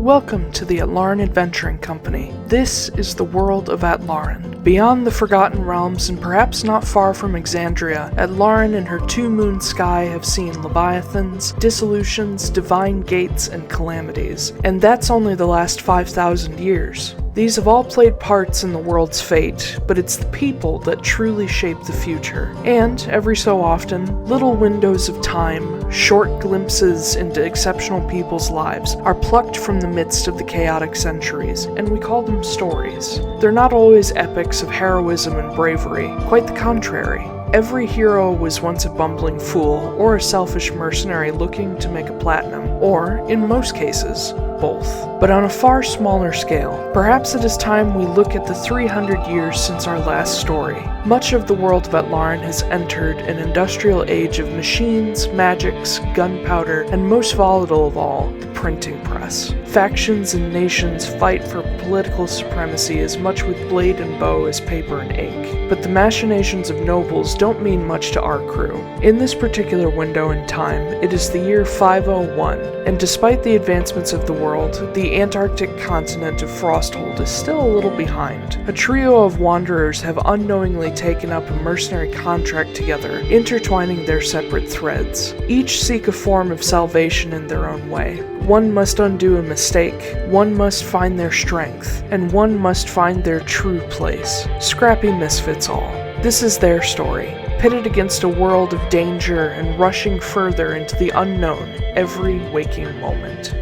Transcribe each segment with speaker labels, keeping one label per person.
Speaker 1: Welcome to the Atlaran Adventuring Company. This is the world of Atlaran. Beyond the Forgotten Realms and perhaps not far from Exandria, Atlaran and her two-moon sky have seen leviathans, dissolutions, divine gates, and calamities. And that's only the last 5,000 years. These have all played parts in the world's fate, but it's the people that truly shape the future. And, every so often, little windows of time, short glimpses into exceptional people's lives, are plucked from the midst of the chaotic centuries, and we call them stories. They're not always epics of heroism and bravery, quite the contrary. Every hero was once a bumbling fool, or a selfish mercenary looking to make a platinum, or, in most cases, both. But on a far smaller scale, perhaps it is time we look at the 300 years since our last story. Much of the world of Atlaran has entered an industrial age of machines, magics, gunpowder, and most volatile of all, the printing press. Factions and nations fight for political supremacy as much with blade and bow as paper and ink. But the machinations of nobles don't mean much to our crew. In this particular window in time, it is the year 501, and despite the advancements of the world, the Antarctic continent of Frosthold is still a little behind. A trio of wanderers have unknowingly taken up a mercenary contract together, intertwining their separate threads. Each seek a form of salvation in their own way. One must undo a mistake, one must find their strength, and one must find their true place. Scrappy misfits all. This is their story, pitted against a world of danger and rushing further into the unknown every waking moment.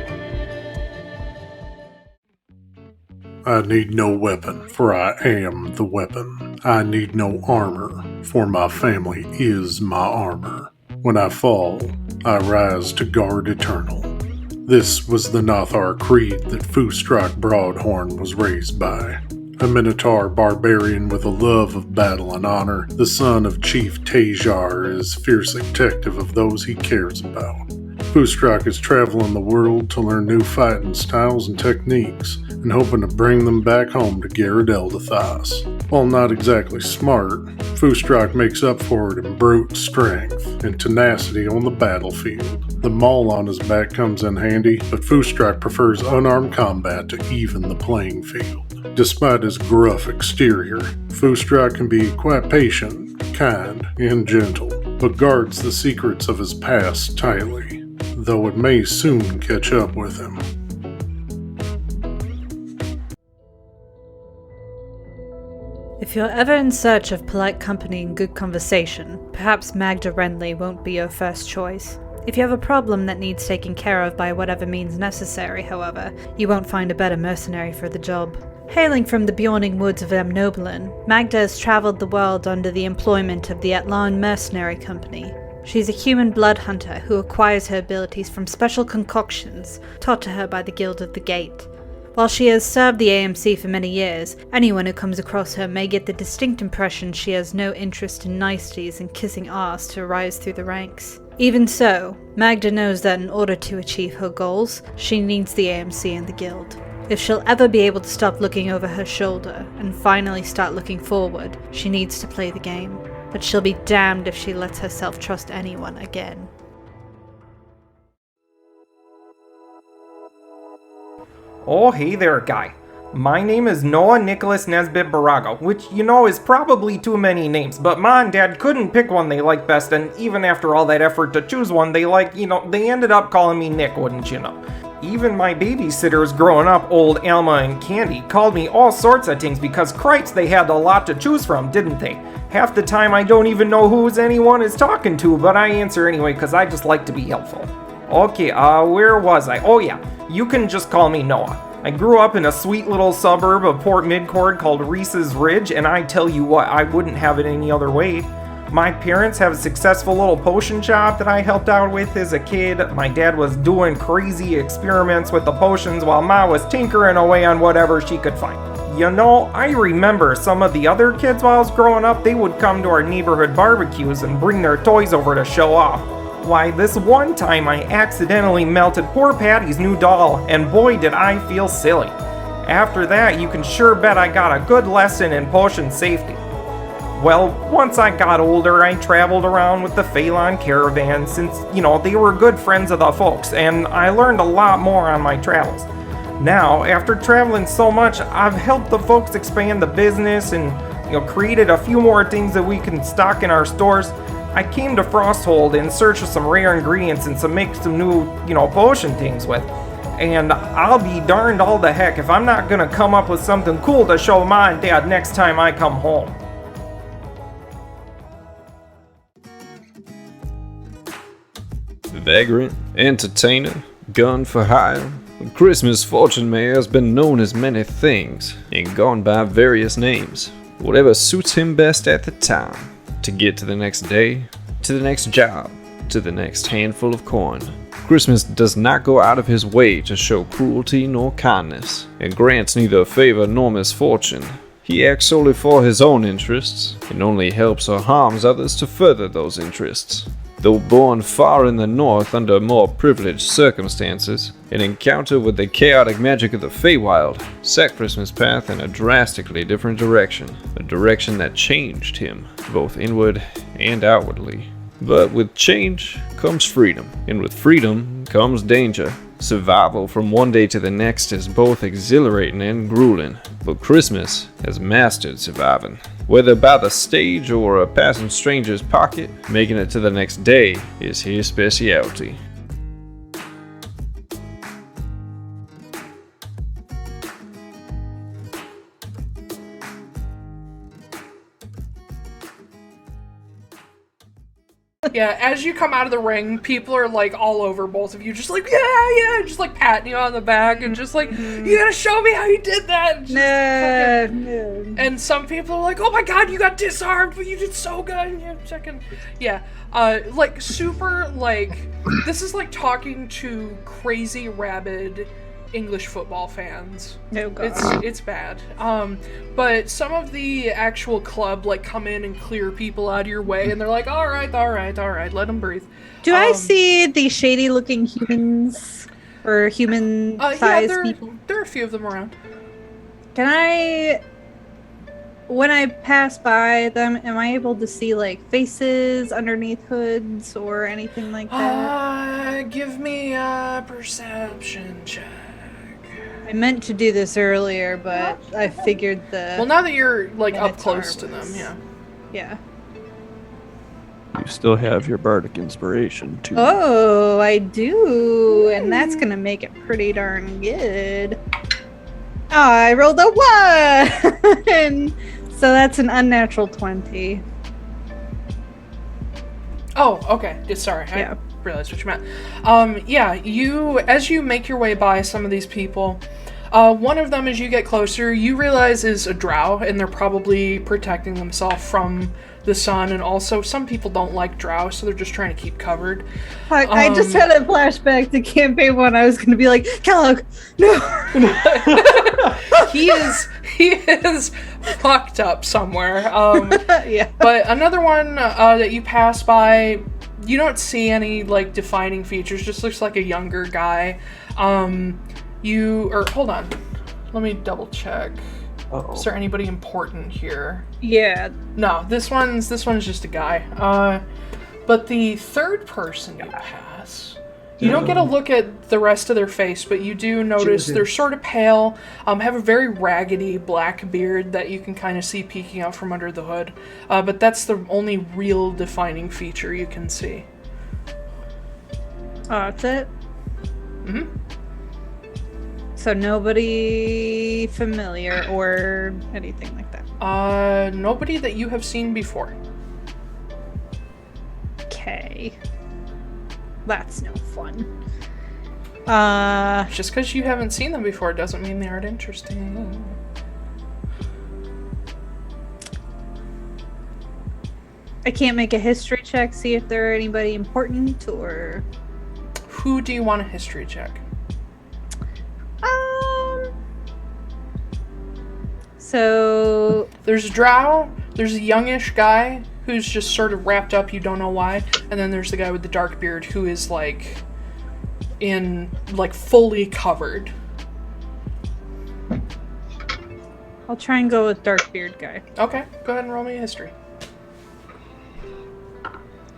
Speaker 2: I need no weapon, for I am the weapon. I need no armor, for my family is my armor. When I fall, I rise to guard eternal. This was the Nothar creed that Foostrak Broadhorn was raised by. A Minotaur barbarian with a love of battle and honor, the son of Chief Taiylor is fiercely protective of those he cares about. Foostrak is traveling the world to learn new fighting styles and techniques, and hoping to bring them back home to Garrett Eldathos. While not exactly smart, Foostrak makes up for it in brute strength and tenacity on the battlefield. The maul on his back comes in handy, but Foostrak prefers unarmed combat to even the playing field. Despite his gruff exterior, Foostrak can be quite patient, kind, and gentle, but guards the secrets of his past tightly, though it may soon catch up with him.
Speaker 3: If you're ever in search of polite company and good conversation, perhaps Magda Wrenly won't be your first choice. If you have a problem that needs taking care of by whatever means necessary, however, you won't find a better mercenary for the job. Hailing from the beyonding woods of Amnoblin, Magda has traveled the world under the employment of the Atlaran Mercenary Company. She's a human blood hunter who acquires her abilities from special concoctions taught to her by the Guild of the Gate. While she has served the AMC for many years, anyone who comes across her may get the distinct impression she has no interest in niceties and kissing ass to rise through the ranks. Even so, Magda knows that in order to achieve her goals, she needs the AMC and the Guild. If she'll ever be able to stop looking over her shoulder and finally start looking forward, she needs to play the game. But she'll be damned if she lets herself trust anyone again.
Speaker 4: Oh, hey there, guy. My name is Noah Nicholas Nesbitt Borago, which, is probably too many names, but Ma and Dad couldn't pick one they liked best, and even after all that effort to choose one they liked, they ended up calling me Nick, wouldn't you know? Even my babysitters growing up, old Alma and Candy, called me all sorts of things because Christ, they had a lot to choose from, didn't they? Half the time I don't even know who anyone is talking to, but I answer anyway because I just like to be helpful. Okay, where was I? Oh yeah, you can just call me Noah. I grew up in a sweet little suburb of Port Midcord called Reese's Ridge, and I tell you what, I wouldn't have it any other way. My parents have a successful little potion shop that I helped out with as a kid. My dad was doing crazy experiments with the potions while Ma was tinkering away on whatever she could find. I remember some of the other kids while I was growing up, they would come to our neighborhood barbecues and bring their toys over to show off. Why, this one time I accidentally melted poor Patty's new doll, and boy did I feel silly. After that, you can sure bet I got a good lesson in potion safety. Well, once I got older, I traveled around with the Phelan caravan since, they were good friends of the folks, and I learned a lot more on my travels. Now, after traveling so much, I've helped the folks expand the business and, created a few more things that we can stock in our stores. I came to Frosthold in search of some rare ingredients and make some new, potion things with. And I'll be darned all the heck if I'm not gonna come up with something cool to show Mom and Dad next time I come home.
Speaker 5: Vagrant, entertainer, gun for hire. Christmas Fortunemær has been known as many things and gone by various names. Whatever suits him best at the time. To get to the next day, to the next job, to the next handful of coin. Christmas does not go out of his way to show cruelty nor kindness, and grants neither favor nor misfortune. He acts solely for his own interests, and only helps or harms others to further those interests. Though born far in the north under more privileged circumstances, an encounter with the chaotic magic of the Feywild set Christmas' path in a drastically different direction, a direction that changed him, both inward and outwardly. But with change comes freedom, and with freedom comes danger. Survival from one day to the next is both exhilarating and grueling, but Christmas has mastered surviving. Whether by the stage or a passing stranger's pocket, making it to the next day is his specialty.
Speaker 1: Yeah, as you come out of the ring, people are like all over both of you, just like, yeah, just like patting you on the back and just like, you gotta show me how you did that. No. And some people are like, oh my god, you got disarmed, but you did so good. Like super, like, this is like talking to crazy, rabid English football fans.
Speaker 3: Oh god.
Speaker 1: It's bad. But some of the actual club like come in and clear people out of your way, and they're like, all right, let them breathe.
Speaker 3: Do I see the shady looking humans or human sized people?
Speaker 1: There are a few of them around.
Speaker 3: Can I, when I pass by them, am I able to see like faces underneath hoods or anything like that?
Speaker 1: Give me a perception check.
Speaker 3: I meant to do this earlier, but I figured
Speaker 1: Well, now that you're like up close to them, yeah.
Speaker 3: Yeah.
Speaker 6: You still have your bardic inspiration too.
Speaker 3: Oh, I do, and that's gonna make it pretty darn good. Oh, I rolled a 1! So that's an unnatural 20.
Speaker 1: Oh, okay. Sorry.
Speaker 3: Yeah.
Speaker 1: I realized what you meant. As you make your way by some of these people, one of them, as you get closer, you realize is a drow, and they're probably protecting themselves from the sun, and also some people don't like drow, so they're just trying to keep covered.
Speaker 3: I just had a flashback to campaign 1. I was going to be like, Kellogg, no!
Speaker 1: He is fucked up somewhere.
Speaker 3: Yeah.
Speaker 1: But another one that you pass by, you don't see any like defining features, just looks like a younger guy. Hold on, let me double check.
Speaker 6: Uh-oh.
Speaker 1: Is there anybody important here?
Speaker 3: Yeah.
Speaker 1: No, this one's just a guy. But the third person you pass, you don't get a look at the rest of their face, but you do notice they're sort of pale, have a very raggedy black beard that you can kind of see peeking out from under the hood. But that's the only real defining feature you can see.
Speaker 3: Oh, that's it?
Speaker 1: Mm-hmm.
Speaker 3: So nobody familiar or anything like that?
Speaker 1: Nobody that you have seen before.
Speaker 3: Okay. That's no fun.
Speaker 1: Just because you haven't seen them before doesn't mean they aren't interesting.
Speaker 3: I can't make a history check, see if there are anybody important, or...
Speaker 1: Who do you want a history check?
Speaker 3: So...
Speaker 1: There's a drow, there's a youngish guy who's just sort of wrapped up, you don't know why, and then there's the guy with the dark beard who is like fully covered.
Speaker 3: I'll try and go with dark beard guy.
Speaker 1: Okay, go ahead and roll me a history.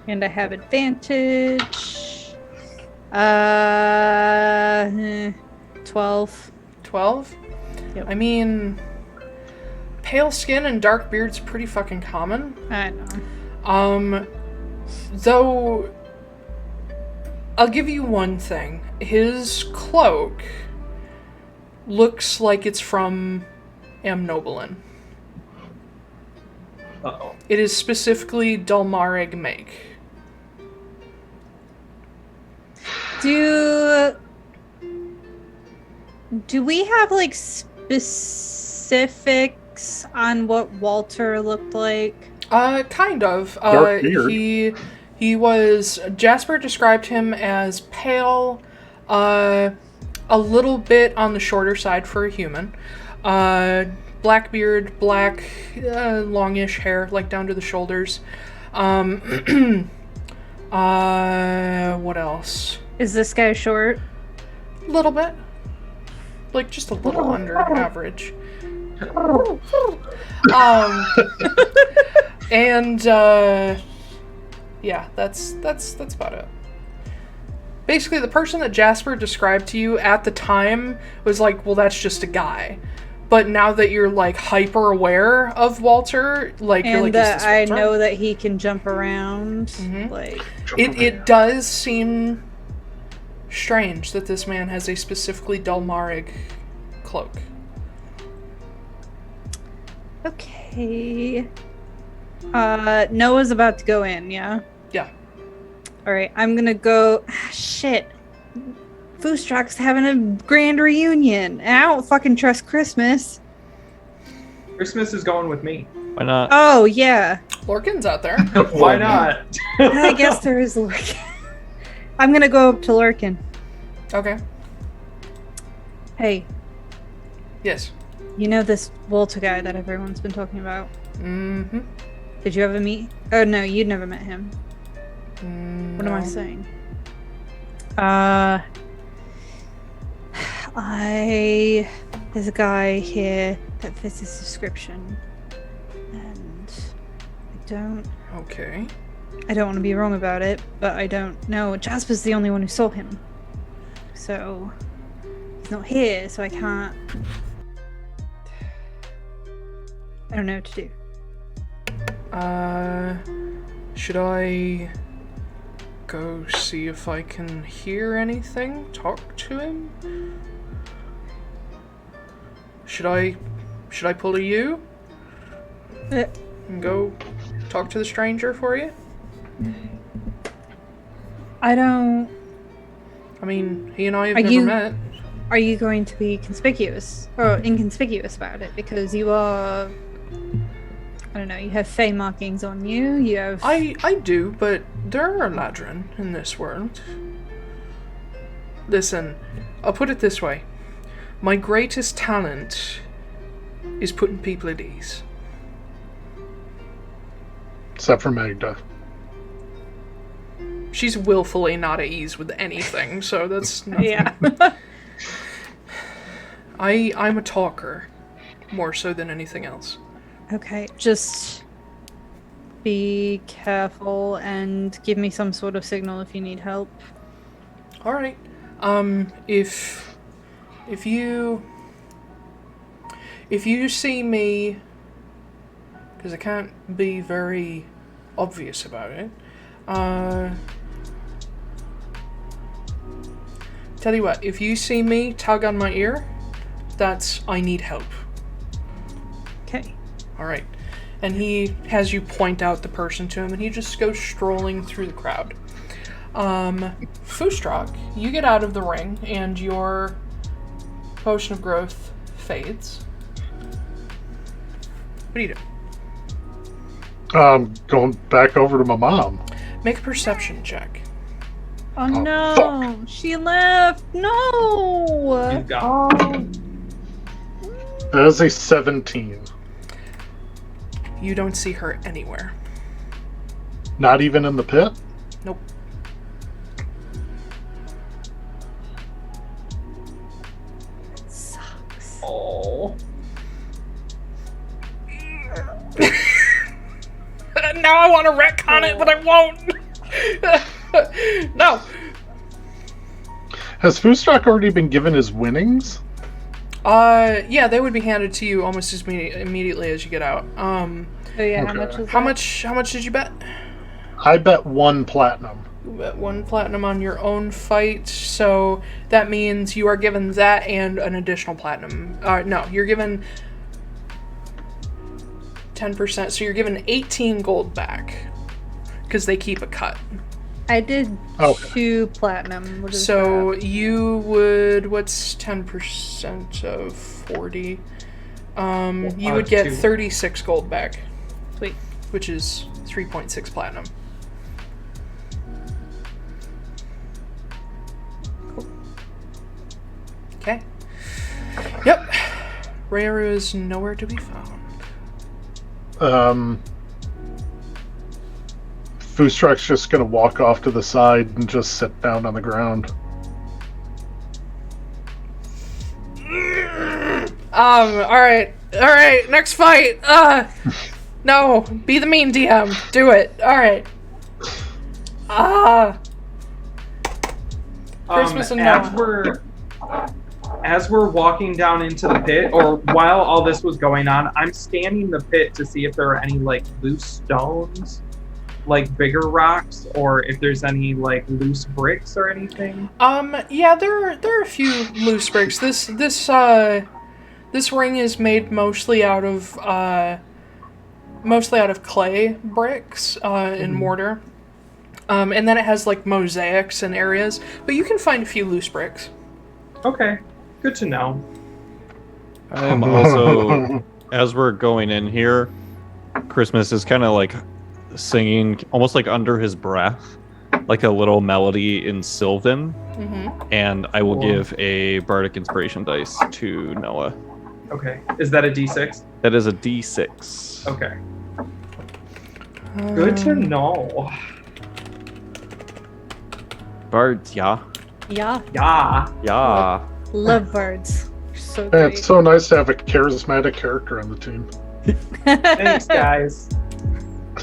Speaker 3: And I have advantage. 12.
Speaker 1: 12?
Speaker 3: Yep.
Speaker 1: I mean, pale skin and dark beard's pretty fucking common.
Speaker 3: I know.
Speaker 1: Though, I'll give you one thing. His cloak looks like it's from Amnoblin.
Speaker 4: Uh-oh.
Speaker 1: It is specifically Dulmarig make.
Speaker 3: Do we have, like, specifics on what Walter looked like?
Speaker 1: Kind of.
Speaker 2: Dark beard.
Speaker 1: He was... Jasper described him as pale, a little bit on the shorter side for a human. Black beard, black, longish hair, like down to the shoulders. What else?
Speaker 3: Is this guy short?
Speaker 1: A little bit. Like, just a little under average. Yeah, that's about it. Basically, the person that Jasper described to you at the time was like, well, that's just a guy. But now that you're, like, hyper aware of Walter, like,
Speaker 3: And
Speaker 1: you're like,
Speaker 3: that
Speaker 1: is this
Speaker 3: I
Speaker 1: Walter?
Speaker 3: know that he can jump around.
Speaker 1: Mhm.
Speaker 3: Like,
Speaker 1: It does seem strange that this man has a specifically Dulmarig cloak.
Speaker 3: okay. Noah's about to go in, yeah?
Speaker 1: Yeah.
Speaker 3: Alright, I'm gonna go... shit. Foostrak's having a grand reunion, and I don't fucking trust Christmas.
Speaker 4: Christmas is going with me.
Speaker 6: Why not?
Speaker 3: Oh, yeah.
Speaker 1: Lorcan's out there.
Speaker 4: Why not?
Speaker 3: I guess there is Lorcan. I'm gonna go up to Lorcan.
Speaker 1: Okay.
Speaker 3: Hey,
Speaker 1: Yes.
Speaker 3: you know this Walter guy that everyone's been talking about?
Speaker 1: Mm-hmm.
Speaker 3: Did you ever meet? Oh, no, you'd never met him. What am I
Speaker 1: No.
Speaker 3: saying? There's a guy here that fits this description, and
Speaker 1: Okay.
Speaker 3: I don't want to be wrong about it, but I don't know. Jasper's the only one who saw him, so he's not here, so I can't. I don't know what to do.
Speaker 1: Should I go see if I can hear anything? Talk to him? Should I pull a you and go talk to the stranger for you?
Speaker 3: I don't.
Speaker 1: I mean, he and I have
Speaker 3: Are
Speaker 1: never
Speaker 3: you-
Speaker 1: met.
Speaker 3: Are you going to be conspicuous or inconspicuous about it? Because you are. I don't know. You have Fey markings on you. You have.
Speaker 1: I do, but there are Ladrin in this world. Listen, I'll put it this way. My greatest talent is putting people at ease.
Speaker 2: Except for Magda.
Speaker 1: She's willfully not at ease with anything, so that's nothing.
Speaker 3: Yeah.
Speaker 1: I'm a talker, more so than anything else.
Speaker 3: Okay, just be careful and give me some sort of signal if you need help.
Speaker 1: All right. If you see me, because I can't be very obvious about it. Tell you what, if you see me tug on my ear, that's I need help.
Speaker 3: Okay.
Speaker 1: All right. And he has you point out the person to him, and he just goes strolling through the crowd. Foostrak, you get out of the ring, and your potion of growth fades. What do you do?
Speaker 2: Going back over to my mom.
Speaker 1: Make a perception check.
Speaker 3: Oh no! She left! No!
Speaker 4: He's gone.
Speaker 2: That is a 17.
Speaker 1: You don't see her anywhere.
Speaker 2: Not even in the pit?
Speaker 1: Nope.
Speaker 3: Sucks.
Speaker 4: Oh.
Speaker 1: Now I want to retcon it, but I won't. No.
Speaker 2: Has Foostrak already been given his winnings?
Speaker 1: Yeah, they would be handed to you almost as immediately as you get out.
Speaker 3: Oh yeah,
Speaker 2: Okay.
Speaker 3: how much is
Speaker 1: How
Speaker 3: that?
Speaker 1: much did you bet?
Speaker 2: I bet 1 platinum.
Speaker 1: You bet 1 platinum on your own fight, so that means you are given that and an additional platinum. No, you're given 10%, so you're given 18 gold back because they keep a cut.
Speaker 3: I did
Speaker 2: Okay.
Speaker 3: 2 platinum. What is
Speaker 1: So
Speaker 3: that?
Speaker 1: you would, what's 10% of 40? You would get
Speaker 4: 2.
Speaker 1: 36 gold back,
Speaker 3: Sweet.
Speaker 1: which is 3.6 platinum. Okay. Yep. Rayaru is nowhere to be found.
Speaker 2: Foostrak's just gonna walk off to the side and just sit down on the ground.
Speaker 1: Alright, next fight! No, be the mean DM, do it, alright. Christmas and Noah.
Speaker 4: As we're walking down into the pit, or while all this was going on, I'm scanning the pit to see if there are any, like, loose stones, like bigger rocks, or if there's any, like, loose bricks or anything.
Speaker 1: Yeah, there are a few loose bricks. This ring is made mostly out of clay bricks and mortar. And then it has like mosaics in areas, but you can find a few loose bricks.
Speaker 4: Okay, good to know.
Speaker 6: I am also, as we're going in here, Christmas is kind of like singing almost like under his breath, like a little melody in Sylvan. And I will
Speaker 4: Cool.
Speaker 6: give a bardic inspiration dice to Noah.
Speaker 4: Okay, is that a D6?
Speaker 6: That is a D6.
Speaker 4: Okay. Good to know.
Speaker 6: Bards, yeah.
Speaker 3: Yeah,
Speaker 4: Yeah.
Speaker 3: love birds. So
Speaker 2: Man,
Speaker 3: great.
Speaker 2: it's so nice to have a charismatic character on the team.
Speaker 4: Thanks, guys.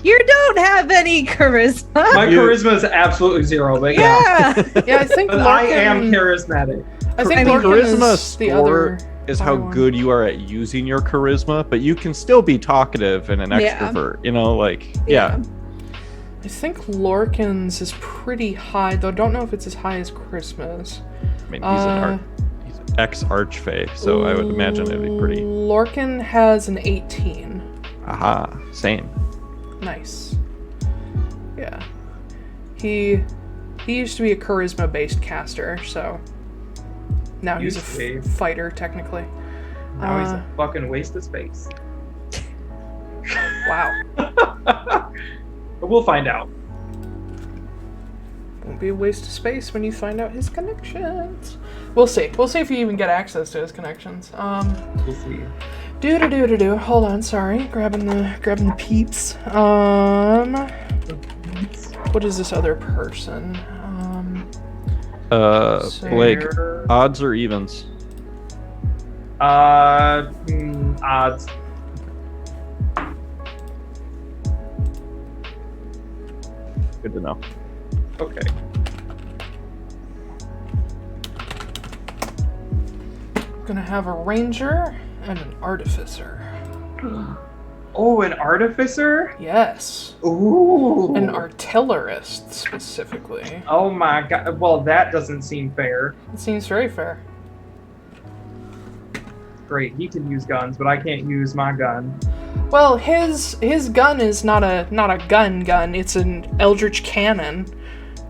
Speaker 3: You don't have any charisma.
Speaker 4: My charisma is absolutely 0, but yeah.
Speaker 1: Yeah, I think
Speaker 4: But I am
Speaker 1: Lorcan-
Speaker 4: charismatic.
Speaker 1: I think
Speaker 3: I mean,
Speaker 1: Lorcan
Speaker 6: charisma
Speaker 1: is the
Speaker 6: score
Speaker 1: other
Speaker 6: is how
Speaker 1: one.
Speaker 6: good you are at using your charisma, but you can still be talkative and an
Speaker 3: Yeah.
Speaker 6: extrovert. You know, like yeah.
Speaker 1: I think Lorcan's is pretty high, though. Don't know if it's as high as Christmas.
Speaker 6: I mean, he's an ex-archfey, so I would imagine it'd be pretty.
Speaker 1: Lorcan has an 18.
Speaker 6: Aha, same.
Speaker 1: Nice. Yeah. He used to be a charisma-based caster, so now he's
Speaker 4: Used to be.
Speaker 1: a fighter, technically.
Speaker 4: Now he's a fucking waste of space.
Speaker 1: Wow.
Speaker 4: But we'll find out.
Speaker 1: Won't be a waste of space when you find out his connections. We'll see. We'll see if you even get access to his connections.
Speaker 4: We'll see.
Speaker 1: Do. Hold on, sorry. Grabbing the peeps. What is this other person?
Speaker 6: Blake,
Speaker 4: Fair.
Speaker 6: odds or evens?
Speaker 4: Odds.
Speaker 6: Good to know.
Speaker 4: Okay.
Speaker 1: Gonna have a ranger and an artificer.
Speaker 4: Oh, an artificer?
Speaker 1: Yes.
Speaker 4: Ooh.
Speaker 1: An artillerist, specifically.
Speaker 4: Oh my god. Well, that doesn't seem fair.
Speaker 1: It seems very fair.
Speaker 4: Great, he can use guns, but I can't use my gun.
Speaker 1: Well, his gun is not a gun. It's an eldritch cannon.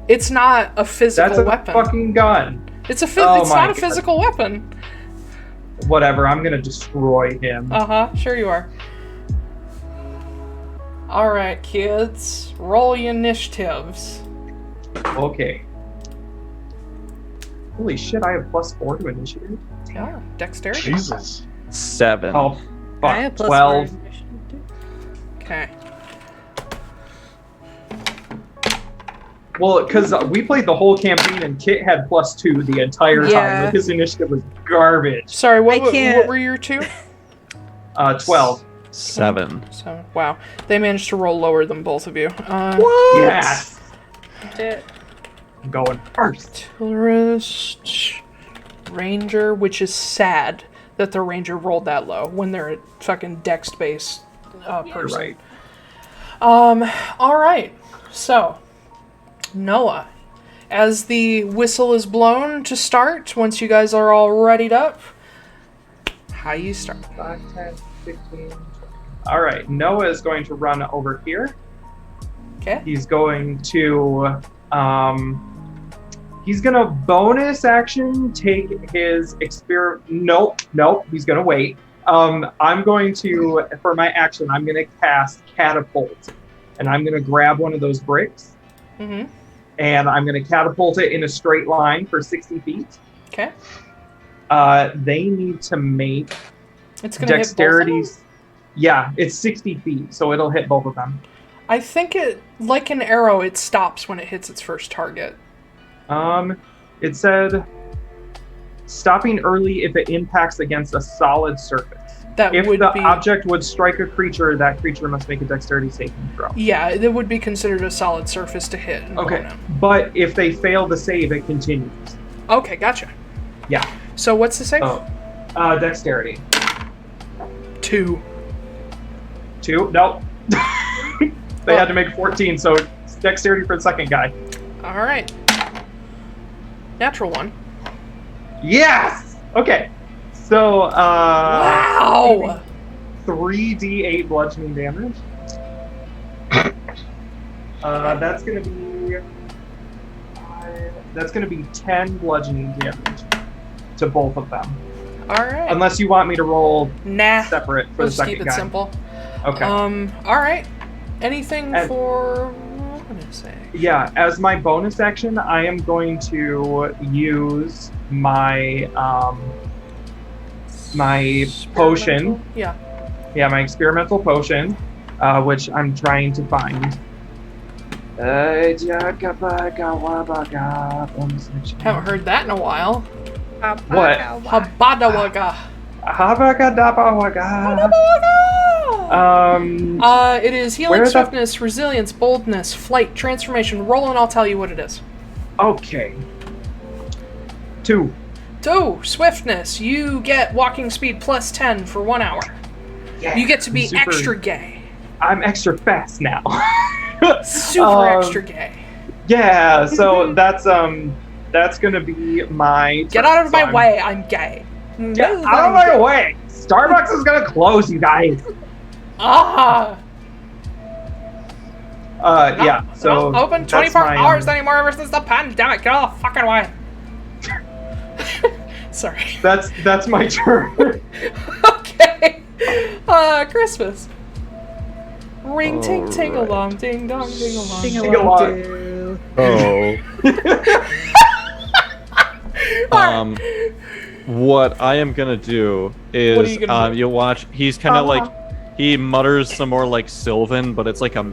Speaker 1: It's not a physical
Speaker 4: That's a
Speaker 1: weapon.
Speaker 4: fucking gun.
Speaker 1: It's a
Speaker 4: Oh
Speaker 1: it's
Speaker 4: my
Speaker 1: not a
Speaker 4: God.
Speaker 1: physical weapon.
Speaker 4: Whatever, I'm gonna destroy him.
Speaker 1: Sure you are. All right, kids, roll your initiatives.
Speaker 4: Okay. Holy shit, I have +4 to initiative.
Speaker 1: Yeah, dexterity.
Speaker 2: Jesus.
Speaker 6: 7.
Speaker 4: Oh,
Speaker 3: I have
Speaker 4: fuck.
Speaker 3: plus
Speaker 4: 12.
Speaker 3: 4 initiative, too.
Speaker 1: Okay.
Speaker 4: Well, because we played the whole campaign and Kit had +2 the entire time.
Speaker 3: Yeah.
Speaker 4: His initiative was garbage.
Speaker 1: Sorry, what
Speaker 3: can't-
Speaker 1: were your two?
Speaker 4: 12.
Speaker 6: 7.
Speaker 1: So wow, they managed to roll lower than both of you.
Speaker 4: Yes.
Speaker 3: Shit.
Speaker 4: I'm going first.
Speaker 1: Artillerist, ranger, which is sad. that the ranger rolled that low when they're a fucking dex-based person.
Speaker 4: Right.
Speaker 1: All right. So, Noah, as the whistle is blown to start, once you guys are all readied up, how you start?
Speaker 4: 5, 10, 15. All right. Noah is going to run over here.
Speaker 1: Okay.
Speaker 4: He's going to bonus action take his Nope. He's gonna wait. I'm going to, for my action, I'm gonna cast catapult, and I'm gonna grab one of those bricks, and I'm gonna catapult it in a straight line for 60 feet.
Speaker 1: Okay.
Speaker 4: They need to make
Speaker 1: It's gonna
Speaker 4: dexterity.
Speaker 1: hit both of them?
Speaker 4: Yeah, it's 60 feet, so it'll hit both of them.
Speaker 1: I think it, like an arrow, it stops when it hits its first target.
Speaker 4: It said stopping early if it impacts against a solid surface. If the object would strike a creature, that creature must make a dexterity saving throw.
Speaker 1: Yeah, it would be considered a solid surface to hit.
Speaker 4: Okay, but if they fail the save, it continues.
Speaker 1: Okay, gotcha.
Speaker 4: Yeah.
Speaker 1: So what's the save?
Speaker 4: Dexterity.
Speaker 1: 2.
Speaker 4: 2? Nope. They had to make 14, so it's dexterity for the second guy.
Speaker 1: All right. Natural 1.
Speaker 4: Yes! Okay. So,
Speaker 1: wow!
Speaker 4: 3d8 bludgeoning damage. That's gonna be 10 bludgeoning damage to both of them.
Speaker 1: All right.
Speaker 4: Unless you want me to roll separate for the
Speaker 1: Let's
Speaker 4: second
Speaker 1: keep it
Speaker 4: guy.
Speaker 1: simple.
Speaker 4: Okay.
Speaker 1: All right. Anything for... What am I gonna say?
Speaker 4: Yeah, as my bonus action, I am going to use my my potion.
Speaker 1: Yeah.
Speaker 4: Yeah, my experimental potion, which I'm trying to find.
Speaker 1: Haven't heard that in a while.
Speaker 4: What?
Speaker 1: Habadawaga. It is healing, swiftness, resilience, boldness, flight, transformation. Roll and I'll tell you what it is.
Speaker 4: Okay. 2.
Speaker 1: 2, swiftness. You get walking speed plus 10 for 1 hour.
Speaker 4: Yeah,
Speaker 1: you get to be
Speaker 4: super,
Speaker 1: extra gay.
Speaker 4: I'm extra fast now.
Speaker 1: Super extra gay.
Speaker 4: Yeah, so that's gonna be my...
Speaker 1: Get out of my way, I'm gay.
Speaker 4: Get out of my way! Starbucks is gonna close, you guys! Yeah, so...
Speaker 1: Not open 24 hours anymore ever since the pandemic. Get out of the fucking way. Sorry.
Speaker 4: That's my turn.
Speaker 1: Okay. Christmas. Ring ting ting along, ding dong ding along.
Speaker 3: Ding along.
Speaker 6: Oh. What I am gonna do is you'll watch. He's kind of like he mutters some more like Sylvan, but it's like a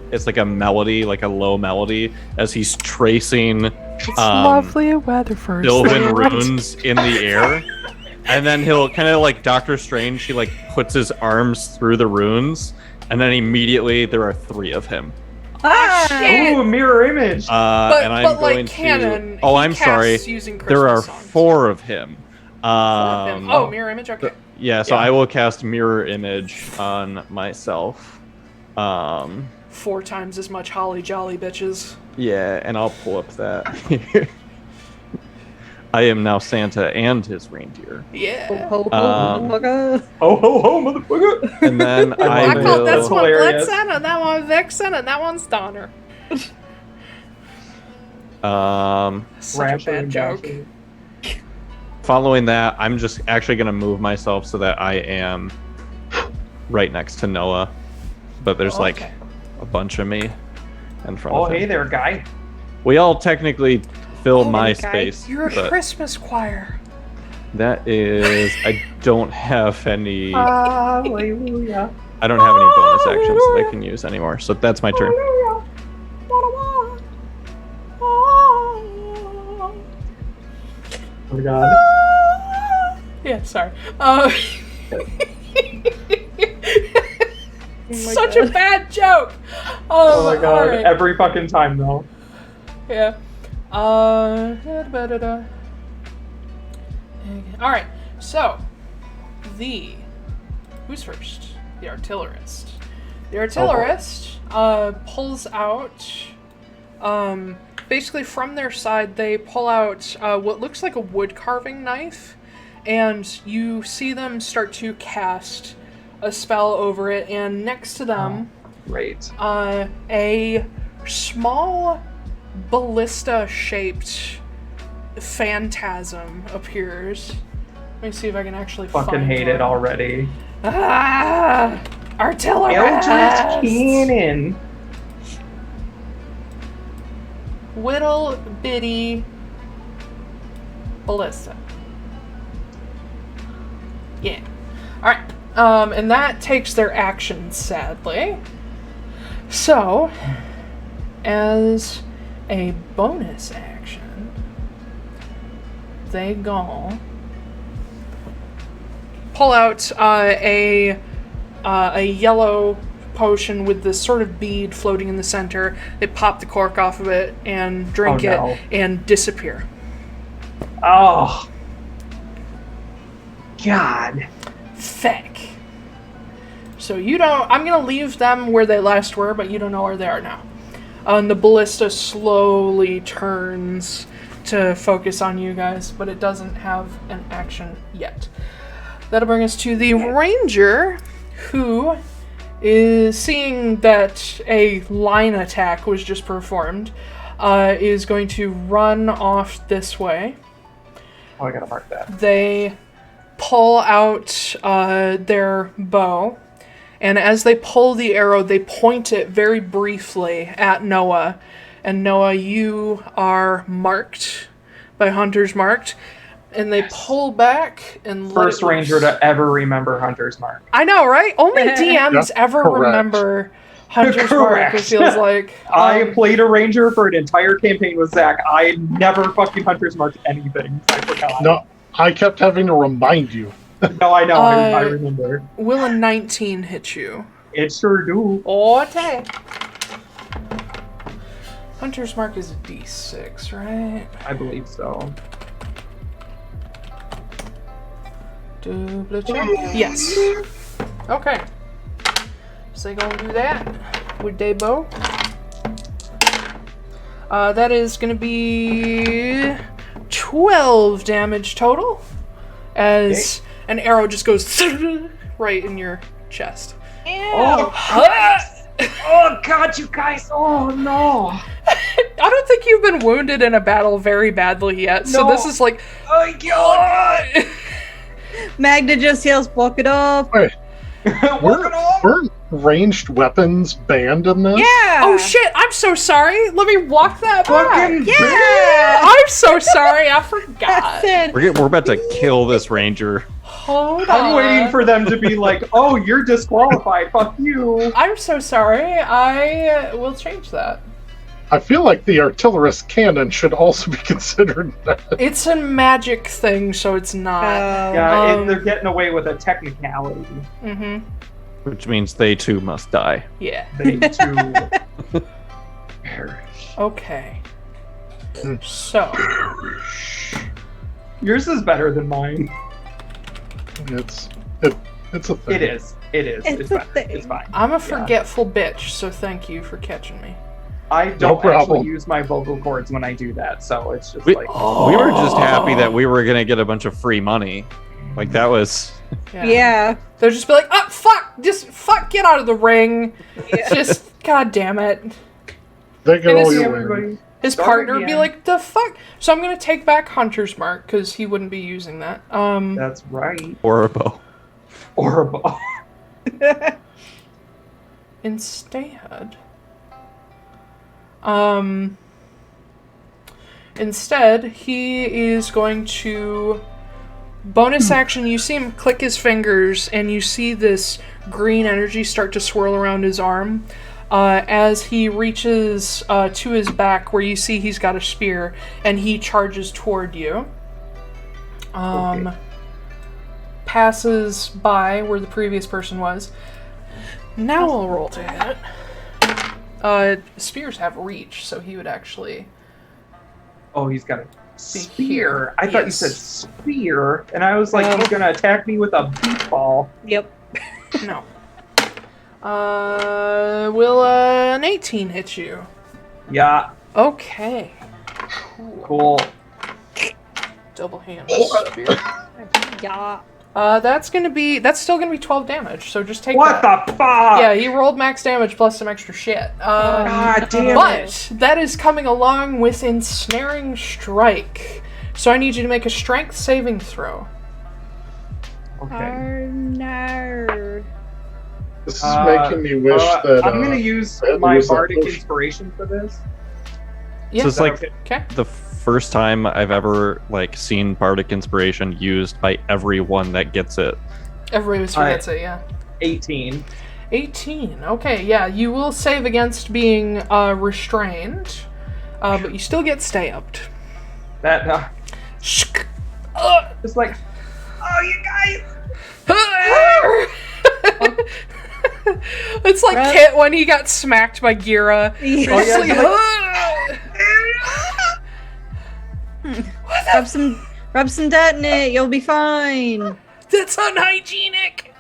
Speaker 6: melody, like a low melody, as he's tracing
Speaker 1: lovely weather for
Speaker 6: Sylvan runes in the air. And then he'll kind of like Doctor Strange. He like puts his arms through the runes, and then immediately there are 3 of him.
Speaker 1: Shit!
Speaker 4: Ooh, mirror image.
Speaker 6: And I'm
Speaker 1: but
Speaker 6: going
Speaker 1: like canon,
Speaker 6: to. Oh, I'm sorry. There are 4 of him.
Speaker 1: Mirror image. Okay.
Speaker 6: Yeah, so I will cast mirror image on myself.
Speaker 1: 4 times as much holly jolly bitches.
Speaker 6: Yeah, and I'll pull up that. I am now Santa and his reindeer.
Speaker 1: Yeah.
Speaker 3: Ho motherfucker.
Speaker 4: Ho motherfucker.
Speaker 6: And then I will.
Speaker 1: That's one Blood Santa, that one Vixen, and that one's Donner. Such a bad joke.
Speaker 6: Following that, I'm just actually going to move myself so that I am right next to Noah. But there's like a bunch of me in front of him.
Speaker 4: Oh, hey there, guy.
Speaker 6: We all technically fill my space.
Speaker 1: You're a Christmas choir.
Speaker 6: That is... I don't have any...
Speaker 4: Hallelujah.
Speaker 6: I don't have any bonus actions that I can use anymore. So that's my turn.
Speaker 4: Oh my god.
Speaker 1: Yeah, sorry. Such a bad joke.
Speaker 4: Oh my god,
Speaker 1: right.
Speaker 4: every fucking time though.
Speaker 1: Yeah. Alright, so Who's first? The artillerist. The artillerist pulls out, basically from their side, they pull out what looks like a wood carving knife, and you see them start to cast a spell over it, and next to them, a small ballista-shaped phantasm appears. Let me see if I can actually
Speaker 7: fucking hate it already.
Speaker 1: Artillerist!
Speaker 7: Eldritch Cannon!
Speaker 1: Whittle bitty ballista. Yeah. Alright. And that takes their action, sadly. So, as a bonus action, they go pull out a yellow potion with this sort of bead floating in the center. They pop the cork off of it and drink it and disappear.
Speaker 7: Oh. God.
Speaker 1: Feck. So you don't... I'm going to leave them where they last were, but you don't know where they are now. And the ballista slowly turns to focus on you guys, but it doesn't have an action yet. That'll bring us to the ranger, who is seeing that a line attack was just performed, is going to run off this way.
Speaker 7: Oh, I gotta mark that.
Speaker 1: They pull out their bow, and as they pull the arrow, they point it very briefly at Noah. And Noah, you are marked by Hunter's Marked. And they pull back and
Speaker 7: First ranger to ever remember Hunter's Mark.
Speaker 1: I know, right? Only DMs ever remember Hunter's Mark, it feels like.
Speaker 7: I played a ranger for an entire campaign with Zack. I never fucking Hunter's Marked anything. I forgot.
Speaker 2: No, I kept having to remind you.
Speaker 7: No, I know. I remember.
Speaker 1: Will a 19 hit you?
Speaker 7: It sure do.
Speaker 1: Okay. Hunter's Mark is a D6, right?
Speaker 7: I believe so.
Speaker 1: Double check. Yes. Okay. So they gonna do that with day bow. That is gonna be 12 damage total, as an arrow just goes right in your chest.
Speaker 7: Oh, oh God, you guys! Oh no!
Speaker 1: I don't think you've been wounded in a battle very badly yet, so this is like,
Speaker 7: oh God!
Speaker 3: Magda just yells, "Walk it off!"
Speaker 2: Wait, weren't ranged weapons banned in this?
Speaker 3: Yeah.
Speaker 1: Oh shit! I'm so sorry. Let me walk that back.
Speaker 3: Yeah.
Speaker 1: I'm so sorry. I forgot.
Speaker 6: We're about to kill this ranger.
Speaker 1: Hold on.
Speaker 7: I'm waiting for them to be like, "Oh, you're disqualified. Fuck you."
Speaker 1: I'm so sorry. I will change that.
Speaker 2: I feel like the artillerist cannon should also be considered that.
Speaker 1: It's a magic thing, so it's not.
Speaker 7: Yeah, they're getting away with a technicality.
Speaker 1: Mm-hmm.
Speaker 6: Which means they too must die.
Speaker 1: Yeah.
Speaker 7: They too perish.
Speaker 1: Okay. So.
Speaker 7: Yours is better than mine.
Speaker 2: It's a thing.
Speaker 7: It is. It's fine. It's fine.
Speaker 1: I'm a forgetful bitch, so thank you for catching me.
Speaker 7: I don't actually use my vocal cords when I do that, so it's just
Speaker 6: We
Speaker 7: like...
Speaker 6: we were just happy that we were gonna get a bunch of free money. Like, that was...
Speaker 3: Yeah.
Speaker 1: They'll just be like, oh, fuck! Just, fuck, get out of the ring! Just, god damn it.
Speaker 2: They get all your way.
Speaker 1: His partner would be like, the fuck? So I'm gonna take back Hunter's Mark, because he wouldn't be using that.
Speaker 7: That's right.
Speaker 6: Or a bow.
Speaker 7: Or a bow.
Speaker 1: Instead... Instead, he is going to bonus action. You see him click his fingers, and you see this green energy start to swirl around his arm as he reaches to his back, where you see he's got a spear, and he charges toward you. Passes by where the previous person was. Now I'll roll to hit. Spears have reach, so he would actually...
Speaker 7: Oh, he's got a Spear. I thought you
Speaker 1: Yes.
Speaker 7: said spear, and I was like, he's gonna attack me with a beach ball.
Speaker 3: Yep.
Speaker 1: No. Will an 18 hit you?
Speaker 7: Yeah,
Speaker 1: Okay.
Speaker 7: cool.
Speaker 1: Double hand spear.
Speaker 3: Yeah.
Speaker 1: That's still gonna be 12 damage, so just take
Speaker 7: What
Speaker 1: that.
Speaker 7: the fuck?
Speaker 1: Yeah, he rolled max damage plus some extra shit.
Speaker 7: God damn
Speaker 1: But that is coming along with Ensnaring Strike. So I need you to make a strength saving throw.
Speaker 7: Okay.
Speaker 3: Oh no.
Speaker 2: This is making me wish that
Speaker 7: I'm gonna use
Speaker 2: I'd
Speaker 7: my
Speaker 2: use that
Speaker 7: bardic
Speaker 2: potion.
Speaker 7: inspiration for this.
Speaker 1: Yeah.
Speaker 6: So it's like
Speaker 1: Okay.
Speaker 6: the first time I've ever like seen bardic inspiration used by everyone that gets it.
Speaker 1: Everybody forgets it, yeah.
Speaker 7: 18.
Speaker 1: 18. Okay, yeah, you will save against being restrained, but you still get stabbed.
Speaker 7: That
Speaker 1: Shk.
Speaker 7: it's like, oh, you guys.
Speaker 1: It's like
Speaker 3: Right.
Speaker 1: Kit when he got smacked by Gira.
Speaker 3: Yeah.
Speaker 1: It's like,
Speaker 3: Rub some dirt in it, you'll be fine.
Speaker 1: that's unhygienic.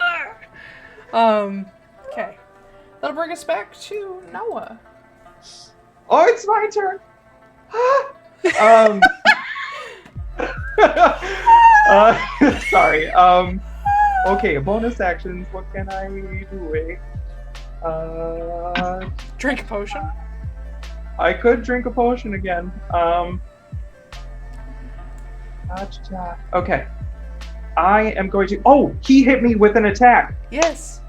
Speaker 1: Okay. That'll bring us back to Noah.
Speaker 7: Oh, it's my turn. Sorry. Okay, bonus actions. What can I do?
Speaker 1: Drink a potion.
Speaker 7: I could drink a potion again. Okay. I am going to. Oh, he hit me with an attack.
Speaker 1: Yes.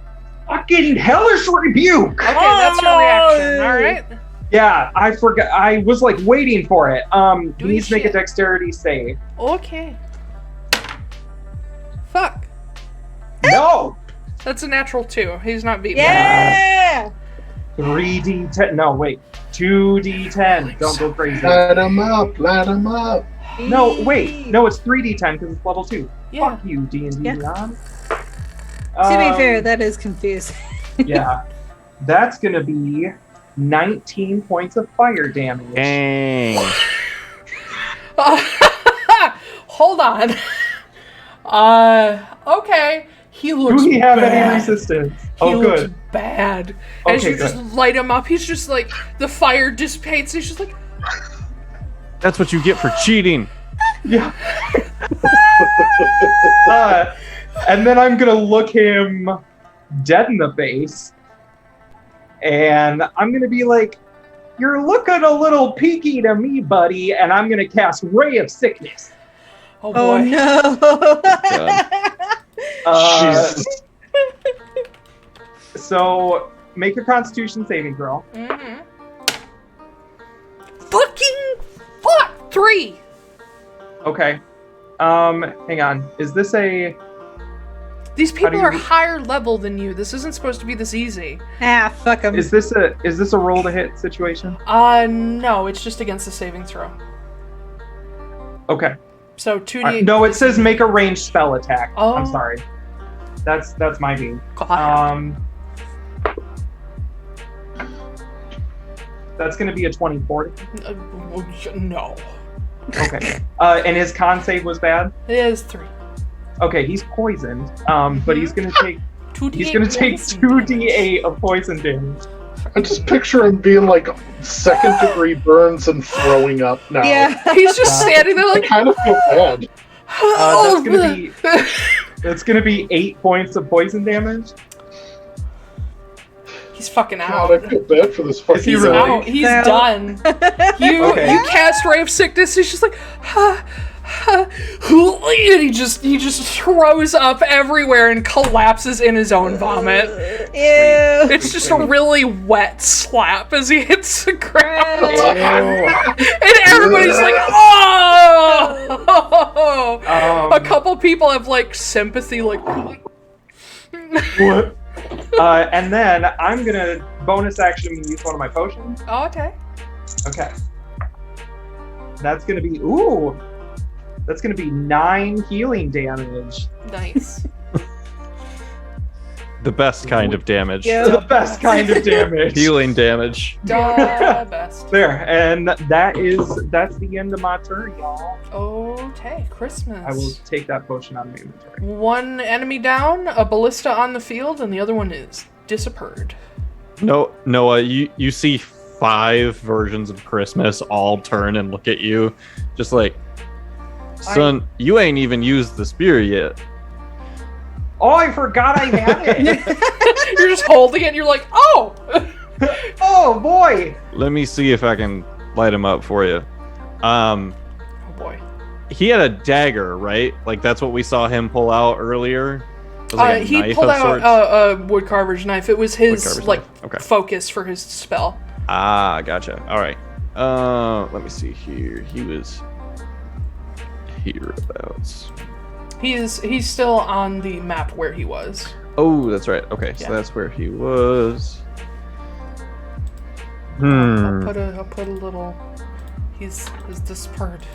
Speaker 7: Fucking hellish rebuke.
Speaker 1: Okay, that's your reaction. All right.
Speaker 7: Yeah, I forgot. I was like waiting for it. He
Speaker 1: Do
Speaker 7: needs to make a
Speaker 1: shit.
Speaker 7: dexterity save.
Speaker 1: Okay. Fuck.
Speaker 7: No.
Speaker 1: That's a natural 2. He's not beating
Speaker 3: Yeah!
Speaker 7: 3d10. No, wait. 2d10. Don't go crazy.
Speaker 2: Light him up, light him up.
Speaker 7: No, wait. No, it's 3d10 because it's level 2.
Speaker 1: Yeah.
Speaker 7: Fuck you, D&D.
Speaker 3: Yeah.
Speaker 7: Ron.
Speaker 3: To be fair, that is confusing.
Speaker 7: Yeah. That's going to be 19 points of fire damage.
Speaker 6: Dang.
Speaker 1: Hold on. Okay. He looks
Speaker 7: Do we have
Speaker 1: bad.
Speaker 7: any resistance?
Speaker 1: He
Speaker 7: Oh,
Speaker 1: looks
Speaker 7: good.
Speaker 1: bad. As
Speaker 7: Okay,
Speaker 1: you just light him up, he's just like, the fire dissipates. He's just like,
Speaker 6: That's what you get for cheating.
Speaker 7: Yeah. And then I'm gonna look him dead in the face, and I'm gonna be like, "You're looking a little peaky to me, buddy," and I'm gonna cast Ray of Sickness.
Speaker 1: oh boy.
Speaker 3: Oh no!
Speaker 2: Jesus.
Speaker 7: So make a Constitution saving throw.
Speaker 1: Mm-hmm. Fucking fuck! 3!
Speaker 7: Okay. Hang on. Is this a?
Speaker 1: These people
Speaker 7: do you
Speaker 1: are
Speaker 7: re-
Speaker 1: higher level than you. This isn't supposed to be this easy.
Speaker 3: Ah, fuck him.
Speaker 7: Is this a roll to hit situation?
Speaker 1: No, it's just against the saving throw.
Speaker 7: Okay.
Speaker 1: So 2d8.
Speaker 7: No, it says make a ranged spell attack.
Speaker 1: Oh.
Speaker 7: I'm sorry. That's my bean.
Speaker 1: God.
Speaker 7: That's gonna be a 24.
Speaker 1: No.
Speaker 7: Okay. And his con save was bad.
Speaker 1: It is 3.
Speaker 7: Okay, he's poisoned. But he's gonna take
Speaker 1: 2d8
Speaker 7: he's gonna take
Speaker 1: poison
Speaker 7: 2d8 of poison damage.
Speaker 2: I just picture him being like second degree burns and throwing up now.
Speaker 3: Yeah.
Speaker 1: He's just standing there
Speaker 2: I
Speaker 1: like,
Speaker 2: kind of feel bad.
Speaker 7: That's gonna be 8 points of poison damage.
Speaker 1: he's fucking
Speaker 2: God,
Speaker 1: out.
Speaker 2: I feel bad for this fucking
Speaker 7: he
Speaker 1: He's
Speaker 7: really?
Speaker 2: guy.
Speaker 1: out. He's
Speaker 3: No.
Speaker 1: done. You
Speaker 7: Okay.
Speaker 1: you cast Ray of Sickness. He's just like, and he just throws up everywhere and collapses in his own vomit.
Speaker 3: Ew.
Speaker 1: It's just a really wet slap as he hits the ground, and everybody's like, "Oh!" A couple people have like sympathy, like.
Speaker 7: What? And then I'm gonna bonus action use one of my potions.
Speaker 1: Oh, okay.
Speaker 7: Okay. That's gonna be That's gonna be 9 healing damage.
Speaker 1: Nice.
Speaker 6: The best kind of damage.
Speaker 1: Yeah.
Speaker 7: The best kind of damage.
Speaker 6: Healing damage.
Speaker 1: The best.
Speaker 7: There, and that's the end of my turn, y'all.
Speaker 1: Okay, Christmas.
Speaker 7: I will take that potion out of my inventory.
Speaker 1: One enemy down, a ballista on the field, and the other one is disappeared.
Speaker 6: No, Noah, you see 5 versions of Christmas all turn and look at you, just like, son, you ain't even used the spear yet.
Speaker 7: Oh, I forgot I had it.
Speaker 1: You're just holding it, and you're like, oh!
Speaker 7: Oh boy.
Speaker 6: Let me see if I can light him up for you.
Speaker 1: Oh boy.
Speaker 6: He had a dagger, right? Like that's what we saw him pull out earlier. It was like a
Speaker 1: He
Speaker 6: knife
Speaker 1: pulled
Speaker 6: of sorts?
Speaker 1: out a woodcarver's knife. It was his
Speaker 6: Woodcarver's
Speaker 1: like
Speaker 6: knife. Okay.
Speaker 1: focus for his spell.
Speaker 6: Ah, gotcha. All right. Let me see here. He was hereabouts.
Speaker 1: He's still on the map where he was.
Speaker 6: Oh, that's right. Okay,
Speaker 1: Yeah.
Speaker 6: so that's where he was.
Speaker 1: I'll put a little. He's dispersed.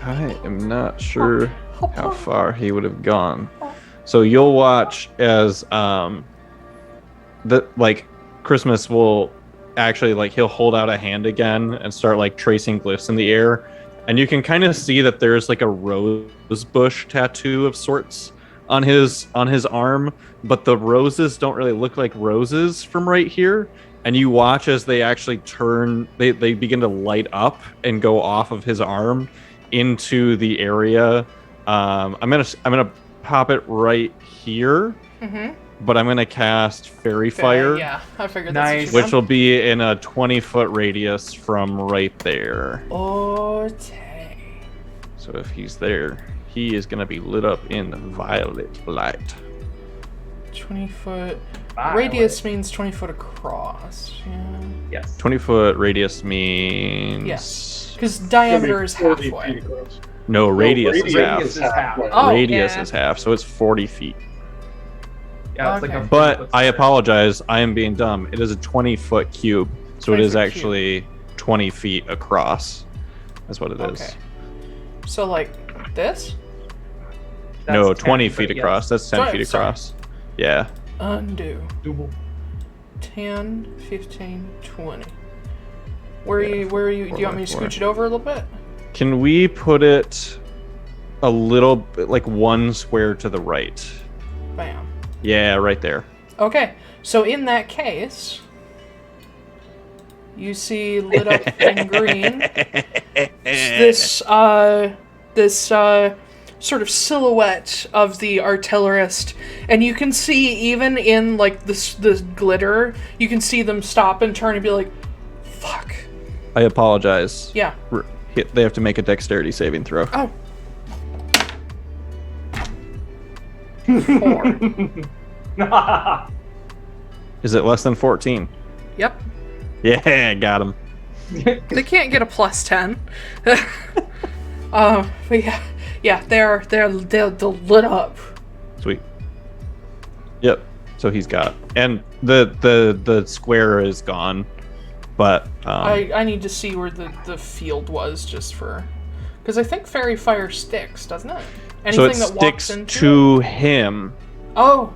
Speaker 6: I am not sure how far he would have gone. So you'll watch as Christmas will actually he'll hold out a hand again and start tracing glyphs in the air, and you can kind of see that there's a rose bush tattoo of sorts on his arm, but the roses don't really look like roses from right here. And you watch as they actually turn, they begin to light up and go off of his arm into the area. I'm gonna pop it right here, but I'm gonna cast Fairy Fire.
Speaker 1: Yeah, I figured
Speaker 7: Nice.
Speaker 1: that's what
Speaker 6: Which will be in a 20-foot radius from right there.
Speaker 1: Okay.
Speaker 6: So if he's there, he is gonna be lit up in violet light.
Speaker 1: 20-foot
Speaker 7: Violet.
Speaker 1: radius means 20 foot across. Yeah.
Speaker 7: Yes.
Speaker 6: 20-foot radius means...
Speaker 1: Yes. Because diameter is
Speaker 2: 40
Speaker 1: halfway.
Speaker 2: feet across.
Speaker 6: No, radius is half.
Speaker 7: Radius is half.
Speaker 1: Oh,
Speaker 6: Radius
Speaker 1: yeah.
Speaker 6: is half, so it's 40 feet.
Speaker 7: Yeah, it's
Speaker 1: Okay.
Speaker 7: like a
Speaker 6: But I apologize, I am being dumb. It is a 20-foot cube, so it
Speaker 1: 20
Speaker 6: is
Speaker 1: foot
Speaker 6: actually 20 feet across. That's what it is.
Speaker 1: Okay. So like this?
Speaker 6: No,
Speaker 7: That's
Speaker 6: 20
Speaker 7: 10,
Speaker 6: feet
Speaker 7: but yes.
Speaker 6: across. That's 10 feet
Speaker 1: Sorry.
Speaker 6: across. Yeah.
Speaker 1: Undo.
Speaker 7: Double.
Speaker 1: 10, 15, 20. Where are you? Do you want me to
Speaker 6: 4x4.
Speaker 1: scooch it over a little bit?
Speaker 6: Can we put it a little bit, one square to the right?
Speaker 1: Bam.
Speaker 6: Yeah, right there.
Speaker 1: Okay. So in that case, you see lit up in green this sort of silhouette of the artillerist, and you can see even in this glitter, you can see them stop and turn and be like, "Fuck."
Speaker 6: I apologize.
Speaker 1: Yeah.
Speaker 6: They have to make a dexterity saving throw.
Speaker 1: Oh. 4.
Speaker 6: Is it less than 14?
Speaker 1: Yep.
Speaker 6: Yeah, got him.
Speaker 1: They can't get a plus 10. But yeah, they're lit up.
Speaker 6: Sweet. Yep. So he's got, and the square is gone, but
Speaker 1: I need to see where the field was just for, because I think fairy fire sticks, doesn't it?
Speaker 6: so
Speaker 1: Anything
Speaker 6: it
Speaker 1: that walks
Speaker 6: sticks
Speaker 1: into
Speaker 6: to
Speaker 1: it?
Speaker 6: him,
Speaker 1: Oh,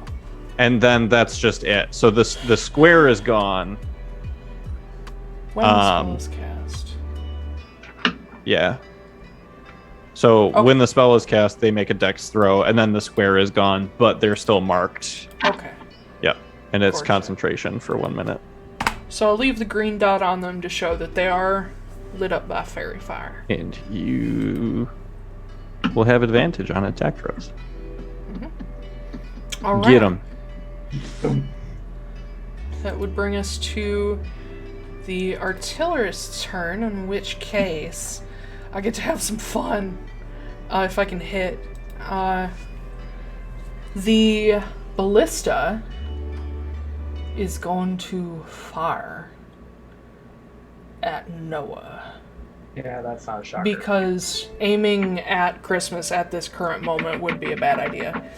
Speaker 6: and then that's just it. So the square is gone.
Speaker 1: when the spell is cast.
Speaker 6: Yeah. So
Speaker 1: Okay.
Speaker 6: when the spell is cast, they make a dex throw, and then the square is gone, but they're still marked.
Speaker 1: Okay.
Speaker 6: Yep. And it's
Speaker 1: Of course.
Speaker 6: concentration for 1 minute.
Speaker 1: So I'll leave the green dot on them to show that they are lit up by fairy fire.
Speaker 6: And you will have advantage on attack throws.
Speaker 1: All right.
Speaker 6: Get them.
Speaker 1: That would bring us to the artillerist's turn, in which case I get to have some fun if I can hit. The ballista is going to fire at Noah.
Speaker 7: Yeah, that's not a shocker.
Speaker 1: Because aiming at Christmas at this current moment would be a bad idea.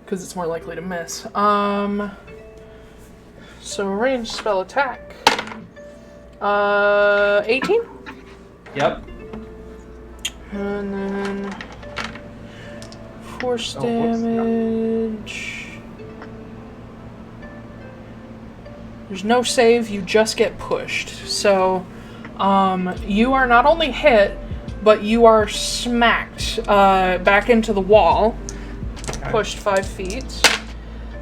Speaker 1: Because it's more likely to miss. So ranged spell attack. 18?
Speaker 7: Yep.
Speaker 1: And then Force
Speaker 7: Oh, whoops, no.
Speaker 1: damage. There's no save, you just get pushed. So, you are not only hit, but you are smacked back into the wall.
Speaker 7: Okay.
Speaker 1: Pushed 5 feet.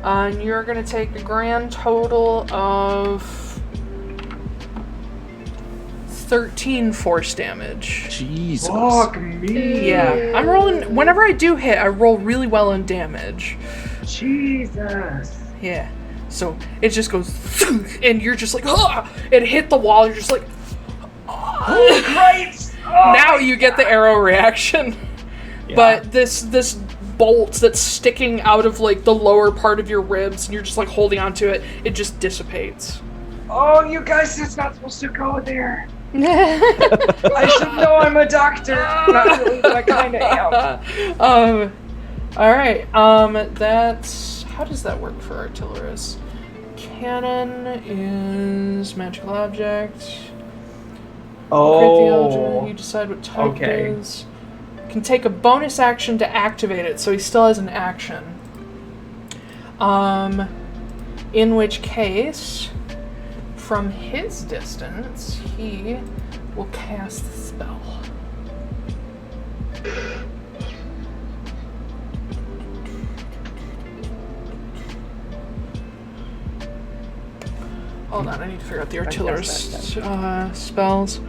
Speaker 1: And you're going to take a grand total of 13 force damage.
Speaker 5: Jesus.
Speaker 7: Fuck me.
Speaker 1: Yeah, I'm rolling. Whenever I do hit, I roll really well in damage.
Speaker 7: Jesus.
Speaker 1: Yeah. So it just goes, and you're just like, ah! It hit the wall. You're just like,
Speaker 7: Oh, Christ! Oh,
Speaker 1: now you get the arrow reaction.
Speaker 7: Yeah.
Speaker 1: But this bolt that's sticking out of like the lower part of your ribs, and you're just like holding onto it. It just dissipates.
Speaker 7: Oh, you guys, it's not supposed to go there. I should know I'm a doctor. Not really, but I kind of am.
Speaker 1: All right. That's how does that work for artillerists? Cannon is magical object.
Speaker 7: Oh.
Speaker 1: You decide what type
Speaker 7: Okay.
Speaker 1: it is. Can take a bonus action to activate it, so he still has an action. In which case, from his distance, he will cast the spell. Hold on, I need to figure out the artillerist spells.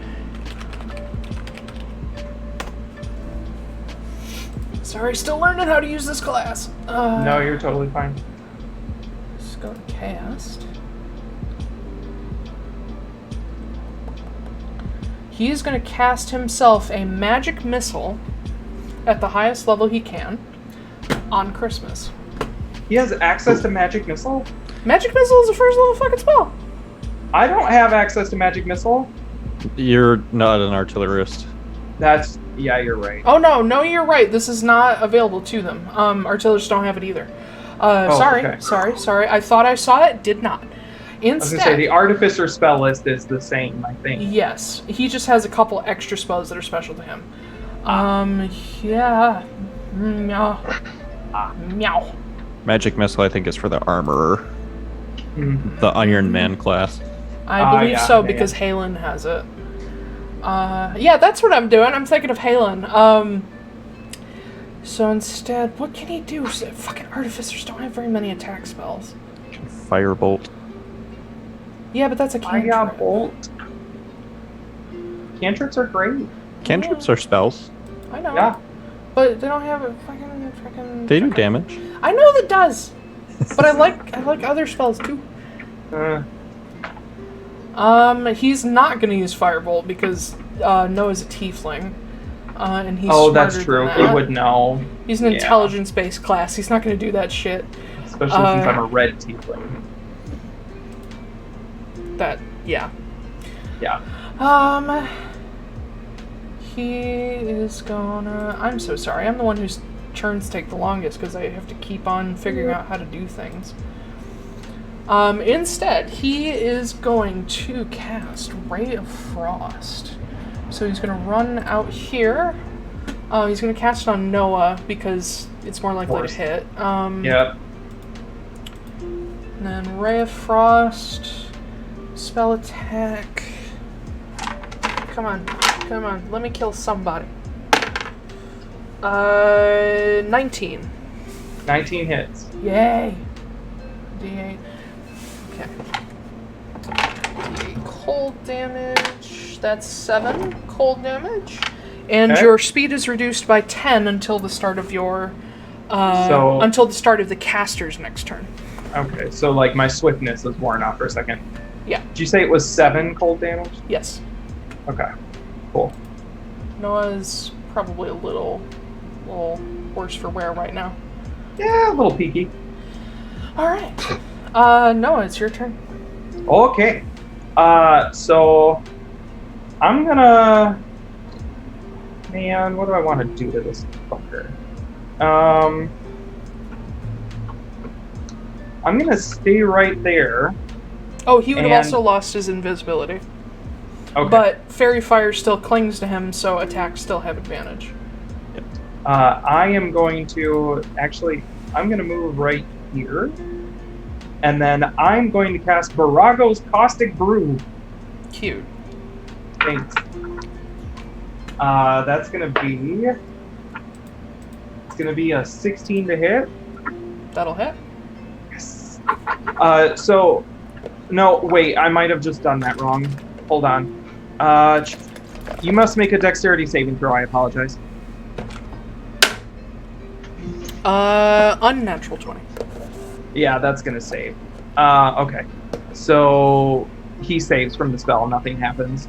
Speaker 1: Sorry, still learning how to use this class.
Speaker 7: No, you're totally fine.
Speaker 1: Let's go to cast. He is going to cast himself a magic missile at the highest level he can on Christmas.
Speaker 7: He has access to magic missile?
Speaker 1: Magic missile is a first level fucking spell.
Speaker 7: I don't have access to magic missile.
Speaker 6: You're not an artillerist.
Speaker 7: Yeah, you're right.
Speaker 1: Oh no, you're right. This is not available to them. Artillerists don't have it either.
Speaker 7: Okay.
Speaker 1: Sorry. I thought I saw it, did not.
Speaker 7: I was
Speaker 1: Instead,
Speaker 7: gonna say the artificer spell list is the same, I think.
Speaker 1: yes, he just has a couple extra spells that are special to him. Yeah. Meow.
Speaker 6: Magic missile, I think, is for the armorer,
Speaker 7: Mhm.
Speaker 6: the Iron Man class.
Speaker 1: I believe
Speaker 7: yeah,
Speaker 1: so
Speaker 7: yeah,
Speaker 1: because Halen has it. Yeah, that's what I'm doing. I'm thinking of Halen. So instead, what can he do? Fucking artificers don't have very many attack spells.
Speaker 6: Firebolt.
Speaker 1: Yeah, but that's a cantrip.
Speaker 7: Fire bolt. Cantrips are great.
Speaker 6: Cantrips are spells.
Speaker 1: I know.
Speaker 7: Yeah.
Speaker 1: But they don't have a fucking.
Speaker 6: They do damage.
Speaker 1: I know that does. But I like other spells too. He's not gonna use Firebolt because Noah's a tiefling. And he's
Speaker 7: That's
Speaker 1: smarter
Speaker 7: true.
Speaker 1: than
Speaker 7: He
Speaker 1: that.
Speaker 7: would know.
Speaker 1: He's an
Speaker 7: Yeah.
Speaker 1: intelligence-based class. He's not gonna do that shit.
Speaker 7: Especially since I'm a red tiefling.
Speaker 1: Yeah.
Speaker 7: Yeah.
Speaker 1: He is gonna... I'm so sorry. I'm the one whose turns take the longest because I have to keep on figuring out how to do things. Instead, he is going to cast Ray of Frost. So he's going to run out here. He's going to cast it on Noah because it's more likely to hit.
Speaker 7: Yep.
Speaker 1: And then Ray of Frost, spell attack. Come on, let me kill somebody. 19.
Speaker 7: 19 hits.
Speaker 1: Yay! D8. Okay. D8 cold damage. That's 7 cold damage. And
Speaker 7: Okay.
Speaker 1: your speed is reduced by 10 until the start of your... until the start of the caster's next turn.
Speaker 7: Okay, so like my swiftness was worn off for a second.
Speaker 1: Yeah.
Speaker 7: Did you say it was 7 cold damage?
Speaker 1: Yes.
Speaker 7: Okay. Cool.
Speaker 1: Noah's probably a little worse for wear right now.
Speaker 7: Yeah, a little peaky.
Speaker 1: Alright. Noah, it's your turn.
Speaker 7: Okay. So I'm gonna... Man, what do I want to do to this fucker? I'm gonna stay right there.
Speaker 1: Oh, he would have
Speaker 7: And-
Speaker 1: also lost his invisibility.
Speaker 7: Okay.
Speaker 1: But Fairy Fire still clings to him, so attacks still have advantage.
Speaker 7: I am going to I'm going to move right here, and then I'm going to cast Borago's Caustic Brew.
Speaker 1: Cute.
Speaker 7: Thanks. That's going to be a 16 to hit.
Speaker 1: That'll hit.
Speaker 7: Yes. No, wait, I might have just done that wrong. Hold on. You must make a dexterity saving throw. I apologize.
Speaker 1: Unnatural 20.
Speaker 7: Yeah, that's gonna save. Okay. So he saves from the spell, nothing happens.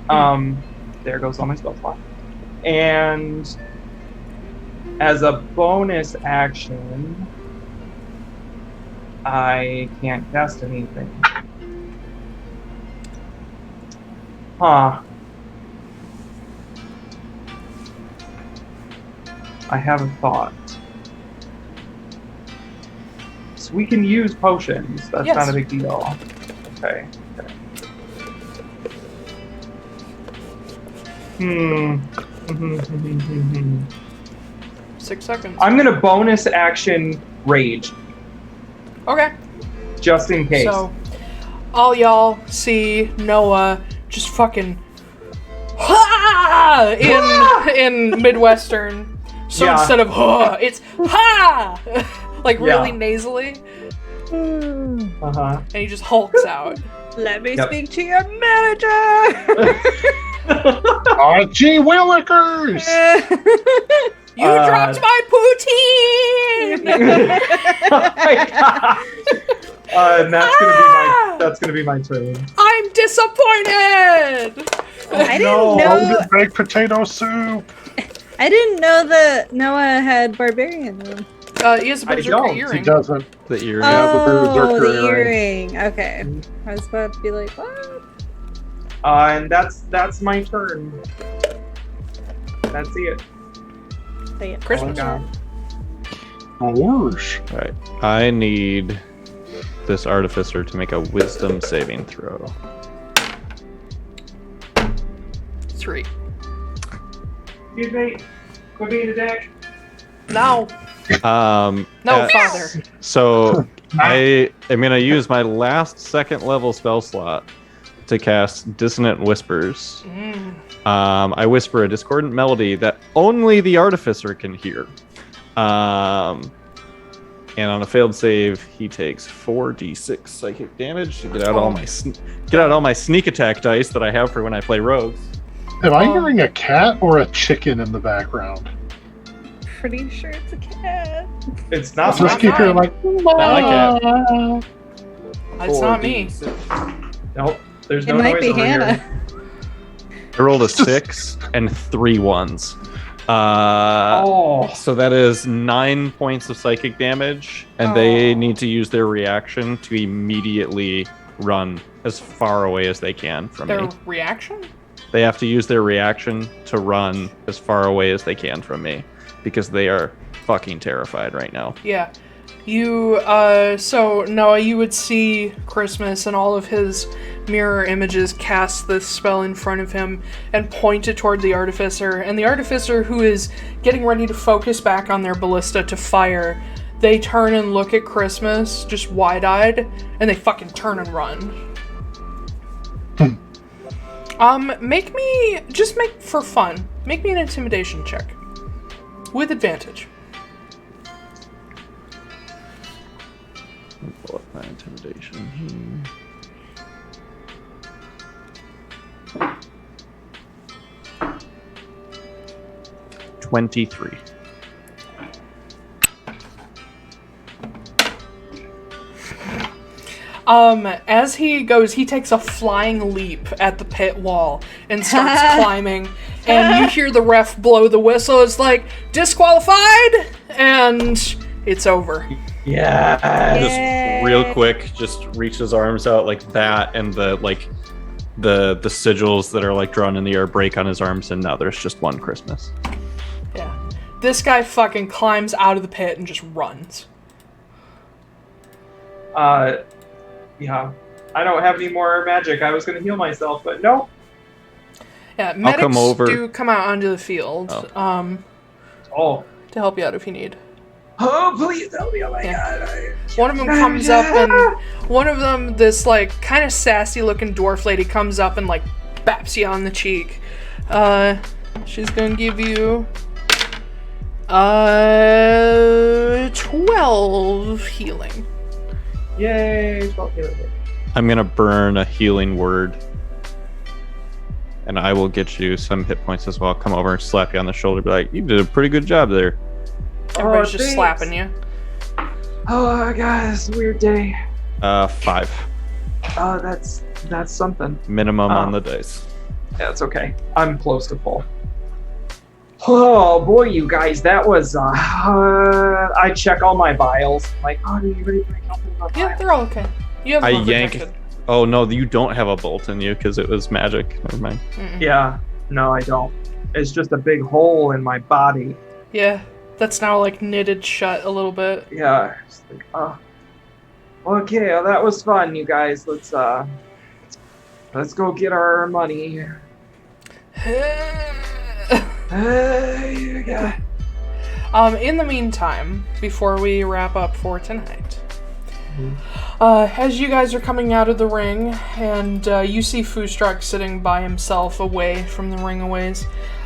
Speaker 7: There goes all my spell slot. And as a bonus action, I can't cast anything. Huh. I have a thought. So we can use potions. That's
Speaker 1: Yes.
Speaker 7: not a big deal. Okay.
Speaker 1: 6 seconds.
Speaker 7: I'm gonna bonus action rage,
Speaker 1: Okay.
Speaker 7: just in case.
Speaker 1: So, all y'all see Noah just fucking in Midwestern. So
Speaker 7: Yeah.
Speaker 1: instead of it's ha, like really
Speaker 7: Yeah.
Speaker 1: nasally,
Speaker 7: Uh-huh.
Speaker 1: and he just hulks out.
Speaker 3: Let me
Speaker 7: Yep.
Speaker 3: speak to your manager!
Speaker 2: Oh, gee willikers!
Speaker 1: You dropped my poutine.
Speaker 7: Oh my gosh. And that's gonna be my turn.
Speaker 1: I'm disappointed.
Speaker 3: I didn't
Speaker 7: no.
Speaker 3: know.
Speaker 2: Loaded baked potato soup!
Speaker 3: I didn't know that Noah had barbarian room.
Speaker 1: He has a
Speaker 7: I
Speaker 1: berserker
Speaker 7: don't.
Speaker 2: He
Speaker 1: earring.
Speaker 2: doesn't.
Speaker 6: The earring.
Speaker 3: Oh,
Speaker 2: berserker
Speaker 3: the
Speaker 2: earring.
Speaker 3: earring. Okay. I was about to be like, what?
Speaker 7: And that's my turn. That's it.
Speaker 3: So, yeah.
Speaker 1: Christmas.
Speaker 7: Oh, God.
Speaker 2: Whoosh.
Speaker 6: Alright. I need this artificer to make a wisdom saving throw.
Speaker 1: 3.
Speaker 7: Excuse me. Quit being a dick.
Speaker 1: No,
Speaker 6: No,
Speaker 1: father.
Speaker 6: So I am gonna use my last second level spell slot to cast Dissonant Whispers. I whisper a discordant melody that only the artificer can hear. And on a failed save, he takes 4d6 psychic damage to get out all my sneak attack dice that I have for when I play rogues.
Speaker 2: Am I hearing a cat or a chicken in the background?
Speaker 3: Pretty sure it's a cat.
Speaker 7: It's not
Speaker 2: Just keep hearing like,
Speaker 1: It's not me.
Speaker 7: Nope. There's
Speaker 3: It
Speaker 7: no
Speaker 3: might
Speaker 7: noise
Speaker 3: be
Speaker 7: over
Speaker 3: Hannah.
Speaker 7: here.
Speaker 6: I rolled a 6 and 3 1s.
Speaker 7: Oh.
Speaker 6: So that is 9 points of psychic damage, and they need to use their reaction to immediately run as far away as they can from
Speaker 1: Their
Speaker 6: me.
Speaker 1: reaction?
Speaker 6: They have to use their reaction to run as far away as they can from me, because they are fucking terrified right now.
Speaker 1: Yeah. You, so Noah, you would see Christmas and all of his mirror images cast this spell in front of him and point it toward the artificer. And the artificer, who is getting ready to focus back on their ballista to fire, they turn and look at Christmas, just wide-eyed, and they fucking turn and run. Make for fun, make me an intimidation check. With advantage.
Speaker 6: Pull up my intimidation here. 23.
Speaker 1: As he goes, he takes a flying leap at the pit wall and starts climbing, and you hear the ref blow the whistle. It's like, disqualified, and it's over.
Speaker 7: Yeah.
Speaker 6: Just real quick, just reach his arms out like that, and the sigils that are like drawn in the air break on his arms, and now there's just one Christmas.
Speaker 1: Yeah. This guy fucking climbs out of the pit and just runs.
Speaker 7: Yeah. I don't have any more magic. I was going to heal myself, but no.
Speaker 1: Yeah, medics
Speaker 6: come over.
Speaker 1: do come out onto the field.
Speaker 7: Oh.
Speaker 1: to help you out if you need.
Speaker 7: Oh, please help me! Oh my god!
Speaker 1: One of them comes up and one of them, this like kind of sassy looking dwarf lady, comes up and like baps you on the cheek. She's gonna give you 12 healing.
Speaker 7: Yay! 12 healing.
Speaker 6: I'm gonna burn a healing word. And I will get you some hit points as well. Come over and slap you on the shoulder, be like, you did a pretty good job there.
Speaker 1: Everybody's just slapping you.
Speaker 7: Oh god, it's a weird day.
Speaker 6: 5.
Speaker 7: Oh, that's something.
Speaker 6: Minimum on the dice.
Speaker 7: Yeah, it's okay. I'm close to full. Oh boy, you guys, that was I check all my vials. I'm like, oh, do you really think help me about
Speaker 1: Yeah, they're all okay. You have one protected.
Speaker 6: Oh no, you don't have a bolt in you because it was magic. Never mind.
Speaker 7: Yeah, no, I don't. It's just a big hole in my body.
Speaker 1: Yeah, that's now like knitted shut a little bit.
Speaker 7: Yeah, just like, okay, well, that was fun, you guys. Let's go get our money. Yeah.
Speaker 1: In the meantime, before we wrap up for tonight, as you guys are coming out of the ring, and you see Foostrak sitting by himself away from the ring a ways,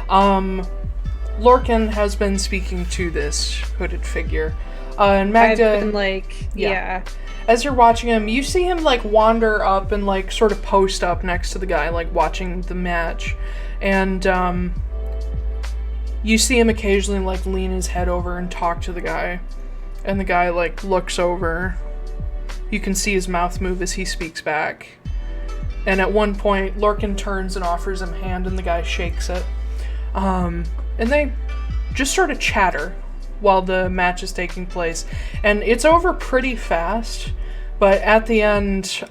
Speaker 1: Lorcan has been speaking to this hooded figure. And Magda,
Speaker 3: I've been like, yeah.
Speaker 1: As you're watching him, you see him like wander up and like sort of post up next to the guy, like watching the match. And you see him occasionally like lean his head over and talk to the guy. And the guy like looks over. You can see his mouth move as he speaks back. And at one point, Lorcan turns and offers him a hand, and the guy shakes it. And they just sort of chatter while the match is taking place. And it's over pretty fast, but at the end,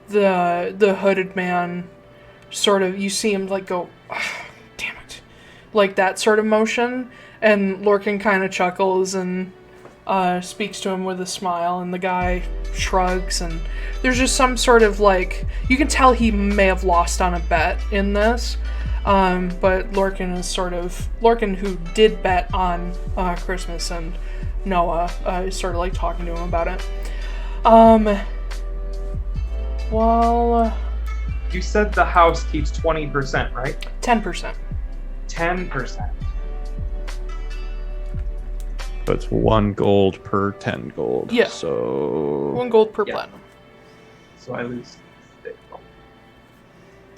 Speaker 1: the hooded man sort of, you see him like go, oh, damn it. Like that sort of motion. And Lorcan kind of chuckles and speaks to him with a smile, and the guy shrugs, and there's just some sort of like, you can tell he may have lost on a bet in this, but Lorcan is sort of, Lorcan who did bet on Christmas and Noah is sort of like talking to him about it. Well,
Speaker 7: you said the house keeps 20%, right?
Speaker 1: 10%.
Speaker 7: 10%.
Speaker 6: That's 1 gold per 10 gold.
Speaker 1: Yeah.
Speaker 6: So
Speaker 1: 1 gold per platinum.
Speaker 7: So I lose 6 gold.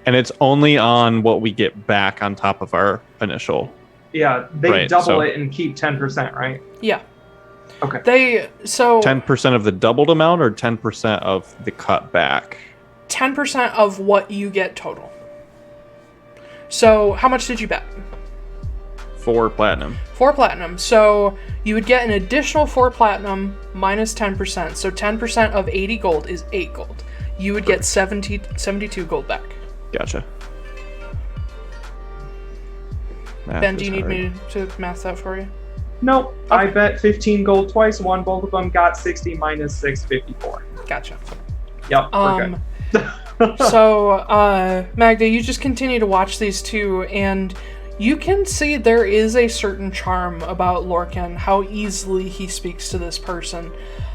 Speaker 6: And it's only on what we get back on top of our initial.
Speaker 7: Yeah, they double it and keep 10%, right?
Speaker 1: Yeah.
Speaker 7: Okay.
Speaker 6: 10% of the doubled amount or 10% of the cut back?
Speaker 1: 10% of what you get total. So how much did you bet?
Speaker 6: 4 platinum.
Speaker 1: 4 platinum. So you would get an additional 4 platinum minus 10%. So 10% of 80 gold is 8 gold. You would get 72 gold back.
Speaker 6: Gotcha.
Speaker 1: Ben, do you need me to math that for you?
Speaker 7: Nope. Okay. I bet 15 gold twice. Won both of them. Got 60 minus 6, 54.
Speaker 1: Gotcha.
Speaker 7: Yep. Okay.
Speaker 1: So, Magda, you just continue to watch these two, and you can see there is a certain charm about Lorcan, how easily he speaks to this person,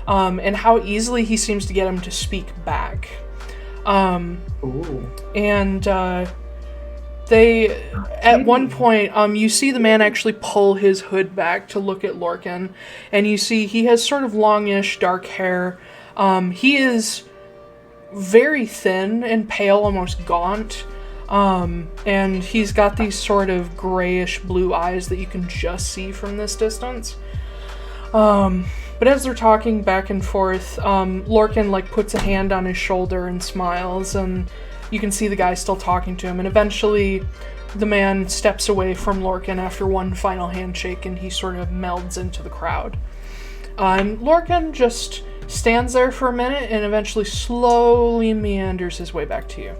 Speaker 1: and how easily he seems to get him to speak back.
Speaker 7: Ooh.
Speaker 1: And they, at one point, you see the man actually pull his hood back to look at Lorcan, and you see he has sort of longish dark hair. He is very thin and pale, almost gaunt. And he's got these sort of grayish blue eyes that you can just see from this distance. But as they're talking back and forth, Lorcan like puts a hand on his shoulder and smiles, and you can see the guy still talking to him, and eventually the man steps away from Lorcan after one final handshake, and he sort of melds into the crowd. And Lorcan just stands there for a minute and eventually slowly meanders his way back to you.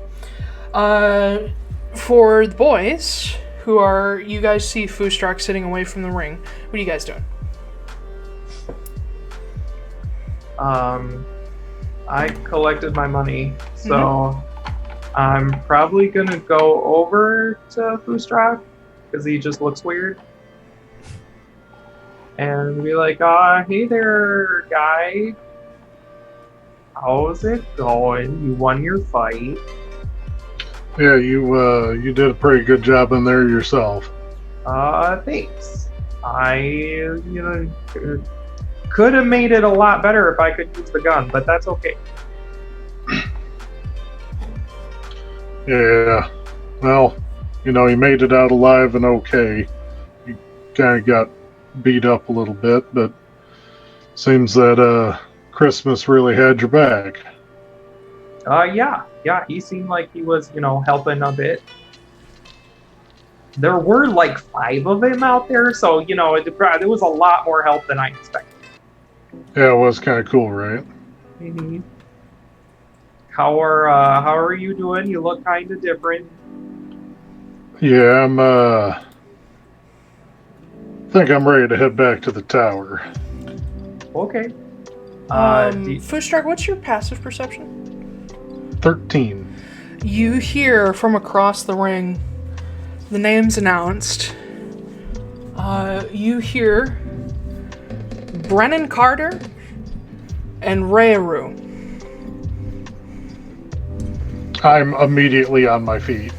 Speaker 1: For the boys, who are, you guys see Foostrak sitting away from the ring. What are you guys doing?
Speaker 7: I collected my money, so I'm probably gonna go over to Foostrak because he just looks weird. and be like, hey there, guy. How's it going? You won your fight.
Speaker 2: Yeah, you did a pretty good job in there yourself.
Speaker 7: Thanks. Could have made it a lot better if I could use the gun, but that's okay.
Speaker 2: Yeah, well, you made it out alive and okay. You kind of got beat up a little bit, but seems that Christmas really had your back.
Speaker 7: Yeah, he seemed like he was, helping a bit. There were like 5 of them out there, so, there was a lot more help than I expected.
Speaker 2: Yeah, it was kind of cool, right?
Speaker 7: Mm-hmm. How are you doing? You look kind of different.
Speaker 2: Yeah, think I'm ready to head back to the tower.
Speaker 7: Okay.
Speaker 1: Foostrak, what's your passive perception?
Speaker 2: 13.
Speaker 1: You hear from across the ring the names announced. You hear Brennan Carter and Rayaru.
Speaker 2: I'm immediately on my feet.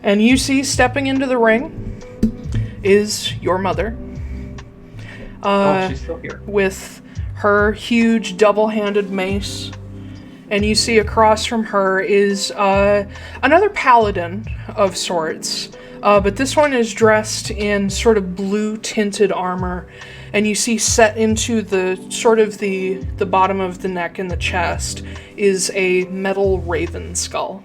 Speaker 1: And you see stepping into the ring is your mother.
Speaker 7: She's still here.
Speaker 1: With her huge double-handed mace. And you see across from her is another paladin of sorts. But this one is dressed in sort of blue-tinted armor. And you see set into the bottom of the neck and the chest is a metal raven skull.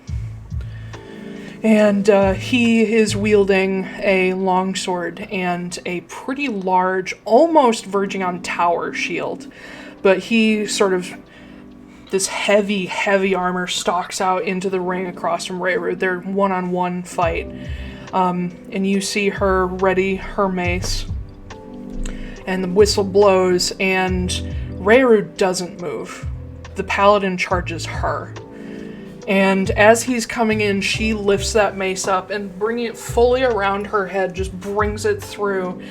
Speaker 1: And he is wielding a longsword and a pretty large, almost verging on tower shield. But he this heavy armor stalks out into the ring across from Rayaru. They're one-on-one fight. And you see her ready her mace. And the whistle blows, and Rayaru doesn't move. The paladin charges her. And as he's coming in, she lifts that mace up and bringing it fully around her head, just brings it through.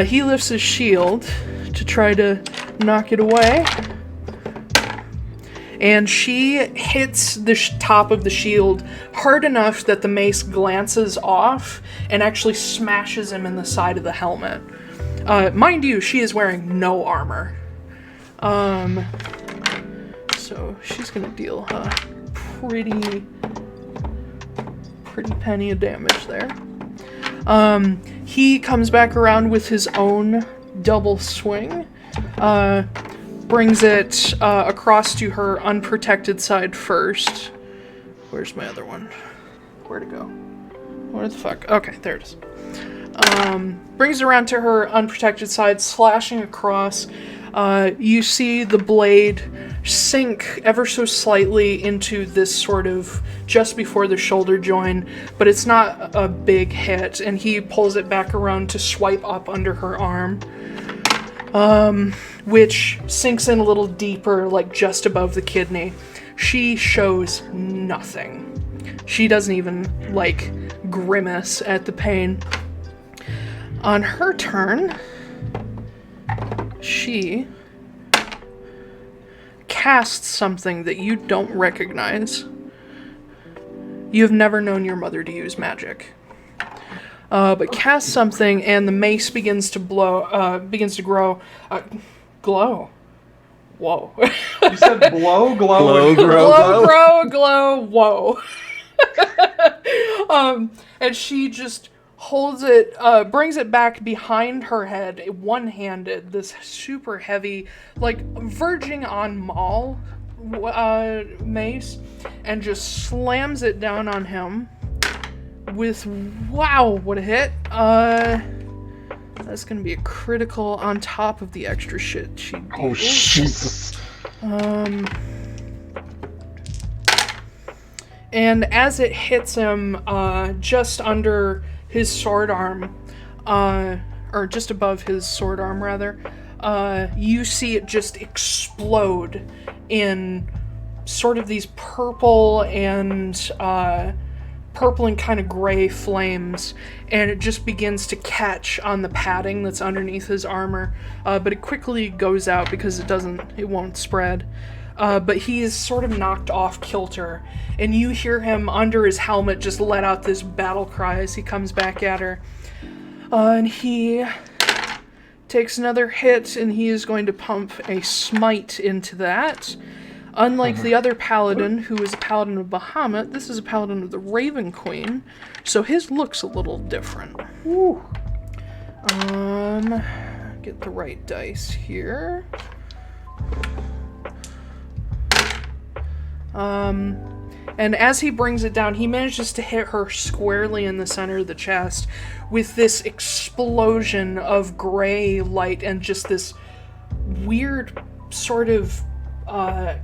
Speaker 1: He lifts his shield to try to knock it away. And she hits the top of the shield hard enough that the mace glances off and actually smashes him in the side of the helmet. Mind you, she is wearing no armor. So she's gonna deal pretty penny of damage there. He comes back around with his own double swing. Brings it across to her unprotected side first. Where's my other one? Where'd it go? Where the fuck? Okay, there it is. Brings it around to her unprotected side, slashing across. You see the blade sink ever so slightly into this sort of just before the shoulder joint, but it's not a big hit, and he pulls it back around to swipe up under her arm. Which sinks in a little deeper, like just above the kidney. She shows nothing. She doesn't even, grimace at the pain. On her turn, she casts something that you don't recognize. You've never known your mother to use magic. But casts something, and the mace begins to grow. Glow. Whoa.
Speaker 7: You said blow, glow,
Speaker 5: Glow,
Speaker 1: glow, whoa. And she just holds it, brings it back behind her head, one-handed, this super heavy, verging on maul mace, and just slams it down on him with, wow, what a hit. That's gonna be a critical on top of the extra shit she deals.
Speaker 2: Oh, Jesus.
Speaker 1: And as it hits him, just under his sword arm, or just above his sword arm, rather, you see it just explode in sort of these purple and purple and kind of gray flames, and it just begins to catch on the padding that's underneath his armor, but it quickly goes out because it won't spread. But he is sort of knocked off kilter, and you hear him under his helmet just let out this battle cry as he comes back at her. And he takes another hit, and he is going to pump a smite into that. Unlike the other paladin, who is a paladin of Bahamut, this is a paladin of the Raven Queen, so his looks a little different. Woo. Get the right dice here. And as he brings it down, he manages to hit her squarely in the center of the chest with this explosion of gray light and just this weird sort of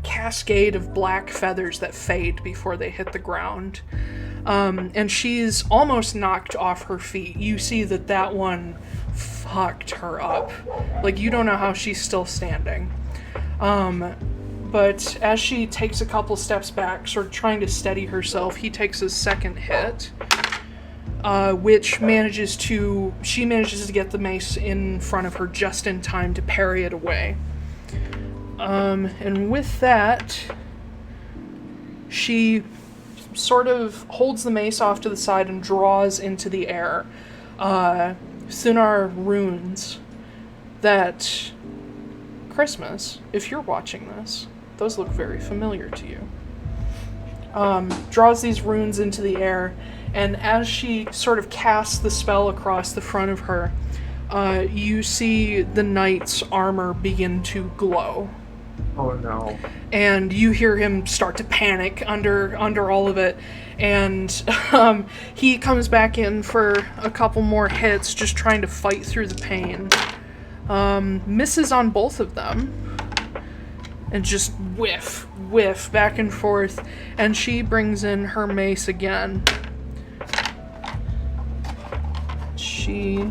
Speaker 1: cascade of black feathers that fade before they hit the ground. And she's almost knocked off her feet. You see that one fucked her up. Like, you don't know how she's still standing. But as she takes a couple steps back, sort of trying to steady herself, he takes his second hit, which she manages to get the mace in front of her just in time to parry it away. And with that, she sort of holds the mace off to the side and draws into the air Thunar runes that, Christmas, if you're watching this, those look very familiar to you. Draws these runes into the air, and as she sort of casts the spell across the front of her, you see the knight's armor begin to glow.
Speaker 7: Oh no.
Speaker 1: And you hear him start to panic under all of it, and he comes back in for a couple more hits, just trying to fight through the pain. Misses on both of them, and just whiff back and forth, and she brings in her mace again. She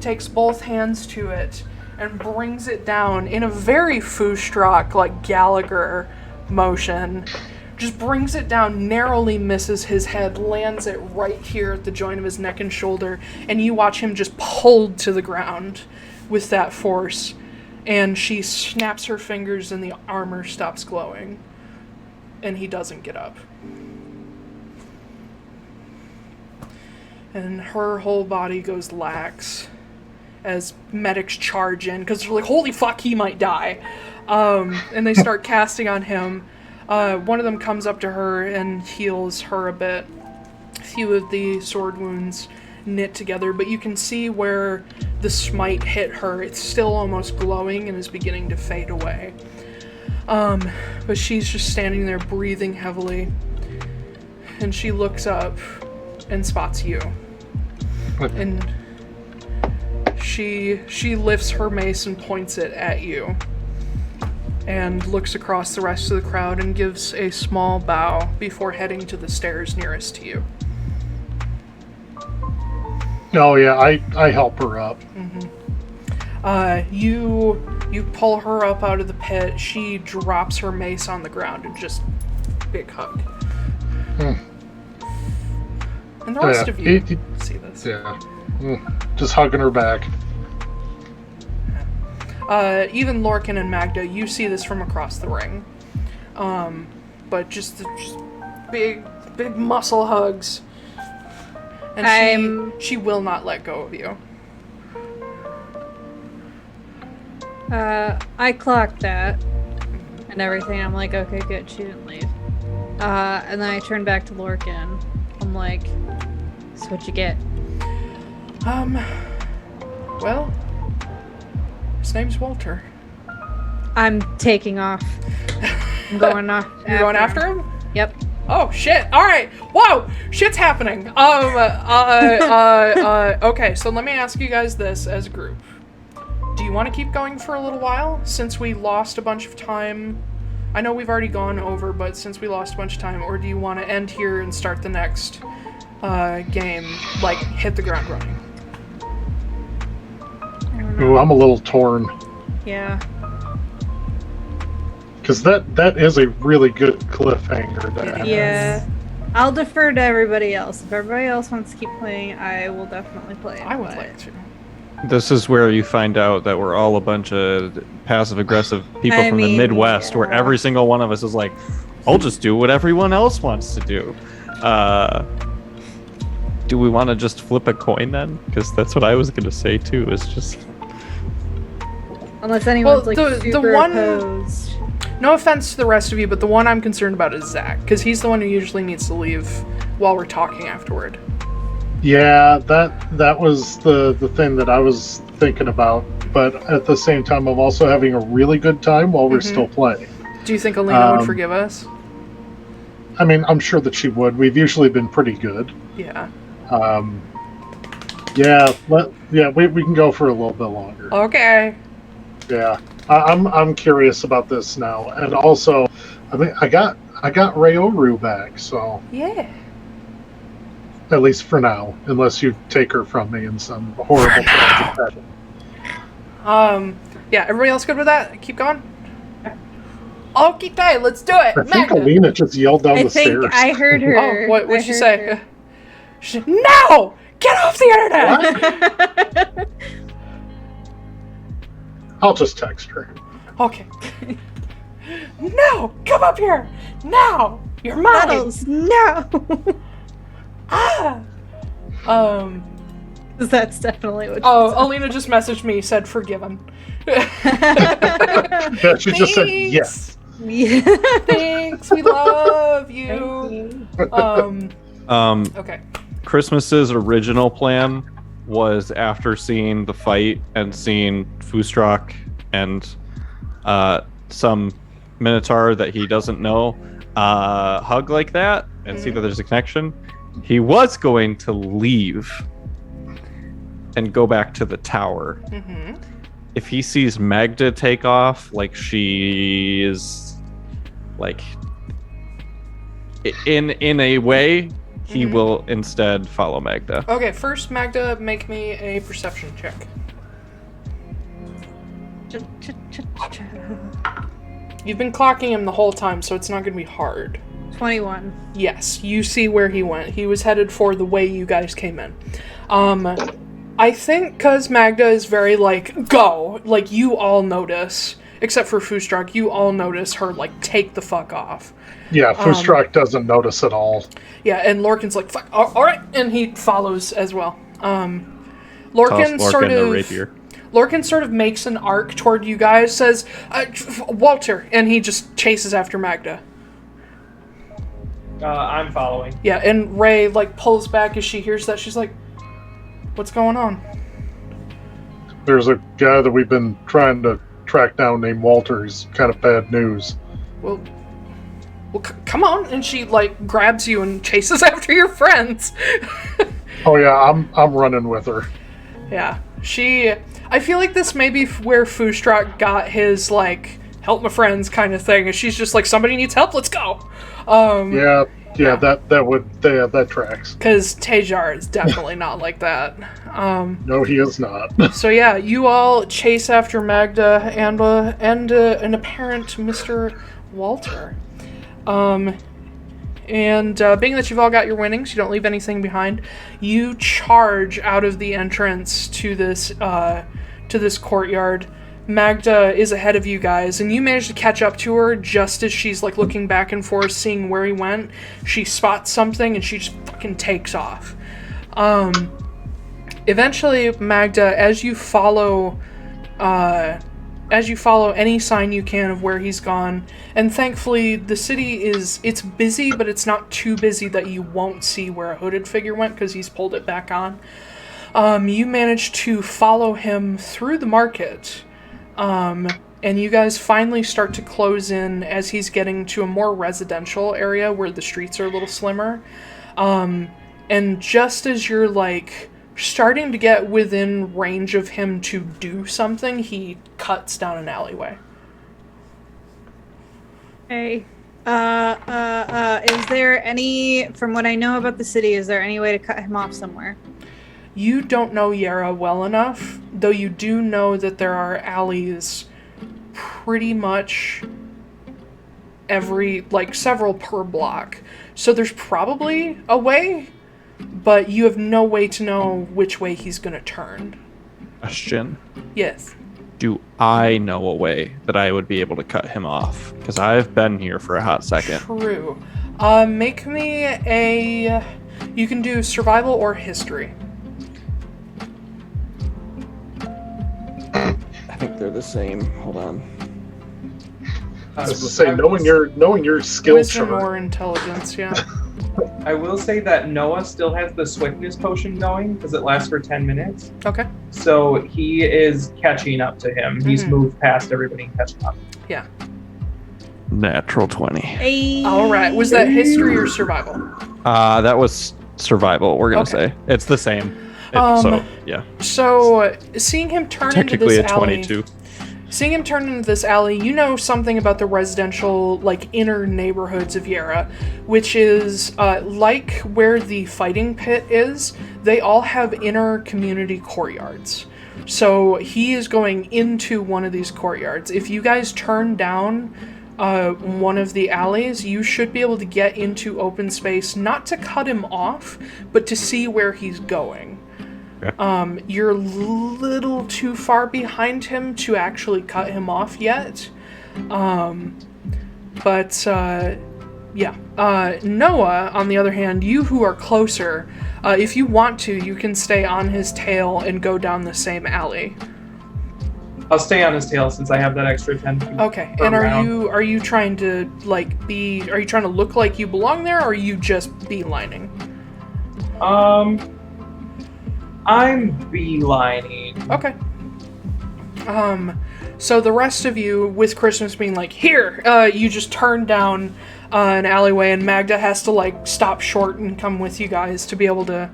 Speaker 1: takes both hands to it and brings it down in a very Foostrak, like Gallagher motion. Just brings it down, narrowly misses his head, lands it right here at the joint of his neck and shoulder, and you watch him just pulled to the ground with that force. And she snaps her fingers and the armor stops glowing. And he doesn't get up. And her whole body goes lax as medics charge in, because they're like, holy fuck, he might die. And they start casting on him. One of them comes up to her and heals her a bit. A few of the sword wounds knit together, but you can see where the smite hit her. It's still almost glowing and is beginning to fade away. But she's just standing there breathing heavily. And she looks up and spots you. And she lifts her mace and points it at you. And looks across the rest of the crowd and gives a small bow before heading to the stairs nearest to you.
Speaker 8: Oh yeah, I help her up.
Speaker 1: Mm-hmm. You pull her up out of the pit. She drops her mace on the ground and just big hug. And the rest of you see this.
Speaker 8: Yeah, just hugging her back.
Speaker 1: Even Lorcan and Magda, you see this from across the ring. But just big muscle hugs. And she will not let go of you.
Speaker 3: I clocked that and everything. I'm like, okay, good, she didn't leave. And then I turn back to Lorcan. I'm like, so what'd you get?
Speaker 1: Well, his name's Walter.
Speaker 3: I'm taking off. I'm going off.
Speaker 1: You're going after him?
Speaker 3: Yep.
Speaker 1: Oh shit! All right. Whoa! Shit's happening. Okay. So let me ask you guys this as a group: do you want to keep going for a little while since we lost a bunch of time? I know we've already gone over, but since we lost a bunch of time, or do you want to end here and start the next game, like hit the ground running?
Speaker 8: Ooh, I'm a little torn.
Speaker 3: Yeah.
Speaker 8: Because that is a really good cliffhanger. There.
Speaker 3: Yeah. I'll defer to everybody else. If everybody else wants to keep playing, I will definitely play it.
Speaker 1: I would like to.
Speaker 6: This is where you find out that we're all a bunch of passive-aggressive people from the Midwest, where every single one of us is like, I'll just do what everyone else wants to do. Do we want to just flip a coin then? Because that's what I was going to say too, is just...
Speaker 3: Unless anyone's
Speaker 1: the
Speaker 3: super
Speaker 1: one...
Speaker 3: opposed.
Speaker 1: No offense to the rest of you, but the one I'm concerned about is Zack, because he's the one who usually needs to leave while we're talking afterward.
Speaker 8: Yeah, that was the thing that I was thinking about. But at the same time, I'm also having a really good time while we're still playing.
Speaker 1: Do you think Alina would forgive us?
Speaker 8: I mean, I'm sure that she would. We've usually been pretty good.
Speaker 1: Yeah.
Speaker 8: We can go for a little bit longer.
Speaker 1: Okay.
Speaker 8: Yeah, I'm curious about this now, and also, I mean, I got Rayoru back, so
Speaker 1: yeah.
Speaker 8: At least for now, unless you take her from me in some horrible fashion.
Speaker 1: Yeah. Everybody else good with that? Keep going. Okay, let's do it.
Speaker 8: I think Alina just yelled down the stairs.
Speaker 3: I heard her.
Speaker 1: Oh, what did she say? No! Get off the internet!
Speaker 8: I'll just text her.
Speaker 1: Okay. No! Come up here! Now! You're mine!
Speaker 3: Battles, no! That's definitely what she said.
Speaker 1: Alina just messaged me, said forgiven.
Speaker 8: Yeah, she just said yes.
Speaker 3: Yeah.
Speaker 1: Thanks, we love you. Okay.
Speaker 6: Christmas's original plan was, after seeing the fight and seeing Foostrak and some Minotaur that he doesn't know hug like that and see that there's a connection, he was going to leave and go back to the tower. If he sees Magda take off, like she is, like, in a way, he will instead follow Magda.
Speaker 1: Okay, first, Magda, make me a perception check. You've been clocking him the whole time, so it's not going to be hard.
Speaker 3: 21.
Speaker 1: Yes, you see where he went. He was headed for the way you guys came in. I think because Magda is very, like, go. Like, you all notice, except for Foostrak, you all notice her, like, take the fuck off.
Speaker 8: Yeah, Foostrak doesn't notice at all.
Speaker 1: Yeah, and Lorcan's like, fuck, alright, and he follows as well. Lorcan sort of makes an arc toward you guys, says, Walter, and he just chases after Magda.
Speaker 7: I'm following.
Speaker 1: Yeah, and Ray, like, pulls back as she hears that. She's like, what's going on?
Speaker 8: There's a guy that we've been trying to track down named Walter. He's kind of bad news.
Speaker 1: Well, come on, and she, like, grabs you and chases after your friends.
Speaker 8: Oh yeah, I'm running with her.
Speaker 1: Yeah, I feel like this may be where Foostrak got his, like, help my friends kind of thing, and she's just like, somebody needs help, let's go. That tracks. Because Taiylor is definitely not like that.
Speaker 8: No, he is not. So
Speaker 1: yeah, you all chase after Magda and an apparent Mr. Walter. And being that you've all got your winnings, you don't leave anything behind. You charge out of the entrance to this courtyard. Magda is ahead of you guys, and you manage to catch up to her just as she's, like, looking back and forth, seeing where he went. She spots something, and she just fucking takes off. Eventually, Magda, as you follow any sign you can of where he's gone, and thankfully the city it's busy, but it's not too busy that you won't see where a hooded figure went because he's pulled it back on. You manage to follow him through the market, and you guys finally start to close in as he's getting to a more residential area where the streets are a little slimmer. And just as you're, like, starting to get within range of him to do something, he cuts down an alleyway.
Speaker 3: Hey, is there any, from what I know about the city, is there any way to cut him off somewhere?
Speaker 1: You don't know Yara well enough, though you do know that there are alleys pretty much several per block. So there's probably a way, but you have no way to know which way he's going to turn.
Speaker 6: Question.
Speaker 1: Yes.
Speaker 6: Do I know a way that I would be able to cut him off? Because I've been here for a hot second.
Speaker 1: True. Make me a... You can do survival or history.
Speaker 6: I think they're the same. Hold on.
Speaker 8: I was to say, knowing your skill
Speaker 1: Wisdom
Speaker 8: chart.
Speaker 1: or intelligence, yeah.
Speaker 7: I will say that Noah still has the swiftness potion going because it lasts for 10 minutes.
Speaker 1: Okay.
Speaker 7: So he is catching up to him. He's moved past everybody and catching up.
Speaker 1: Yeah.
Speaker 6: Natural 20.
Speaker 3: Hey.
Speaker 1: All right. Was that history or survival?
Speaker 6: That was survival, we're going to say. It's the same. So, yeah.
Speaker 1: So, seeing him turn into
Speaker 6: Technically
Speaker 1: this
Speaker 6: a
Speaker 1: alley...
Speaker 6: 22.
Speaker 1: Seeing him turn into this alley, you know something about the residential, inner neighborhoods of Yara, which is, like where the fighting pit is, they all have inner community courtyards. So he is going into one of these courtyards. If you guys turn down one of the alleys, you should be able to get into open space, not to cut him off, but to see where he's going. You're a little too far behind him to actually cut him off yet. Noah, on the other hand, you who are closer, if you want to, you can stay on his tail and go down the same alley.
Speaker 7: I'll stay on his tail since I have that extra 10 feet.
Speaker 1: Okay, and are you trying to, are you trying to look like you belong there, or are you just beelining?
Speaker 7: I'm beelining.
Speaker 1: Okay. So the rest of you, with Christmas being here, you just turn down an alleyway, and Magda has to, stop short and come with you guys to be able to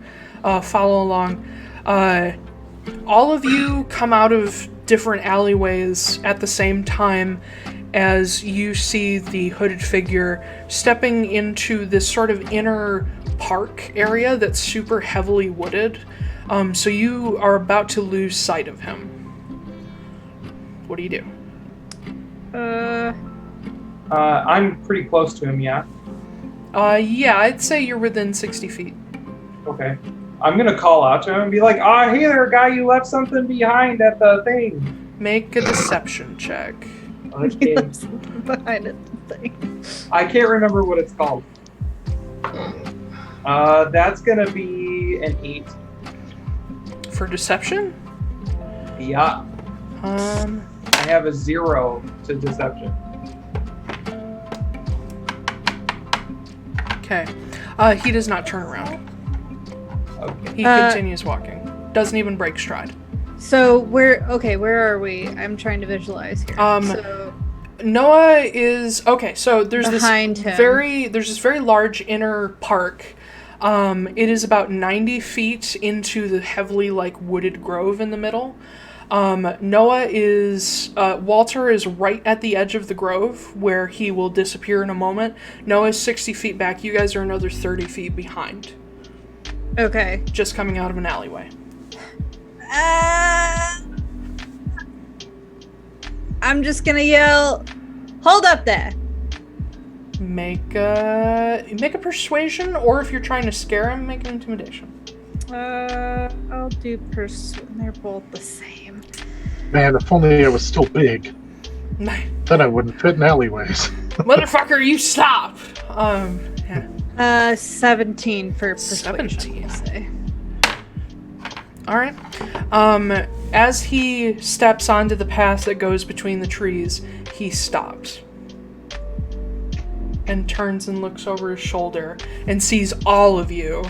Speaker 1: follow along. All of you come out of different alleyways at the same time as you see the hooded figure stepping into this sort of inner park area that's super heavily wooded. So you are about to lose sight of him. What do you do?
Speaker 7: I'm pretty close to him, yeah?
Speaker 1: Yeah, I'd say you're within 60 feet.
Speaker 7: Okay. I'm gonna call out to him and be like, hey there, guy, you left something behind at the thing.
Speaker 1: Make a deception check.
Speaker 7: Okay.
Speaker 3: Behind it, the thing.
Speaker 7: I can't remember what it's called. That's gonna be an 8.
Speaker 1: For deception?
Speaker 7: Yeah.
Speaker 1: Um,
Speaker 7: I have a 0 to deception.
Speaker 1: okay. He does not turn around.
Speaker 7: Okay.
Speaker 1: He continues walking. Doesn't even break stride.
Speaker 3: So where are we? I'm trying to visualize here. So
Speaker 1: Noah is okay. So there's
Speaker 3: behind
Speaker 1: this
Speaker 3: him.
Speaker 1: there's this very large inner park. It is about 90 feet into the heavily wooded grove in the middle. Walter is right at the edge of the grove where he will disappear in a moment. Noah's 60 feet back. You guys are another 30 feet behind.
Speaker 3: Okay.
Speaker 1: Just coming out of an alleyway.
Speaker 3: I'm just gonna yell, "Hold up there!"
Speaker 1: Make a persuasion, or if you're trying to scare him, make an intimidation.
Speaker 3: I'll do They're both the same.
Speaker 8: Man, if only I was still big. Then I wouldn't fit in alleyways.
Speaker 1: Motherfucker, you stop! Yeah.
Speaker 3: 17 for persuasion.
Speaker 1: 17.
Speaker 3: I'll say.
Speaker 1: Alright. As he steps onto the path that goes between the trees, he stops. And turns and looks over his shoulder and sees all of you.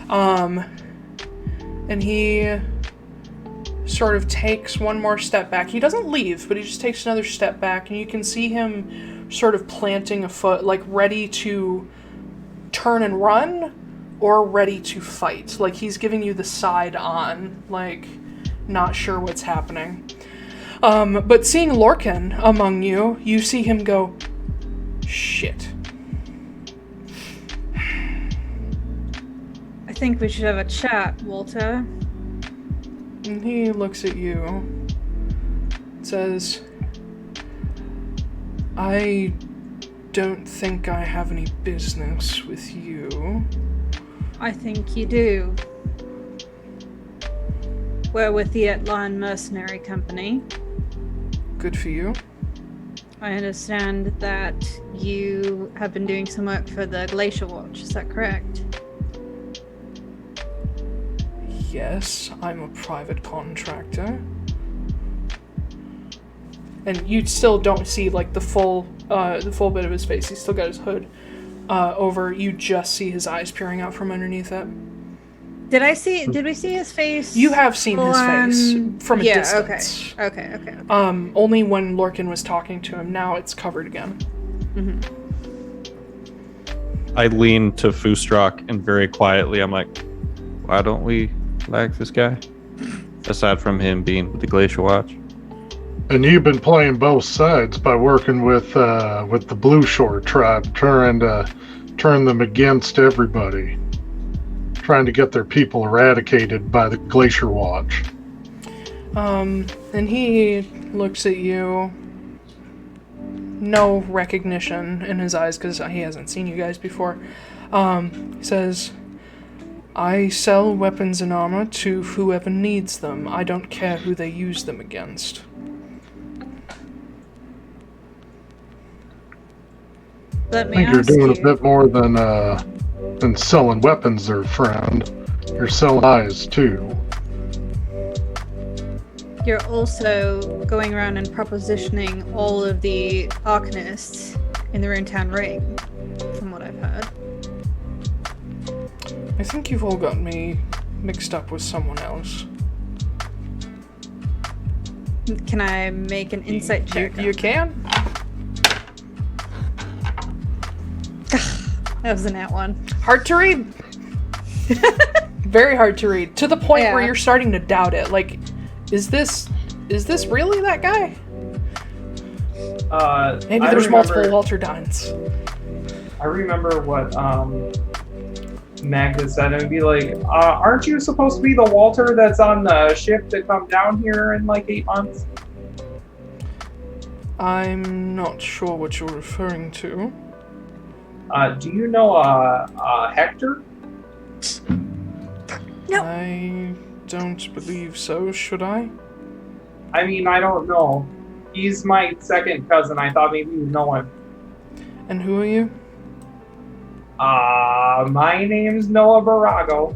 Speaker 1: And he sort of takes one more step back. He doesn't leave, but he just takes another step back, and you can see him sort of planting a foot, ready to turn and run, or ready to fight. He's giving you the side on, not sure what's happening. But seeing Lorcan among you, you see him go, shit.
Speaker 3: I think we should have a chat, Walter.
Speaker 1: And he looks at you, says, I don't think I have any business with you.
Speaker 3: I think you do. We're with the Atlaran Mercenary Company.
Speaker 1: Good for you.
Speaker 3: I understand that you have been doing some work for the Glacier Watch, is that correct?
Speaker 1: Yes, I'm a private contractor. And you still don't see like the full bit of his face. He's still got his hood over. You just see his eyes peering out from underneath it.
Speaker 3: Did we see his face?
Speaker 1: You have seen his face from a distance.
Speaker 3: Okay.
Speaker 1: Only when Lorcan was talking to him. Now it's covered again.
Speaker 3: Mm-hmm.
Speaker 6: I lean to Foostrak and very quietly I'm like, why don't we like this guy? Aside from him being with the Glacier Watch.
Speaker 8: And you've been playing both sides by working with the Blue Shore tribe, trying to turn them against everybody, trying to get their people eradicated by the Glacier Watch.
Speaker 1: And he looks at you. No recognition in his eyes because he hasn't seen you guys before. He says, I sell weapons and armor to whoever needs them. I don't care who they use them against.
Speaker 3: Let
Speaker 8: I
Speaker 3: me
Speaker 8: think you're
Speaker 3: ask
Speaker 8: doing
Speaker 3: you.
Speaker 8: a bit more than selling weapons there, friend. You're selling eyes too.
Speaker 3: You're also going around and propositioning all of the Arcanists in the Runetown Ring, from what I've heard.
Speaker 1: I think you've all got me mixed up with someone else.
Speaker 3: Can I make an insight check?
Speaker 1: You can?
Speaker 3: That was a nat one.
Speaker 1: Hard to read. Very hard to read. To the point where
Speaker 3: Yeah.
Speaker 1: you're starting to doubt it. Like, is this really that guy? Maybe there's multiple Walter Dines.
Speaker 7: I remember what Magda said. It would be like, aren't you supposed to be the Walter that's on the ship that come down here in like 8 months?
Speaker 1: I'm not sure what you're referring to.
Speaker 7: Do you know Hector?
Speaker 3: No.
Speaker 1: I don't believe so, should I?
Speaker 7: I mean, I don't know. He's my second cousin. I thought maybe you know him.
Speaker 1: And who are you?
Speaker 7: My name's Noah Borago.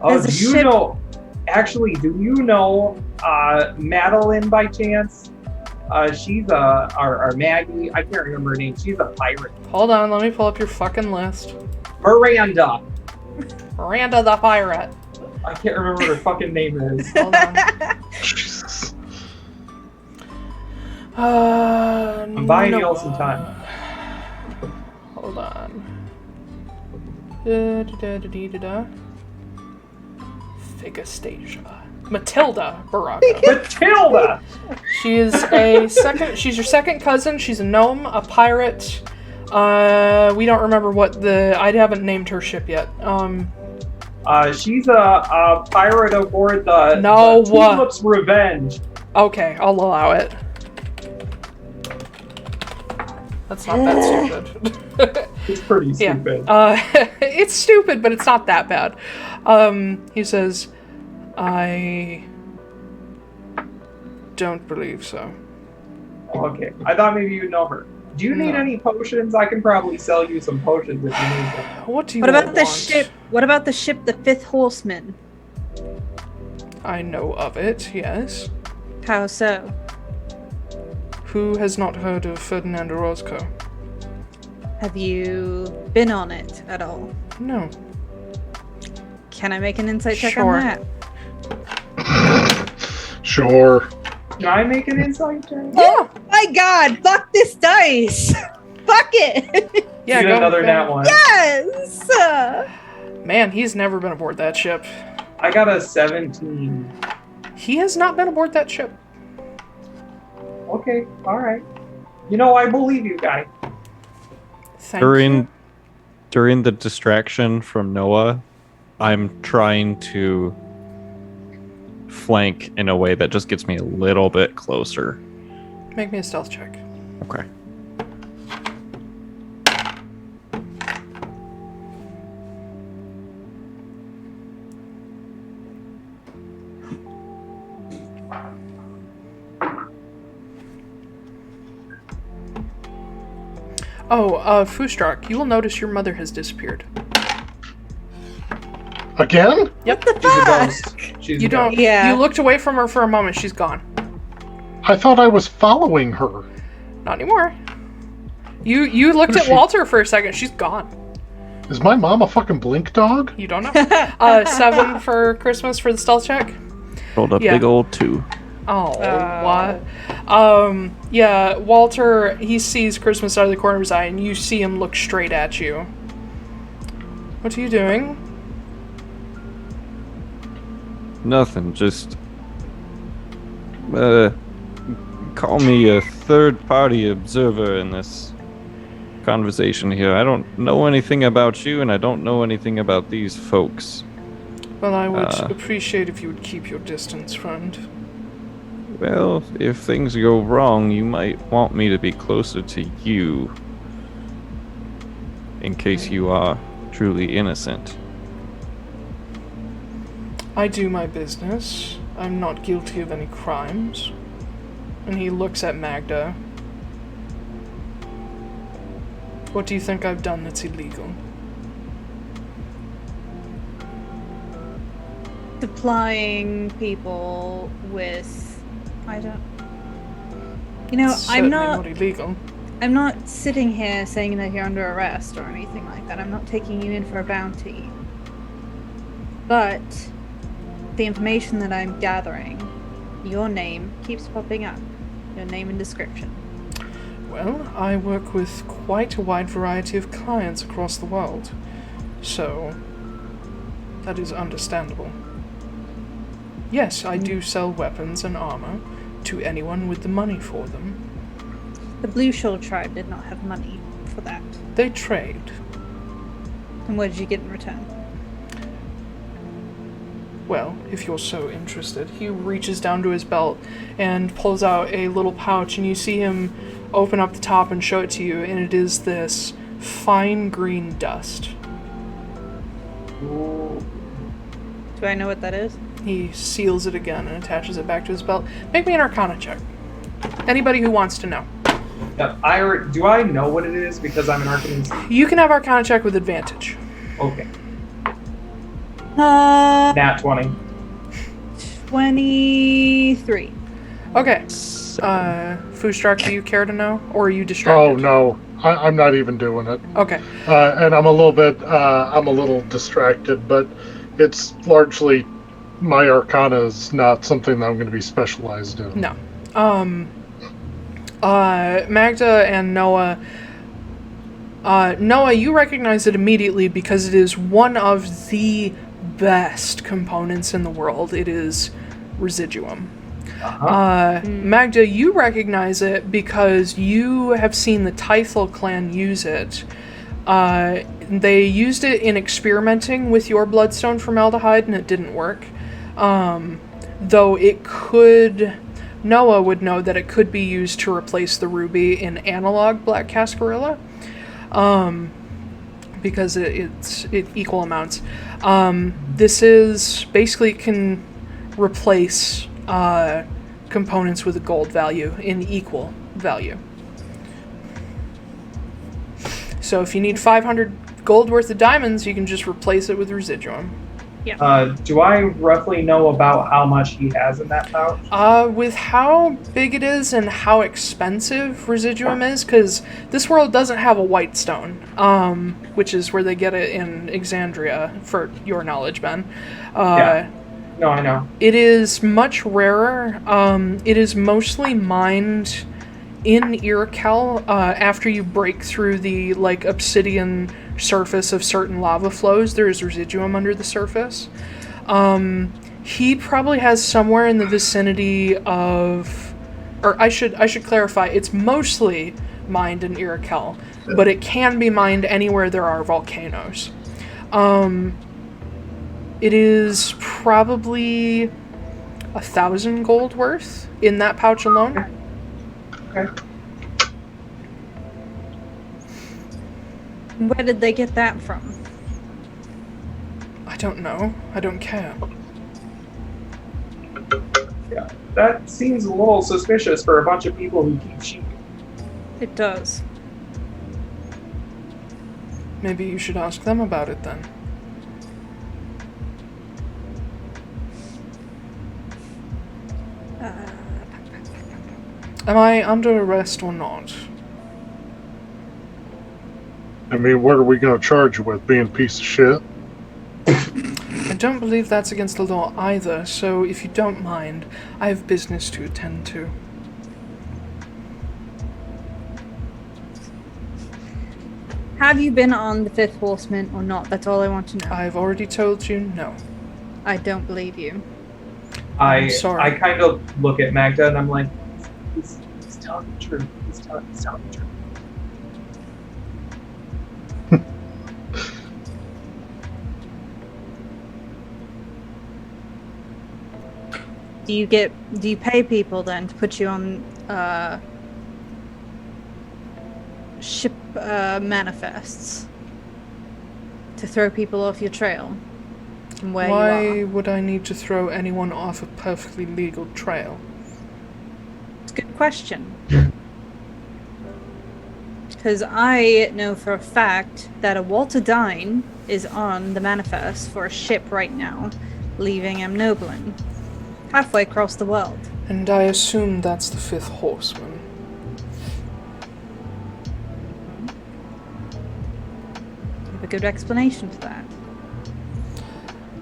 Speaker 7: Oh,
Speaker 3: There's a
Speaker 7: do you
Speaker 3: ship-
Speaker 7: know? Actually, do you know Madeline by chance? She's or Maggie. I can't remember her name. She's a pirate.
Speaker 1: Hold on, let me pull up your fucking list.
Speaker 7: Miranda.
Speaker 1: Miranda the pirate.
Speaker 7: I can't remember what her fucking name is.
Speaker 1: Hold on.
Speaker 8: Jesus.
Speaker 7: I'm buying you all some time.
Speaker 1: Hold on. Da-da-da-da-da-da. Figastasia. Matilda Borago.
Speaker 7: Matilda!
Speaker 1: She is she's your second cousin. She's a gnome, a pirate. We don't remember I haven't named her ship yet.
Speaker 7: She's a pirate aboard the Tulip's Revenge.
Speaker 1: Okay, I'll allow it. That's not that stupid.
Speaker 7: It's pretty stupid.
Speaker 1: It's stupid, but it's not that bad. He says, I don't believe so.
Speaker 7: Okay, I thought maybe you'd know her. Do you need any potions? I can probably sell you some potions if you need them.
Speaker 1: What do you
Speaker 3: What about
Speaker 1: want?
Speaker 3: the ship? What about the ship, the Fifth Horseman?
Speaker 1: I know of it, yes.
Speaker 3: How so?
Speaker 1: Who has not heard of Ferdinand Orozco?
Speaker 3: Have you been on it at all?
Speaker 1: No.
Speaker 3: Can I make an insight check
Speaker 1: Sure.
Speaker 3: on that?
Speaker 8: Sure.
Speaker 7: Can I make an insight check?
Speaker 3: Oh my god! Fuck this dice! Fuck it!
Speaker 1: Yeah,
Speaker 7: Get another nat one.
Speaker 3: Yes!
Speaker 1: Man, he's never been aboard that ship.
Speaker 7: I got a 17.
Speaker 1: He has not been aboard that ship.
Speaker 7: Okay, alright. You know, I believe you, guy.
Speaker 1: Thank you.
Speaker 6: During the distraction from Noah, I'm trying to flank in a way that just gets me a little bit closer.
Speaker 1: Make me a stealth check.
Speaker 6: Okay.
Speaker 1: Foostrak, you will notice your mother has disappeared.
Speaker 8: Again?
Speaker 1: Yep.
Speaker 7: She's a ghost. She's
Speaker 1: You
Speaker 7: a
Speaker 1: don't.
Speaker 7: ghost.
Speaker 3: Yeah.
Speaker 1: You looked away from her for a moment. She's gone.
Speaker 8: I thought I was following her.
Speaker 1: Not anymore. You looked
Speaker 8: Who
Speaker 1: at
Speaker 8: is she?
Speaker 1: Walter for a second. She's gone.
Speaker 8: Is my mom a fucking blink dog?
Speaker 1: You don't know. 7 for Christmas for the stealth check.
Speaker 6: Rolled a
Speaker 1: Yeah.
Speaker 6: big old 2.
Speaker 1: Oh, what? Yeah, Walter, he sees Christmas out of the corner of his eye, and you see him look straight at you. What are you doing?
Speaker 6: Nothing, just call me a third-party observer in this conversation here. I don't know anything about you, and I don't know anything about these folks.
Speaker 1: Well, I would appreciate if you would keep your distance, friend.
Speaker 6: Well, if things go wrong, you might want me to be closer to you, in case you are truly innocent.
Speaker 1: I do my business. I'm not guilty of any crimes. And he looks at Magda. What do you think I've done that's illegal?
Speaker 3: Supplying people with... I don't... You know,
Speaker 1: It's certainly not
Speaker 3: I'm
Speaker 1: illegal.
Speaker 3: not sitting here saying that you're under arrest or anything like that. I'm not taking you in for a bounty. But the information that I'm gathering, your name keeps popping up. Your name and description.
Speaker 1: Well, I work with quite a wide variety of clients across the world, so that is understandable. Yes, I do sell weapons and armor to anyone with the money for them.
Speaker 3: The Blue Shoal tribe did not have money for that.
Speaker 1: They trade.
Speaker 3: And what did you get in return?
Speaker 1: Well, if you're so interested, he reaches down to his belt and pulls out a little pouch, and you see him open up the top and show it to you, and it is this fine green dust.
Speaker 7: Ooh.
Speaker 3: Do I know what that is?
Speaker 1: He seals it again and attaches it back to his belt. Make me an Arcana check. Anybody who wants to know.
Speaker 7: Yeah, do I know what it is because I'm an Arcanist?
Speaker 1: You can have Arcana check with advantage.
Speaker 7: Okay.
Speaker 3: Nat
Speaker 7: Nat 20.
Speaker 3: 23.
Speaker 1: Okay. Foostrak, do you care to know? Or are you
Speaker 8: Oh
Speaker 1: distracted?
Speaker 8: no, I'm not even doing it.
Speaker 1: Okay.
Speaker 8: And I'm a little distracted, but it's largely my Arcana is not something that I'm going to be specialized in.
Speaker 1: No. Magda and Noah. Noah, you recognize it immediately because it is one of the best components in the world. It is residuum. Magda, you recognize it because you have seen the Taiylor clan use it. They used it in experimenting with your bloodstone formaldehyde, and it didn't work. Though it could... Noah would know that it could be used to replace the ruby in analog black cascarilla. Because it's equal amounts. This is... Basically can replace... components with a gold value in equal value. So if you need 500 gold worth of diamonds, you can just replace it with residuum.
Speaker 7: Do I roughly know about how much he has in that pouch?
Speaker 1: With how big it is and how expensive residuum is, because this world doesn't have a white stone, which is where they get it in Exandria, for your knowledge, Ben.
Speaker 7: Yeah. No, I know.
Speaker 1: It is much rarer. It is mostly mined in Iroquel after you break through the obsidian surface of certain lava flows. There is residuum under the surface. He probably has somewhere in the vicinity of, or I should clarify, it's mostly mined in Iroquel, but it can be mined anywhere there are volcanoes. It is probably 1,000 gold worth in that pouch alone.
Speaker 7: Okay.
Speaker 3: Where did they get that from?
Speaker 1: I don't know. I don't care.
Speaker 7: Yeah, that seems a little suspicious for a bunch of people who keep sheep.
Speaker 3: It does.
Speaker 1: Maybe you should ask them about it then. Am I under arrest or not?
Speaker 8: I mean, what are we going to charge you with? Being a piece of shit?
Speaker 1: I don't believe that's against the law either, so if you don't mind, I have business to attend to.
Speaker 3: Have you been on the Fifth Horseman or not? That's all I want to know.
Speaker 1: I've already told you no.
Speaker 3: I don't believe you.
Speaker 1: I'm sorry.
Speaker 7: I kind of look at Magda and I'm like, he's telling the truth. He's telling the truth.
Speaker 3: Do you pay people then to put you on ship manifests to throw people off your trail from where
Speaker 1: Why
Speaker 3: you are?
Speaker 1: would I need to throw anyone off a perfectly legal trail?
Speaker 3: It's a good question. Because I know for a fact that a Walter Dine is on the manifest for a ship right now, leaving Amnoblin, halfway across the world.
Speaker 1: And I assume that's the Fifth Horseman.
Speaker 3: You have a good explanation for that.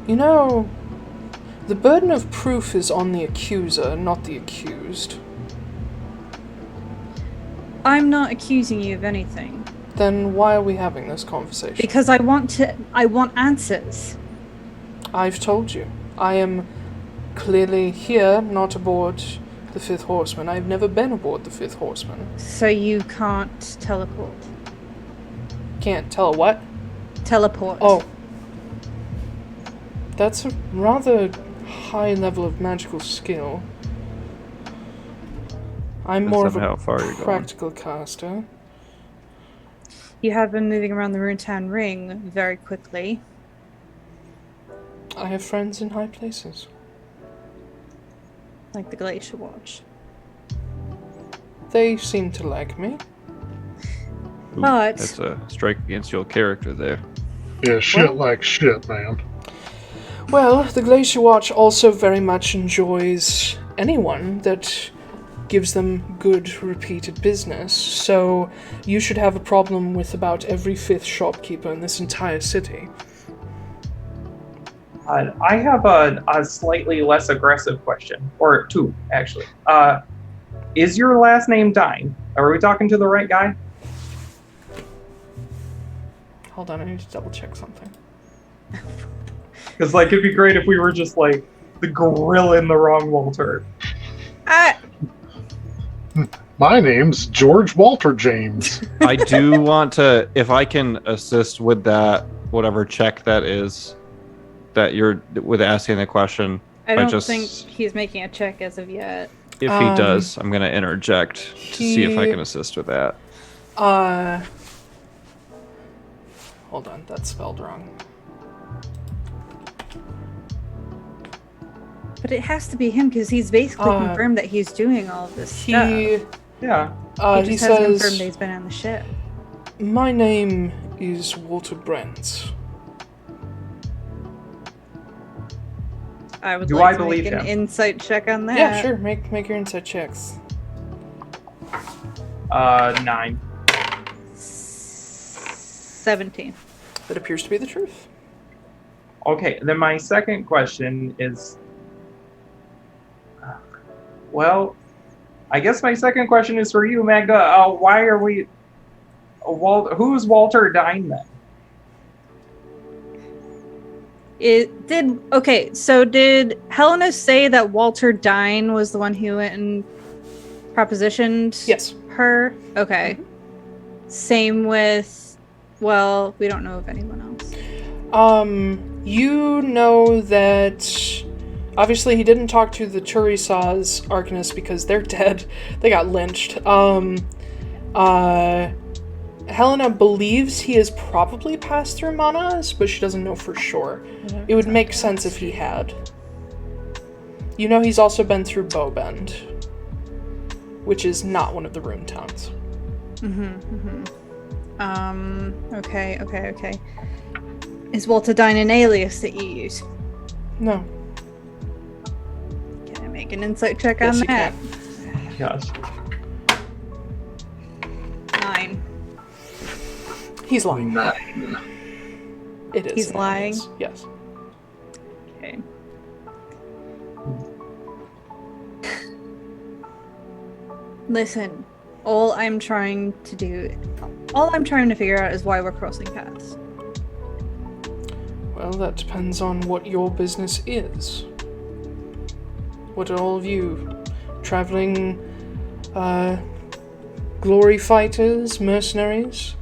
Speaker 1: You know, the burden of proof is on the accuser, not the accused.
Speaker 3: I'm not accusing you of anything.
Speaker 1: Then why are we having this conversation?
Speaker 3: Because I want answers.
Speaker 1: I've told you. I am clearly here, not aboard the Fifth Horseman. I've never been aboard the Fifth Horseman.
Speaker 3: So you can't teleport.
Speaker 1: Can't tell what?
Speaker 3: Teleport.
Speaker 1: Oh. That's a rather high level of magical skill. I'm more of
Speaker 6: how
Speaker 1: a
Speaker 6: far you're going.
Speaker 1: practical caster.
Speaker 3: You have been moving around the Runetown Ring very quickly.
Speaker 1: I have friends in high places.
Speaker 3: Like the Glacier Watch.
Speaker 1: They seem to like me.
Speaker 6: Ooh,
Speaker 3: But-
Speaker 6: that's a strike against your character there.
Speaker 8: Yeah, shit like shit, man.
Speaker 1: Well, the Glacier Watch also very much enjoys anyone that gives them good, repeated business, so you should have a problem with about every fifth shopkeeper in this entire city.
Speaker 7: I have a slightly less aggressive question, or two, actually. Is your last name Dine? Are we talking to the right guy?
Speaker 1: Hold on, I need to double check something.
Speaker 7: Because, like, it'd be great if we were just, like, the gorilla in the wrong Walter.
Speaker 8: My name's George Walter James.
Speaker 6: I do want to, if I can assist with that, whatever check that is, that you're with asking the question.
Speaker 3: I don't
Speaker 6: just,
Speaker 3: think he's making a check as of yet.
Speaker 6: If he does, I'm going to interject to see if I can assist with that.
Speaker 1: Hold on, that's spelled wrong.
Speaker 3: But it has to be him because he's basically confirmed that he's doing all of this stuff.
Speaker 7: Yeah.
Speaker 3: He
Speaker 1: He
Speaker 3: just hasn't confirmed
Speaker 1: says,
Speaker 3: that he's been on the ship.
Speaker 1: my name is Walter Brent.
Speaker 3: I would
Speaker 7: Do
Speaker 3: like
Speaker 7: I
Speaker 3: to
Speaker 7: believe
Speaker 3: make an
Speaker 7: him?
Speaker 3: insight check on that.
Speaker 1: Yeah, sure, make your insight checks.
Speaker 7: 9.
Speaker 3: 17.
Speaker 1: That appears to be the truth.
Speaker 7: Okay, then my second question is... well, I guess my second question is for you, Magda. Why are we... who's Walter Dine, then?
Speaker 3: So did Helena say that Walter Dine was the one who went and propositioned
Speaker 1: Yes.
Speaker 3: her? Okay. Same with, well, we don't know of anyone else.
Speaker 1: You know that obviously he didn't talk to the Turisaz Arcanists because they're dead. They got lynched. Helena believes he has probably passed through Manas, but she doesn't know for sure. It would make sense if he had. You know he's also been through Bowbend, which is not one of the rune towns.
Speaker 3: Okay. Is Walterdine an alias that you use?
Speaker 1: No.
Speaker 3: Can I make an insight check
Speaker 1: Yes,
Speaker 3: on
Speaker 1: you
Speaker 3: that?
Speaker 1: can.
Speaker 7: Yes.
Speaker 3: 9.
Speaker 1: He's lying.
Speaker 8: 9.
Speaker 1: It is.
Speaker 3: He's lying?
Speaker 1: Yes.
Speaker 3: Okay. Listen, all I'm trying to figure out is why we're crossing paths.
Speaker 1: Well, that depends on what your business is. What are all of you? Traveling, glory fighters, mercenaries,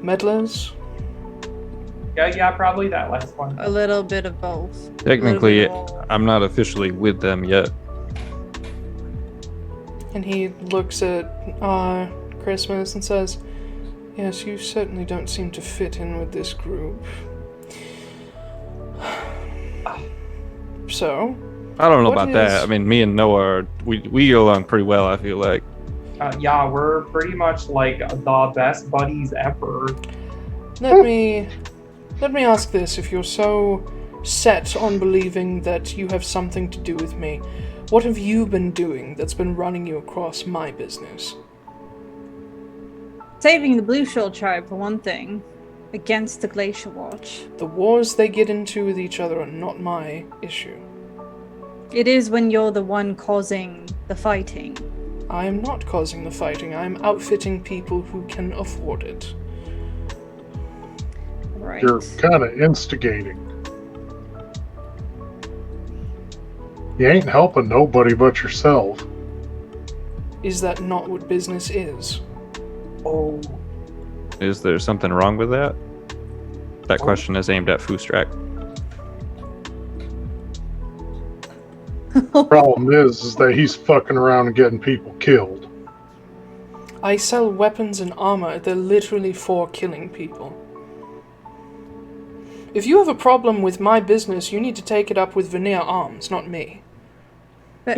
Speaker 1: meddlers?
Speaker 7: Yeah, probably that last one.
Speaker 3: A little bit of both.
Speaker 6: Technically, I'm not officially with them yet.
Speaker 1: And he looks at Christmas and says, yes, you certainly don't seem to fit in with this group. So?
Speaker 6: I don't know
Speaker 1: What
Speaker 6: about that.
Speaker 1: is-
Speaker 6: I mean, me and Noah, we get along pretty well, I feel like.
Speaker 7: Yeah, we're pretty much like the best buddies ever.
Speaker 1: Let me ask this. If you're so set on believing that you have something to do with me, what have you been doing that's been running you across my business?
Speaker 3: Saving the Blue Shore tribe, for one thing, against the Glacier Watch.
Speaker 1: The wars they get into with each other are not my issue.
Speaker 3: It is when you're the one causing the fighting.
Speaker 1: I am not causing the fighting. I am outfitting people who can afford it.
Speaker 3: Right.
Speaker 8: You're kind of instigating. You ain't helping nobody but yourself.
Speaker 1: Is that not what business is?
Speaker 7: Oh.
Speaker 6: Is there something wrong with that? That question is aimed at Foostrak.
Speaker 8: Problem is that he's fucking around and getting people killed.
Speaker 1: I sell weapons and armor. They're literally for killing people. If you have a problem with my business, you need to take it up with Veneer Arms, not me.
Speaker 3: But,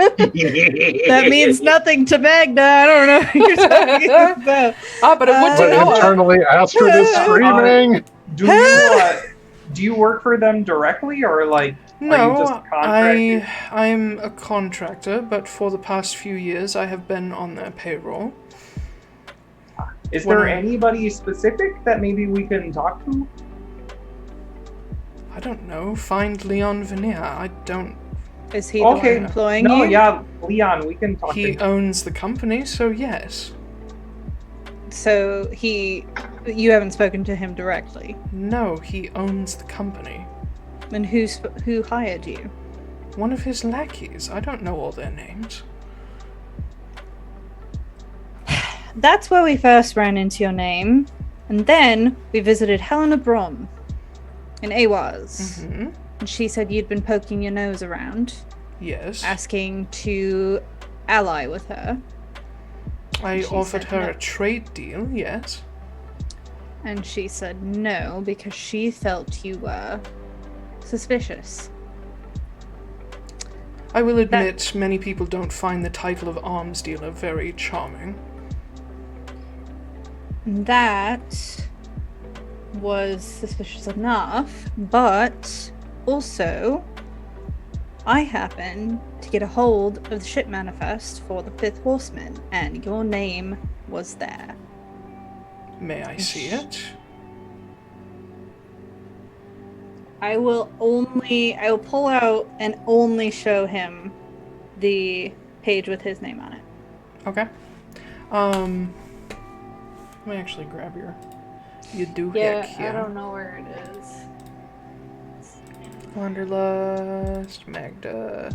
Speaker 3: that means nothing to Magda. I don't know what you're talking about.
Speaker 1: But it would to
Speaker 8: But
Speaker 1: Noah.
Speaker 8: internally, Astrid is screaming.
Speaker 7: Do you work for them directly, or like are you
Speaker 1: No,
Speaker 7: just contracted?
Speaker 1: I'm a contractor, but for the past few years I have been on their payroll.
Speaker 7: Is there anybody specific that maybe we can talk to?
Speaker 1: I don't know. Find Leon Veneer. I don't.
Speaker 3: Is he the one employing
Speaker 7: No,
Speaker 3: you?
Speaker 7: yeah, Leon, we can talk to
Speaker 1: He
Speaker 7: him.
Speaker 1: owns the company, so yes.
Speaker 3: So you haven't spoken to him directly.
Speaker 1: No, he owns the company.
Speaker 3: And who hired you?
Speaker 1: One of his lackeys. I don't know all their names.
Speaker 3: That's where we first ran into your name, and then we visited Helena Brom in Awaz.
Speaker 1: Mm-hmm.
Speaker 3: And she said you'd been poking your nose around,
Speaker 1: Yes.
Speaker 3: asking to ally with her.
Speaker 1: I
Speaker 3: she
Speaker 1: offered
Speaker 3: said
Speaker 1: her
Speaker 3: no.
Speaker 1: a trade deal, yes.
Speaker 3: And she said no because she felt you were suspicious.
Speaker 1: I will admit, many people don't find the title of arms dealer very charming.
Speaker 3: That was suspicious enough, but also I happened to get a hold of the ship manifest for the Fifth Horseman, and your name was there.
Speaker 1: May I see it?
Speaker 3: I will pull out and only show him the page with his name on it.
Speaker 1: Okay. Let me actually grab your doohick here.
Speaker 3: I don't know where it is.
Speaker 1: Wanderlust, Magda.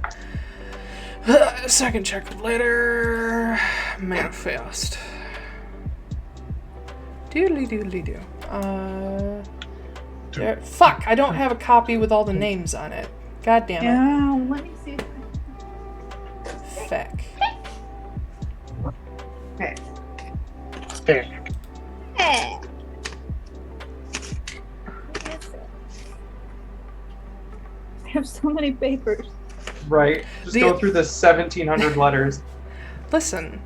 Speaker 1: Second check later. Manifest. Doodly-doodly-doo. Fuck, I don't have a copy with all the names on it. God damn it.
Speaker 3: Yeah, let me see.
Speaker 1: Feck.
Speaker 7: Hey.
Speaker 3: I have so many papers.
Speaker 7: Right. Just go through the 1,700 letters.
Speaker 1: Listen,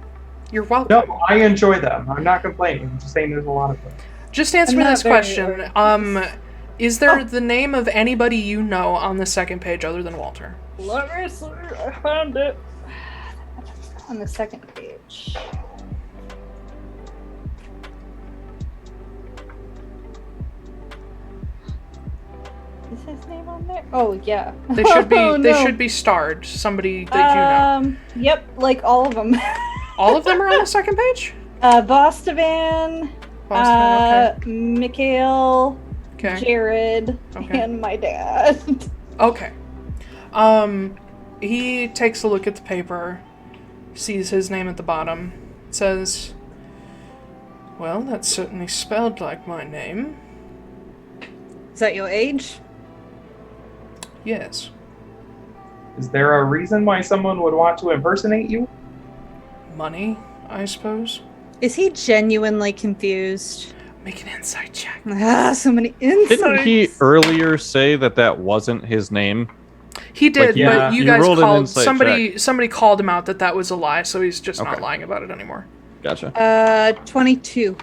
Speaker 1: you're welcome.
Speaker 7: No, I enjoy them. I'm not complaining. I'm just saying there's a lot of them.
Speaker 1: Just answer me this question. Is there the name of anybody you know on the second page other than Walter?
Speaker 3: Let me see. I found it. On the second page. Is his name on there? Oh yeah.
Speaker 1: They should be.
Speaker 3: Oh,
Speaker 1: They
Speaker 3: no.
Speaker 1: should be starred. Somebody that you know.
Speaker 3: Yep, like all of them.
Speaker 1: All of them are on the second page.
Speaker 3: Bostavan,
Speaker 1: Boston,
Speaker 3: Mikhail,
Speaker 1: okay.
Speaker 3: Jared,
Speaker 1: Okay.
Speaker 3: and my dad.
Speaker 1: Okay. He takes a look at the paper, sees his name at the bottom, says, "Well, that's certainly spelled like my name."
Speaker 3: Is that your age?
Speaker 1: Yes.
Speaker 7: Is there a reason why someone would want to impersonate you?
Speaker 1: Money, I suppose.
Speaker 3: Is he genuinely confused?
Speaker 1: Make an insight check.
Speaker 3: So many insights.
Speaker 6: Didn't he earlier say that wasn't his name?
Speaker 1: He did,
Speaker 7: yeah,
Speaker 1: but you
Speaker 6: you
Speaker 1: guys
Speaker 6: rolled an
Speaker 1: called
Speaker 6: insight
Speaker 1: somebody called him out that was a lie, so he's just not
Speaker 6: Okay.
Speaker 1: lying about it anymore.
Speaker 6: Gotcha.
Speaker 3: 22.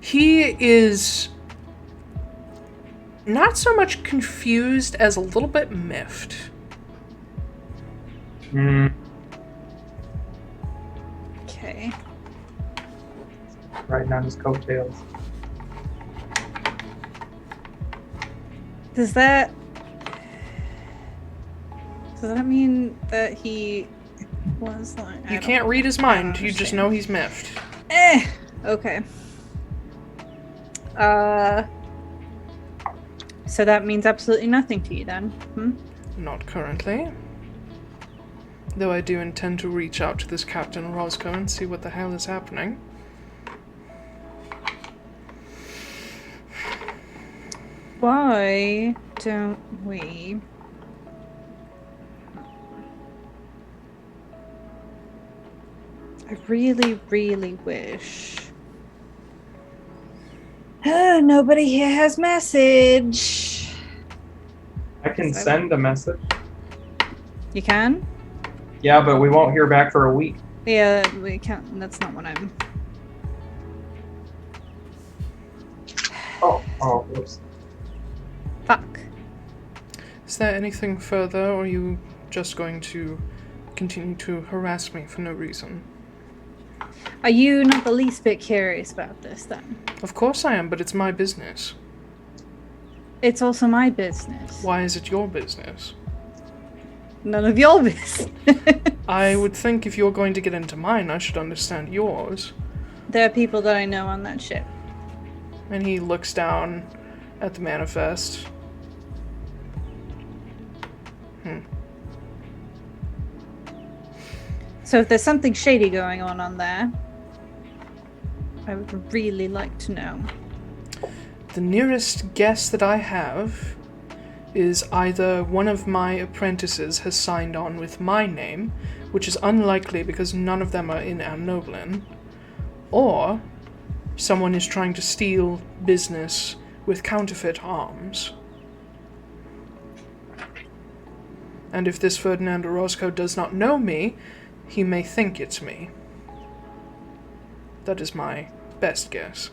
Speaker 1: He is not so much confused as a little bit miffed.
Speaker 3: Okay.
Speaker 7: Riding on his coattails.
Speaker 3: Does that mean that he was like...
Speaker 1: You can't read his mind, you just know he's miffed.
Speaker 3: Okay. So that means absolutely nothing to you then?
Speaker 1: Not currently. Though I do intend to reach out to this Captain Roscoe and see what the hell is happening.
Speaker 3: Why don't we... I really, really wish... nobody here has message.
Speaker 7: I can send a message.
Speaker 3: You can?
Speaker 7: Yeah, but we won't hear back for a week.
Speaker 3: Yeah, we can't. That's not what I'm...
Speaker 7: Oh, whoops.
Speaker 3: Fuck.
Speaker 1: Is there anything further, or are you just going to continue to harass me for no reason?
Speaker 3: Are you not the least bit curious about this, then?
Speaker 1: Of course I am, but it's my business.
Speaker 3: It's also my business.
Speaker 1: Why is it your business?
Speaker 3: None of your business.
Speaker 1: I would think if you're going to get into mine, I should understand yours.
Speaker 3: There are people that I know on that ship.
Speaker 1: And he looks down at the manifest.
Speaker 3: So if there's something shady going on there, I would really like to know.
Speaker 1: The nearest guess that I have is either one of my apprentices has signed on with my name, which is unlikely because none of them are in Amnoblin, or someone is trying to steal business with counterfeit arms. And if this Ferdinand Orozco does not know me, he may think it's me. That is my best guess.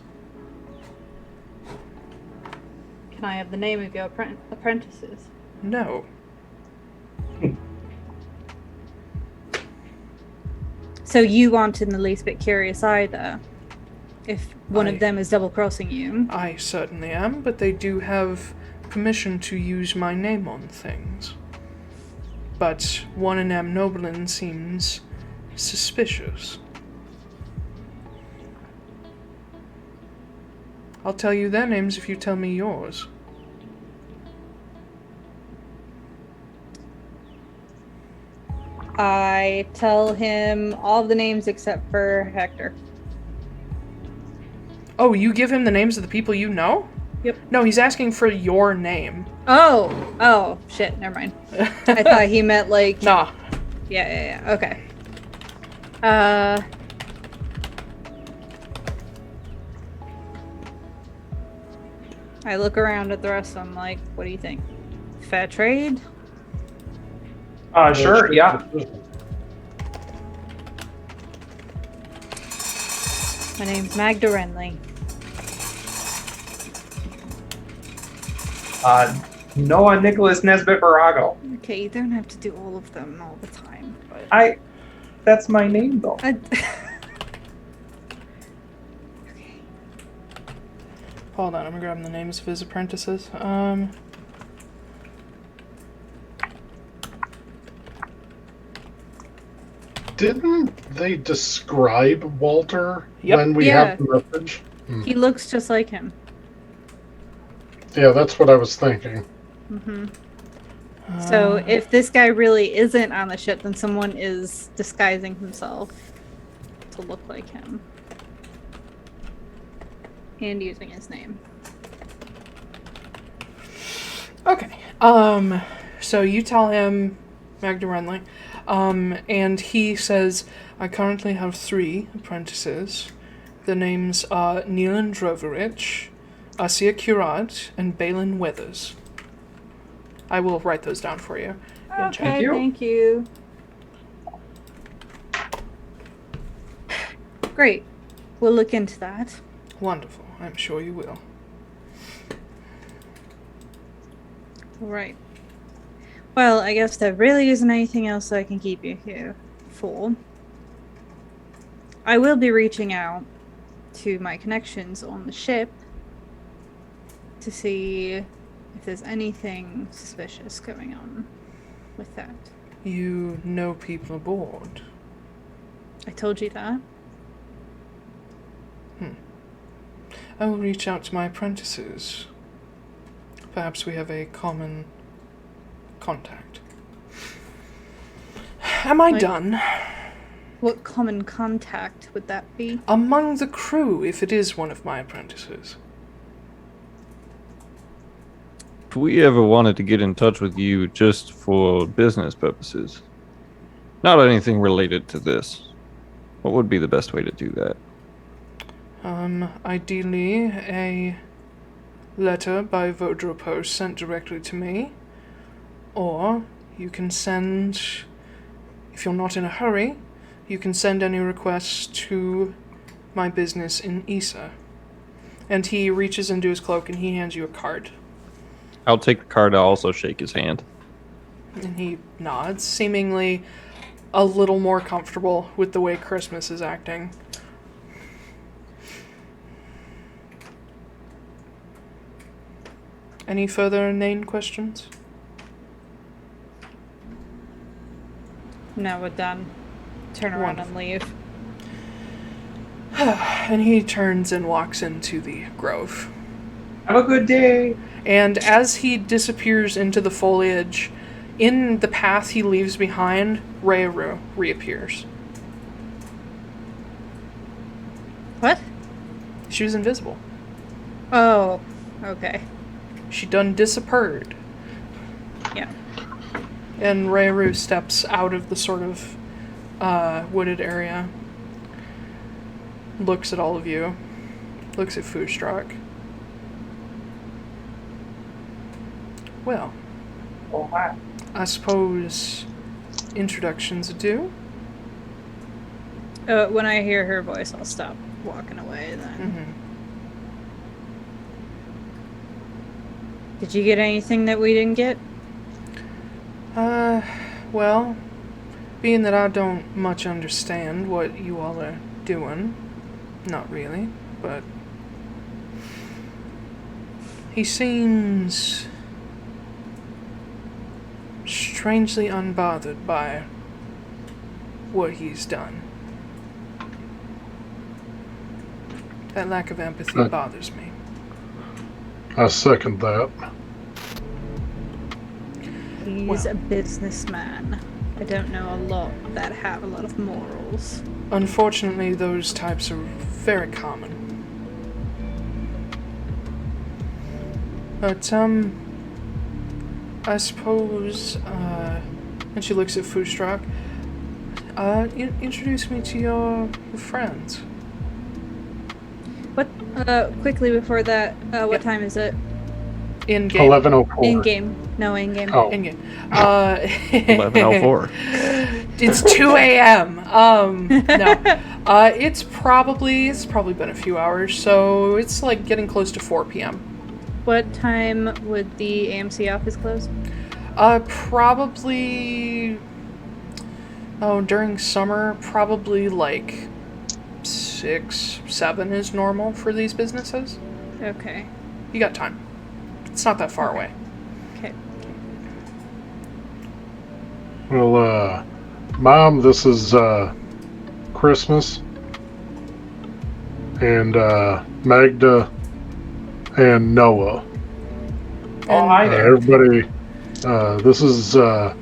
Speaker 3: Can I have the name of your apprentices?
Speaker 1: No.
Speaker 3: So you aren't in the least bit curious either, if one of them is double-crossing you.
Speaker 1: I certainly am, but they do have permission to use my name on things. But one in Amnoblin seems suspicious. I'll tell you their names if you tell me yours.
Speaker 3: I tell him all the names except for Hector.
Speaker 1: Oh, you give him the names of the people you know?
Speaker 3: Yep.
Speaker 1: No, he's asking for your name.
Speaker 3: Oh, shit, never mind. I thought he meant like...
Speaker 1: Nah.
Speaker 3: Yeah, okay. I look around at the rest of them like, what do you think? Fair trade?
Speaker 7: Sure, yeah.
Speaker 3: My name's Magda Wrenly.
Speaker 7: Noah Nicholas Nesbitt Borago.
Speaker 3: Okay, you don't have to do all of them all the time. But...
Speaker 7: That's my name, though.
Speaker 1: Hold on, I'm grabbing the names of his apprentices.
Speaker 8: Didn't they describe Walter
Speaker 1: Yep.
Speaker 8: when we have the message?
Speaker 3: He looks just like him.
Speaker 8: Yeah, that's what I was thinking.
Speaker 3: Mm-hmm. So if this guy really isn't on the ship, then someone is disguising himself to look like him. And using his name.
Speaker 1: Okay. So you tell him, Magda Wrenly, and he says, I currently have 3 apprentices. The names are Neelan Droverich, Asia Curat, and Balin Weathers. I will write those down for you.
Speaker 3: Okay, thank you. Great. We'll look into that.
Speaker 1: Wonderful. I'm sure you will.
Speaker 3: Alright. Well, I guess there really isn't anything else I can keep you here for. I will be reaching out to my connections on the ship to see if there's anything suspicious going on with that.
Speaker 1: You know people aboard?
Speaker 3: I told you that.
Speaker 1: I will reach out to my apprentices. Perhaps we have a common contact. Am I done?
Speaker 3: What common contact would that be?
Speaker 1: Among the crew, if it is one of my apprentices.
Speaker 6: If we ever wanted to get in touch with you just for business purposes, not anything related to this, what would be the best way to do that?
Speaker 1: Ideally, a letter by Vodro Post sent directly to me. Or you can send, if you're not in a hurry, you can send any requests to my business in Isa. And he reaches into his cloak and he hands you a card.
Speaker 6: I'll take the card, I'll also shake his hand.
Speaker 1: And he nods, seemingly a little more comfortable with the way Christmas is acting. Any further inane questions?
Speaker 3: No, we're done. Turn around and leave.
Speaker 1: And he turns and walks into the grove.
Speaker 7: Have a good day.
Speaker 1: And as he disappears into the foliage, in the path he leaves behind, Rayru reappears.
Speaker 3: What?
Speaker 1: She was invisible.
Speaker 3: Oh, okay.
Speaker 1: She done disappeared.
Speaker 3: Yeah.
Speaker 1: And Rayru steps out of the sort of wooded area. Looks at all of you. Looks at Foostrak. Well,
Speaker 7: Oh, hi.
Speaker 1: I suppose introductions are due.
Speaker 3: When I hear her voice, I'll stop walking away then.
Speaker 1: Mm-hmm.
Speaker 3: Did you get anything that we didn't get?
Speaker 1: Well, being that I don't much understand what you all are doing, not really, but he seems strangely unbothered by what he's done. That lack of empathy bothers me.
Speaker 8: I second that.
Speaker 3: He's a businessman. I don't know a lot that have a lot of morals.
Speaker 1: Unfortunately, those types are very common. But, I suppose, and she looks at Foostrak, introduce me to your friends.
Speaker 3: What? Quickly before that, what time is it?
Speaker 1: In game.
Speaker 8: 11:04.
Speaker 3: In game. No, in game.
Speaker 8: Oh.
Speaker 1: In game.
Speaker 6: 11:04.
Speaker 1: It's 2 a.m. No. It's probably been a few hours, so it's like getting close to 4 p.m.
Speaker 3: What time would the AMC office close?
Speaker 1: Probably. Oh, during summer, probably like 6, 7 is normal for these businesses.
Speaker 3: Okay.
Speaker 1: You got time. It's not that far away.
Speaker 3: Okay.
Speaker 8: Well, Mom, this is Christmas, and Magda and Noah.
Speaker 7: Oh, hi there.
Speaker 8: Everybody, this is my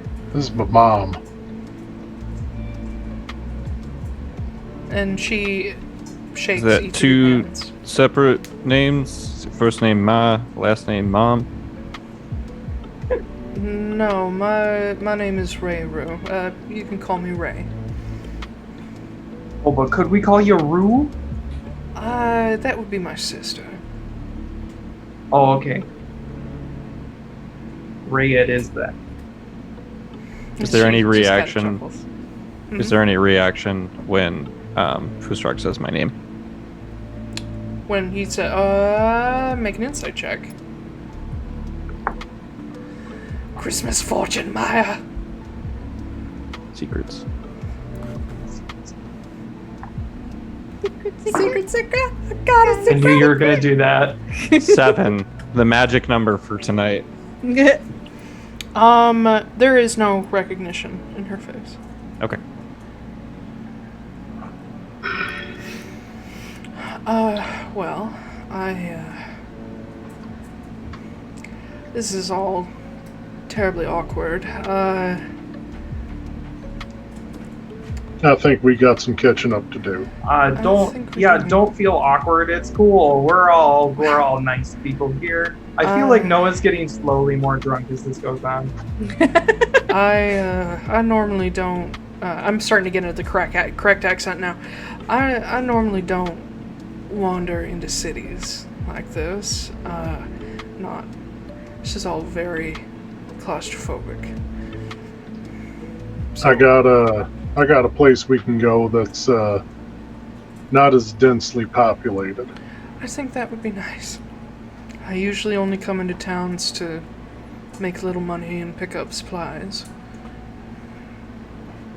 Speaker 8: mom.
Speaker 1: And she shakes
Speaker 6: Is that
Speaker 1: each of
Speaker 6: two
Speaker 1: your hands.
Speaker 6: separate names? First name Ma, last name Mom?
Speaker 1: No, my name is Ray Roo. You can call me Ray.
Speaker 7: Oh, but could we call you Rue?
Speaker 1: That would be my sister.
Speaker 7: Oh, okay. Ray it is then.
Speaker 6: Is there any
Speaker 1: She just kinda
Speaker 6: reaction?
Speaker 1: chuckles.
Speaker 6: Is there any reaction when Foostrak says my name?
Speaker 1: When he said, make an insight check. Christmas fortune, Maya.
Speaker 6: Secrets.
Speaker 1: Secret. I got a
Speaker 7: I knew you were gonna do that.
Speaker 6: 7, the magic number for tonight.
Speaker 1: There is no recognition in her face.
Speaker 6: Okay.
Speaker 1: Well, this is all terribly awkward.
Speaker 8: I think we got some catching up to do.
Speaker 7: Don't feel awkward. It's cool. We're all nice people here. I feel like Noah's getting slowly more drunk as this goes on.
Speaker 1: I normally don't. I'm starting to get into the correct accent now. I normally don't wander into cities like this. This is all very claustrophobic. So,
Speaker 8: I got a place we can go that's not as densely populated.
Speaker 1: I think that would be nice. I usually only come into towns to make a little money and pick up supplies.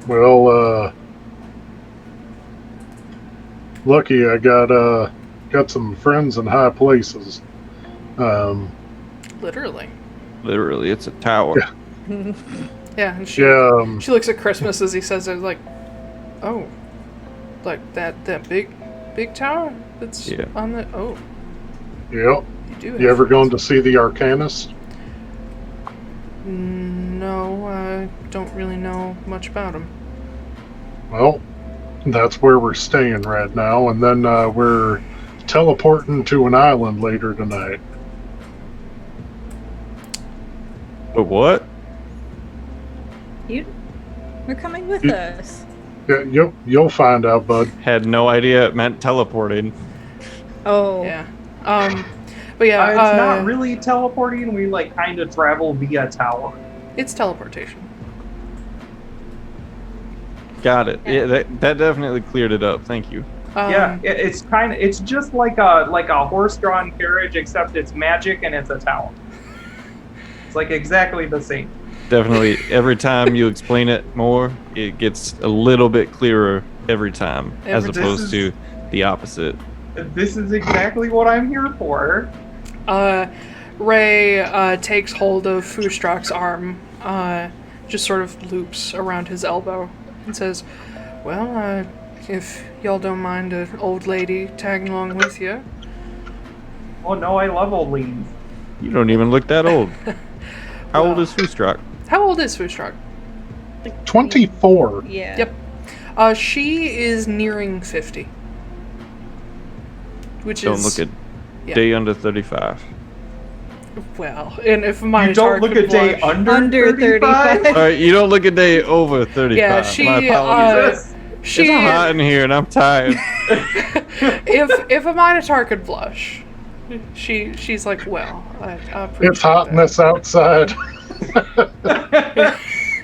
Speaker 8: Well, lucky I got some friends in high places.
Speaker 1: Literally.
Speaker 6: Literally, it's a tower.
Speaker 8: Yeah.
Speaker 1: Yeah, and she looks at Christmas as he says it, like, oh, like that big tower that's on the, oh.
Speaker 8: Yep. You ever gone to see the Arcanist?
Speaker 1: No, I don't really know much about him.
Speaker 8: Well, that's where we're staying right now, and then we're teleporting to an island later tonight.
Speaker 6: But what?
Speaker 3: You're coming with us.
Speaker 8: Yeah, you'll find out, bud.
Speaker 6: Had no idea it meant teleporting.
Speaker 3: Oh.
Speaker 1: Yeah. But yeah,
Speaker 7: it's not really teleporting. We like kind of travel via tower.
Speaker 1: It's teleportation.
Speaker 6: Got it. Yeah, that definitely cleared it up. Thank you.
Speaker 7: It's just like a horse-drawn carriage, except it's magic and it's a tower. It's like exactly the same.
Speaker 6: Definitely. Every time you explain it more, it gets a little bit clearer every time, as opposed to the opposite.
Speaker 7: This is exactly what I'm here for.
Speaker 1: Ray takes hold of Foostrak's arm, just sort of loops around his elbow, and says, well, if y'all don't mind an old lady tagging along with you.
Speaker 7: Oh no, I love old ladies.
Speaker 6: You don't even look that old. How old is Foostrak?
Speaker 1: How old is Foostrak?
Speaker 8: 24.
Speaker 3: Yeah.
Speaker 1: Yep. She is nearing 50. Which
Speaker 6: Don't
Speaker 1: is...
Speaker 6: look a day under 35.
Speaker 1: Well, and if my
Speaker 7: You don't look a day under 35?
Speaker 6: Alright, you don't look a day over 35.
Speaker 1: Yeah, she,
Speaker 6: My apologies.
Speaker 1: she.
Speaker 6: It's hot in here and I'm tired.
Speaker 1: if a Minotaur could blush, she's like, well, I appreciate
Speaker 8: It's hot in
Speaker 1: that.
Speaker 8: this outside.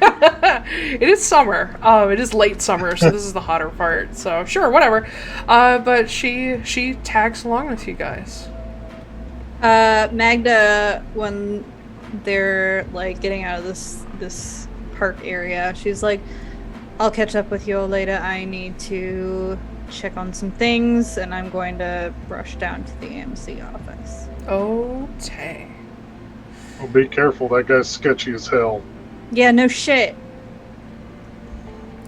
Speaker 1: It is summer. It is late summer, so this is the hotter part. So sure, whatever. But she tags along with you guys.
Speaker 3: Magda, when they're like getting out of this park area, she's like, I'll catch up with you all later. I need to check on some things, and I'm going to rush down to the AMC office.
Speaker 1: Okay.
Speaker 8: Well, be careful. That guy's sketchy as hell.
Speaker 3: Yeah, no shit.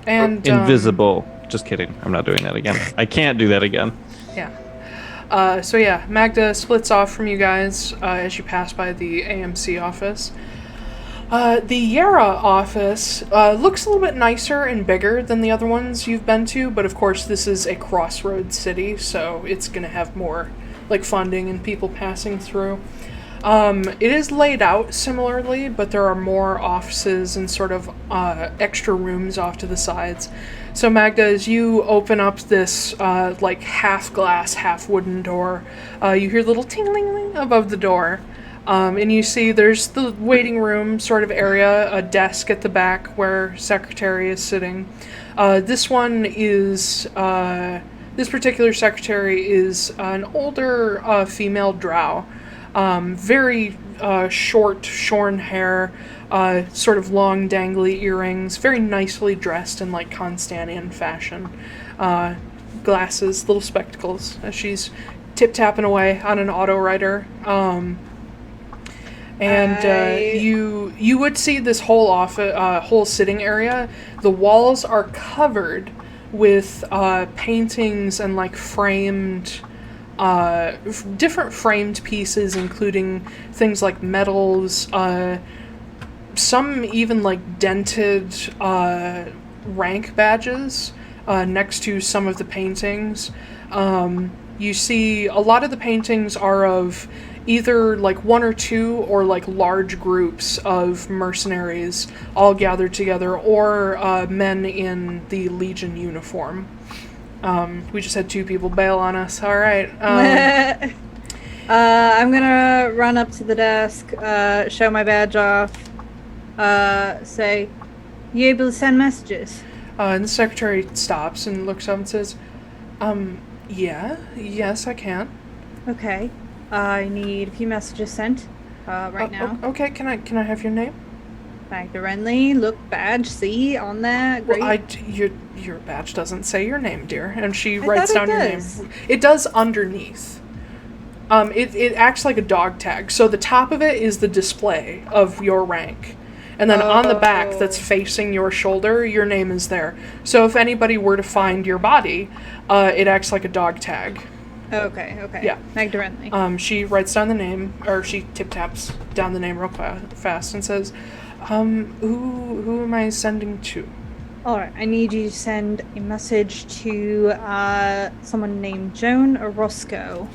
Speaker 1: And
Speaker 6: Invisible. Just kidding. I'm not doing that again. I can't do that again.
Speaker 1: Yeah. So yeah, Magda splits off from you guys as you pass by the AMC office. The Yara office looks a little bit nicer and bigger than the other ones you've been to, but of course this is a crossroads city, so it's going to have more like funding and people passing through. It is laid out similarly, but there are more offices and sort of extra rooms off to the sides. So Magda, as you open up this like half glass, half wooden door, you hear a little ting-ling-ling above the door. And you see there's the waiting room sort of area, a desk at the back where secretary is sitting. This one is, this particular secretary is an older female drow. Very short, shorn hair, sort of long, dangly earrings, very nicely dressed in like Constantian fashion. Glasses, little spectacles, as she's tip-tapping away on an auto-writer. You would see this whole whole sitting area. The walls are covered with paintings and like framed, different framed pieces, including things like medals, some even like dented rank badges next to some of the paintings. You see a lot of the paintings are of either like one or two or like large groups of mercenaries all gathered together, or men in the Legion uniform. We just had two people bail on us. All right.
Speaker 3: I'm gonna run up to the desk, show my badge off, say, you able to send messages?
Speaker 1: And the secretary stops and looks up and says, yes, I can.
Speaker 3: Okay. I need a few messages sent right now.
Speaker 1: Okay, can I have your name?
Speaker 3: Magda Wrenly, look, badge, see, on there, great.
Speaker 1: Well, your badge doesn't say your name, dear. And she writes down your name.
Speaker 3: Does.
Speaker 1: It does underneath. It acts like a dog tag. So the top of it is the display of your rank. And then on the back that's facing your shoulder, your name is there. So if anybody were to find your body, it acts like a dog tag.
Speaker 3: Okay.
Speaker 1: Yeah.
Speaker 3: Magda Wrenly.
Speaker 1: She writes down the name, or she tip-taps down the name real fast and says, who am I sending to?
Speaker 3: Alright, I need you to send a message to someone named Joan Orozco.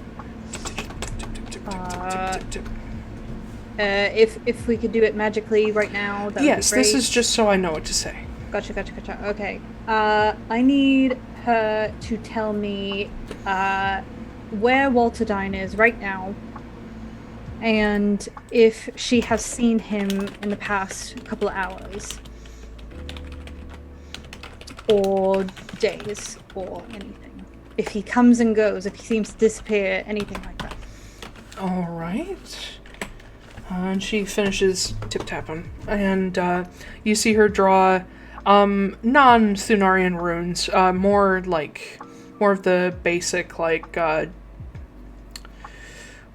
Speaker 3: If we could do it magically right now, that would be great.
Speaker 1: Yes, this is just so I know what to say.
Speaker 3: Gotcha. Okay. I need her to tell me where Walter Dine is right now, and if she has seen him in the past couple of hours, or days, or anything. If he comes and goes, if he seems to disappear, anything like that.
Speaker 1: All right. And she finishes tip-tapping, and you see her draw non-Thunarian runes, more of the basic, like,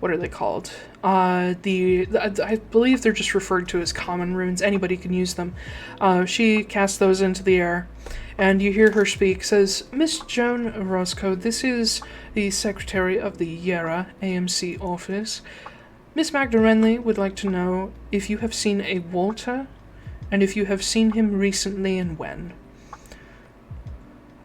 Speaker 1: what are they called? I believe they're just referred to as common runes. Anybody can use them. She casts those into the air, and you hear her speak. Says, Miss Joan Orozco, this is the secretary of the Yara AMC office. Miss Magda Wrenly would like to know if you have seen a Walter, and if you have seen him recently and when.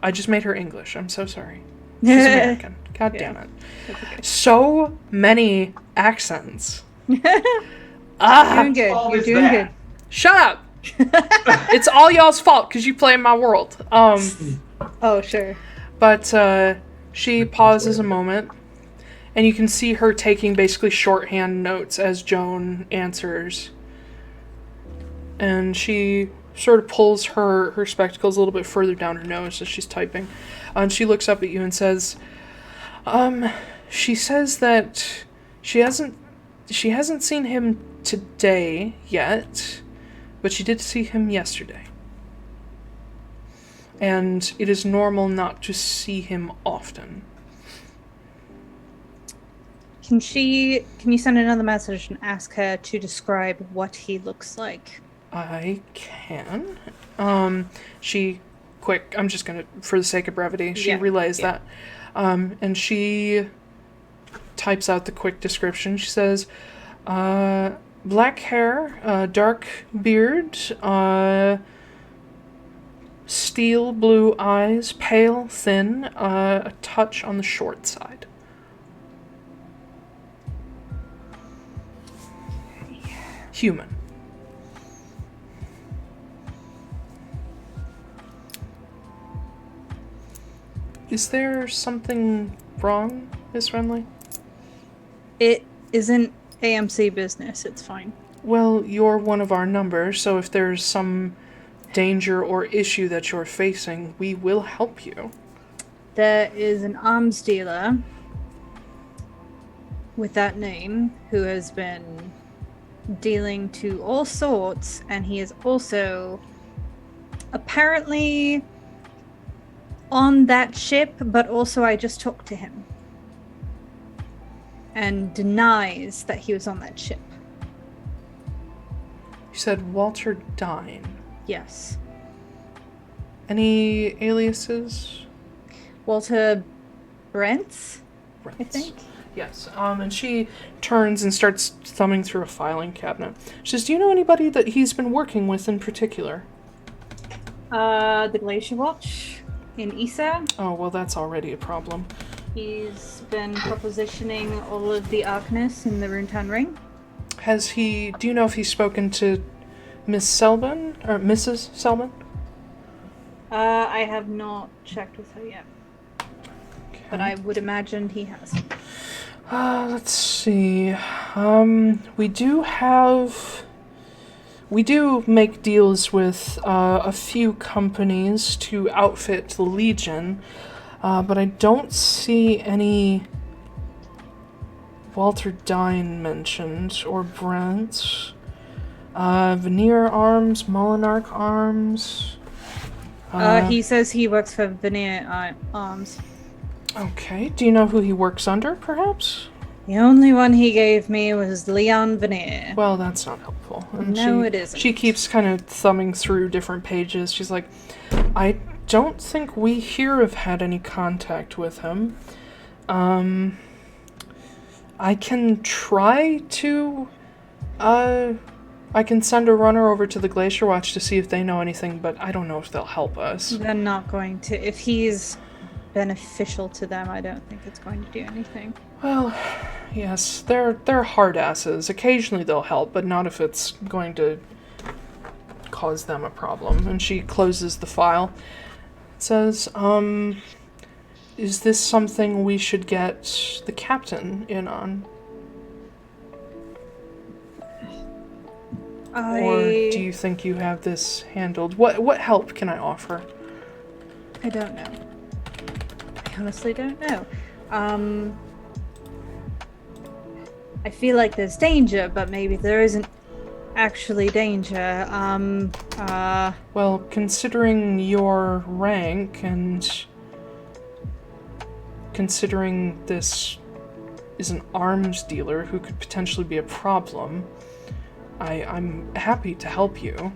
Speaker 1: I just made her English. I'm so sorry. She's American. God damn it.
Speaker 3: Okay.
Speaker 1: So many accents
Speaker 3: Doing good.
Speaker 7: fault
Speaker 3: You're
Speaker 7: is
Speaker 3: doing
Speaker 7: that?
Speaker 3: good.
Speaker 1: Shut up! It's all y'all's fault because you play in my world.
Speaker 3: Oh, sure.
Speaker 1: But she pauses a moment, and you can see her taking basically shorthand notes as Joan answers. And she sort of pulls her spectacles a little bit further down her nose as she's typing. And she looks up at you and says, she says that she hasn't seen him today yet, but she did see him yesterday. And it is normal not to see him often.
Speaker 3: Can you send another message and ask her to describe what he looks like?
Speaker 1: I can. I'm just gonna, for the sake of brevity, she relays that. And she types out the quick description. She says, black hair, dark beard, steel blue eyes, pale, thin, a touch on the short side. Human. Is there something wrong, Miss Wrenly?
Speaker 3: It isn't AMC business. It's fine.
Speaker 1: Well, you're one of our numbers, so if there's some danger or issue that you're facing, we will help you.
Speaker 3: There is an arms dealer with that name who has been dealing to all sorts, and he is also apparently on that ship, but also I just talked to him and denies that he was on that ship.
Speaker 1: You said Walter Dine.
Speaker 3: Yes.
Speaker 1: Any aliases?
Speaker 3: Walter Brents, I think.
Speaker 1: Yes. And she turns and starts thumbing through a filing cabinet. She says, do you know anybody that he's been working with in particular?
Speaker 3: The Glacier Watch in Isa.
Speaker 1: Oh, well, that's already a problem.
Speaker 3: He's been propositioning all of the Arcanists in the Runetown Ring.
Speaker 1: Do you know if he's spoken to Miss Selbin, or Mrs. Selbin?
Speaker 3: I have not checked with her yet.
Speaker 1: Okay.
Speaker 3: But I would imagine he has.
Speaker 1: Let's see. We do make deals with a few companies to outfit the Legion, but I don't see any Walter Dine mentioned, or Brent. Veneer Arms, Molinarch Arms.
Speaker 3: He says he works for Veneer Arms.
Speaker 1: Okay, do you know who he works under, perhaps?
Speaker 3: The only one he gave me was Leon Veneer.
Speaker 1: Well, that's not helpful. And
Speaker 3: No, it isn't.
Speaker 1: She keeps kind of thumbing through different pages. She's like, I don't think we here have had any contact with him. I can try to... I can send a runner over to the Glacier Watch to see if they know anything, but I don't know if they'll help us.
Speaker 3: They're not going to. If he's beneficial to them, I don't think it's going to do anything.
Speaker 1: Well, yes, they're hard asses. Occasionally they'll help, but not if it's going to cause them a problem. And she closes the file. It says, is this something we should get the captain in on? Or do you think you have this handled? What help can I offer?
Speaker 3: I don't know. I honestly don't know. I feel like there's danger, but maybe there isn't actually danger.
Speaker 1: Well, considering your rank and considering this is an arms dealer who could potentially be a problem, I'm happy to help you.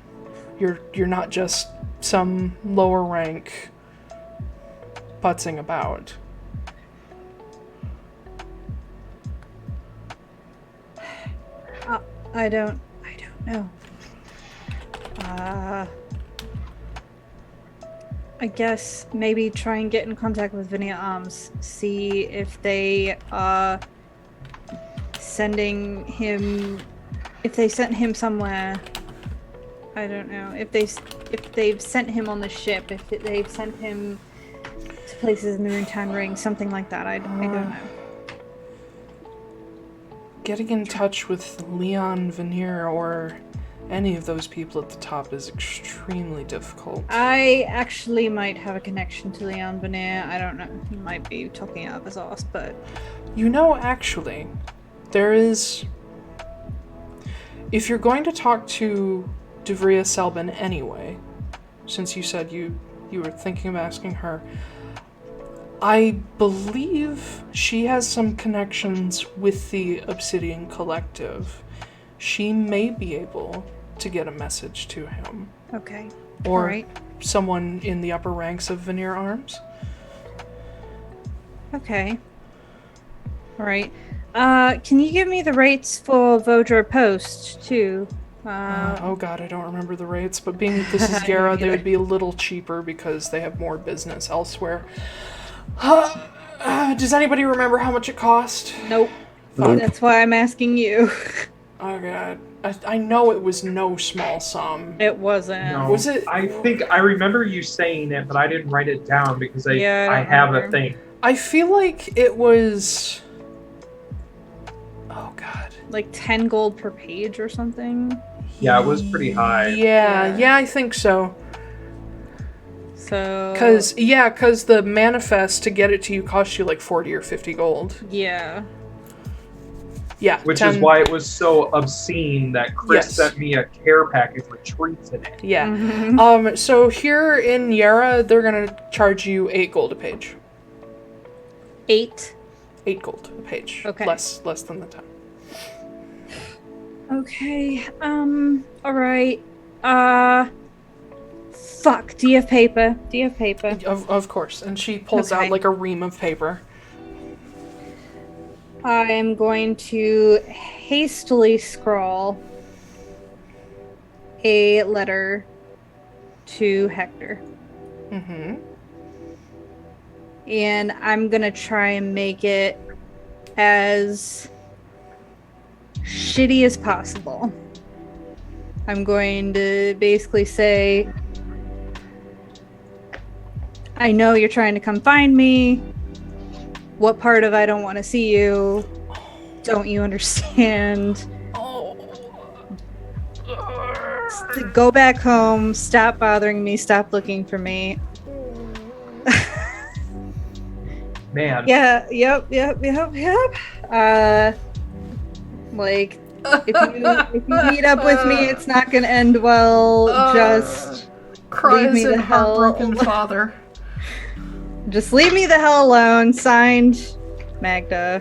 Speaker 1: You're not just some lower rank putzing about.
Speaker 3: I don't know. I guess maybe try and get in contact with Veneer Arms. See if they are sending him, if they sent him somewhere, I don't know, if they've sent him on the ship, if they've sent him to places in the Moontown Ring, something like that, I don't know.
Speaker 1: Getting in touch with Leon Veneer or any of those people at the top is extremely difficult.
Speaker 3: I actually might have a connection to Leon Veneer. I don't know. He might be talking out of his ass, but...
Speaker 1: You know, actually, there is... If you're going to talk to Devria Selbin anyway, since you said you were thinking of asking her, I believe she has some connections with the Obsidian Collective. She may be able to get a message to him.
Speaker 3: Okay.
Speaker 1: Or
Speaker 3: Alright.
Speaker 1: someone in the upper ranks of Veneer Arms.
Speaker 3: Okay. Alright. Can you give me the rates for Vodra Post, too?
Speaker 1: Oh god, I don't remember the rates, but being that this is Gara, they would be a little cheaper because they have more business elsewhere. Does anybody remember how much it cost?
Speaker 3: Nope. That's why I'm asking you.
Speaker 1: Oh god. I know it was no small sum.
Speaker 3: It wasn't.
Speaker 7: No,
Speaker 1: Was it?
Speaker 7: I think I remember you saying it, but I didn't write it down because I
Speaker 3: don't
Speaker 7: have
Speaker 3: remember.
Speaker 7: a thing.
Speaker 1: I feel like it was... Oh god.
Speaker 3: Like 10 gold per page or something?
Speaker 7: Yeah, it was pretty high.
Speaker 1: Yeah, I think so.
Speaker 3: So...
Speaker 1: Cause the manifest to get it to you cost you like 40 or 50 gold.
Speaker 3: Yeah.
Speaker 1: Yeah.
Speaker 7: Which
Speaker 1: 10
Speaker 7: is why it was so obscene that Chris
Speaker 1: Yes.
Speaker 7: sent me a care package with treats in it.
Speaker 1: Yeah.
Speaker 3: Mhm.
Speaker 1: So here in Yara, they're gonna charge you 8 gold a page.
Speaker 3: 8?
Speaker 1: 8 gold a page.
Speaker 3: Okay.
Speaker 1: Less than the 10.
Speaker 3: Okay, alright. Fuck, do you have paper?
Speaker 1: Of course. And she pulls
Speaker 3: Okay.
Speaker 1: out like a ream of paper.
Speaker 3: I am going to hastily scrawl a letter to Hector.
Speaker 1: Mm-hmm.
Speaker 3: And I'm gonna try and make it as shitty as possible. I'm going to basically say, I know you're trying to come find me. What part of I don't want to see you don't you understand? Go back home, stop bothering me, stop looking for me.
Speaker 7: Man.
Speaker 3: Yeah, yep. Like, if you meet up with me, it's not gonna end well. Just leave me the hell.
Speaker 1: heartbroken father.
Speaker 3: Just leave me the hell alone. Signed, Magda.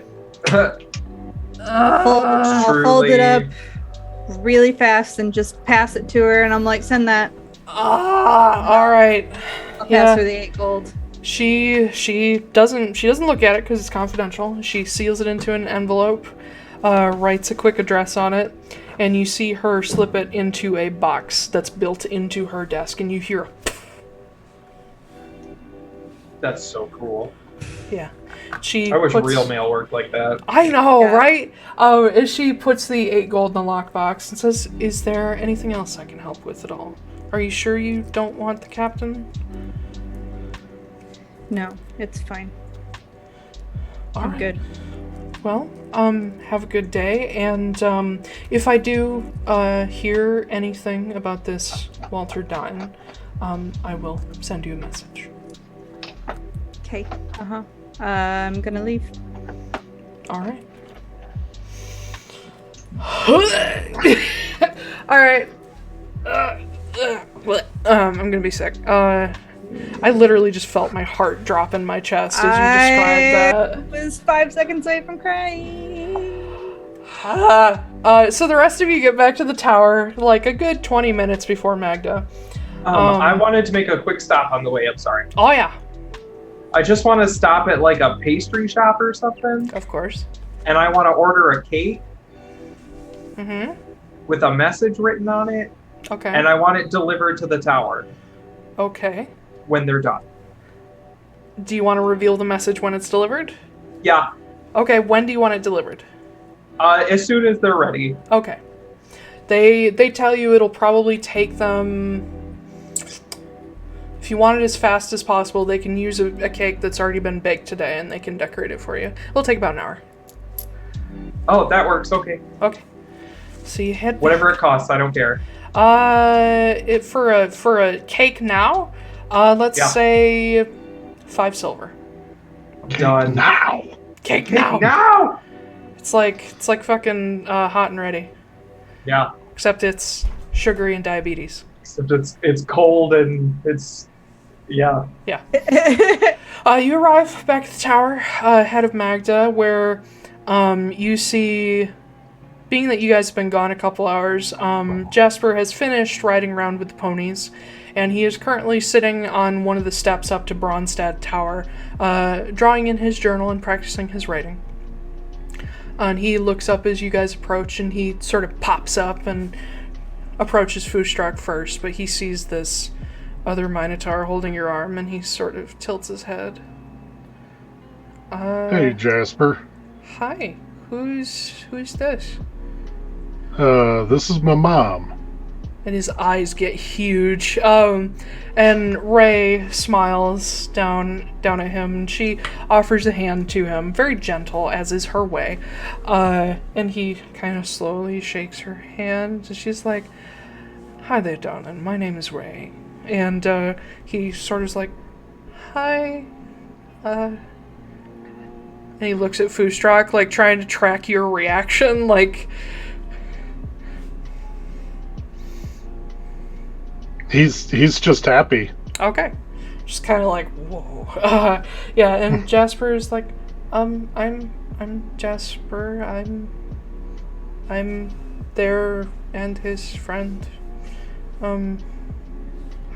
Speaker 3: I'll fold it up really fast and just pass it to her, and I'm like, send that.
Speaker 1: All right.
Speaker 3: I'll pass her the 8 gold.
Speaker 1: She doesn't look at it because it's confidential. She seals it into an envelope, writes a quick address on it, and you see her slip it into a box that's built into her desk, and you hear a
Speaker 7: That's so cool.
Speaker 1: yeah.
Speaker 7: I wish real mail worked like that.
Speaker 1: I know,
Speaker 3: Yeah.
Speaker 1: right? As she puts the 8 gold in the lockbox and says, "Is there anything else I can help with at all? Are you sure you don't want the captain?"
Speaker 3: No, it's fine.
Speaker 1: All
Speaker 3: I'm
Speaker 1: right.
Speaker 3: good.
Speaker 1: Well, have a good day, and if I do hear anything about this Walter dying, I will send you a message.
Speaker 3: Okay. I'm gonna leave.
Speaker 1: All right. All right. I'm gonna be sick. I literally just felt my heart drop in my chest as you described that.
Speaker 3: I was 5 seconds away from crying.
Speaker 1: So the rest of you get back to the tower like a good 20 minutes before Magda.
Speaker 7: I wanted to make a quick stop on the way up, sorry.
Speaker 1: Oh yeah,
Speaker 7: I just want to stop at like a pastry shop or something,
Speaker 1: of course.
Speaker 7: and I want to order a cake
Speaker 1: Mm-hmm.
Speaker 7: with a message written on it,
Speaker 1: Okay.
Speaker 7: and I want it delivered to the tower
Speaker 1: Okay.
Speaker 7: when they're done.
Speaker 1: Do you want to reveal the message when it's delivered?
Speaker 7: Yeah,
Speaker 1: Okay, when do you want it delivered?
Speaker 7: As soon as they're ready.
Speaker 1: Okay. They tell you it'll probably take them... If you want it as fast as possible, they can use a cake that's already been baked today, and they can decorate it for you. It'll take about an hour.
Speaker 7: Oh, that works. Okay.
Speaker 1: Okay. So you head...
Speaker 7: Whatever it costs, I don't care.
Speaker 1: For a cake now, let's say 5 silver.
Speaker 7: Done.
Speaker 8: Now!
Speaker 1: Cake now!
Speaker 7: Now!
Speaker 1: It's like fucking hot and ready.
Speaker 7: Yeah.
Speaker 1: Except it's sugary and diabetes.
Speaker 7: Except it's cold and it's... Yeah.
Speaker 1: Yeah. You arrive back at the tower, ahead of Magda, where you see, being that you guys have been gone a couple hours, Jasper has finished riding around with the ponies, and he is currently sitting on one of the steps up to Bronstad Tower, drawing in his journal and practicing his writing. And he looks up as you guys approach, and he sort of pops up and approaches Foostrak first, but he sees this other Minotaur holding your arm, and he sort of tilts his head.
Speaker 8: Hey, Jasper.
Speaker 1: Hi. Who's this?
Speaker 8: This is my mom.
Speaker 1: And his eyes get huge. And Ray smiles down at him, and she offers a hand to him, very gentle, as is her way. And he kind of slowly shakes her hand, and she's like, "Hi there, darling. My name is Ray." And he sort of's like, "Hi." And he looks at Foostrak, like trying to track your reaction, like...
Speaker 8: He's just happy.
Speaker 1: Okay. Just kind of like, whoa. Yeah, and Jasper is like, I'm Jasper. I'm there and his friend.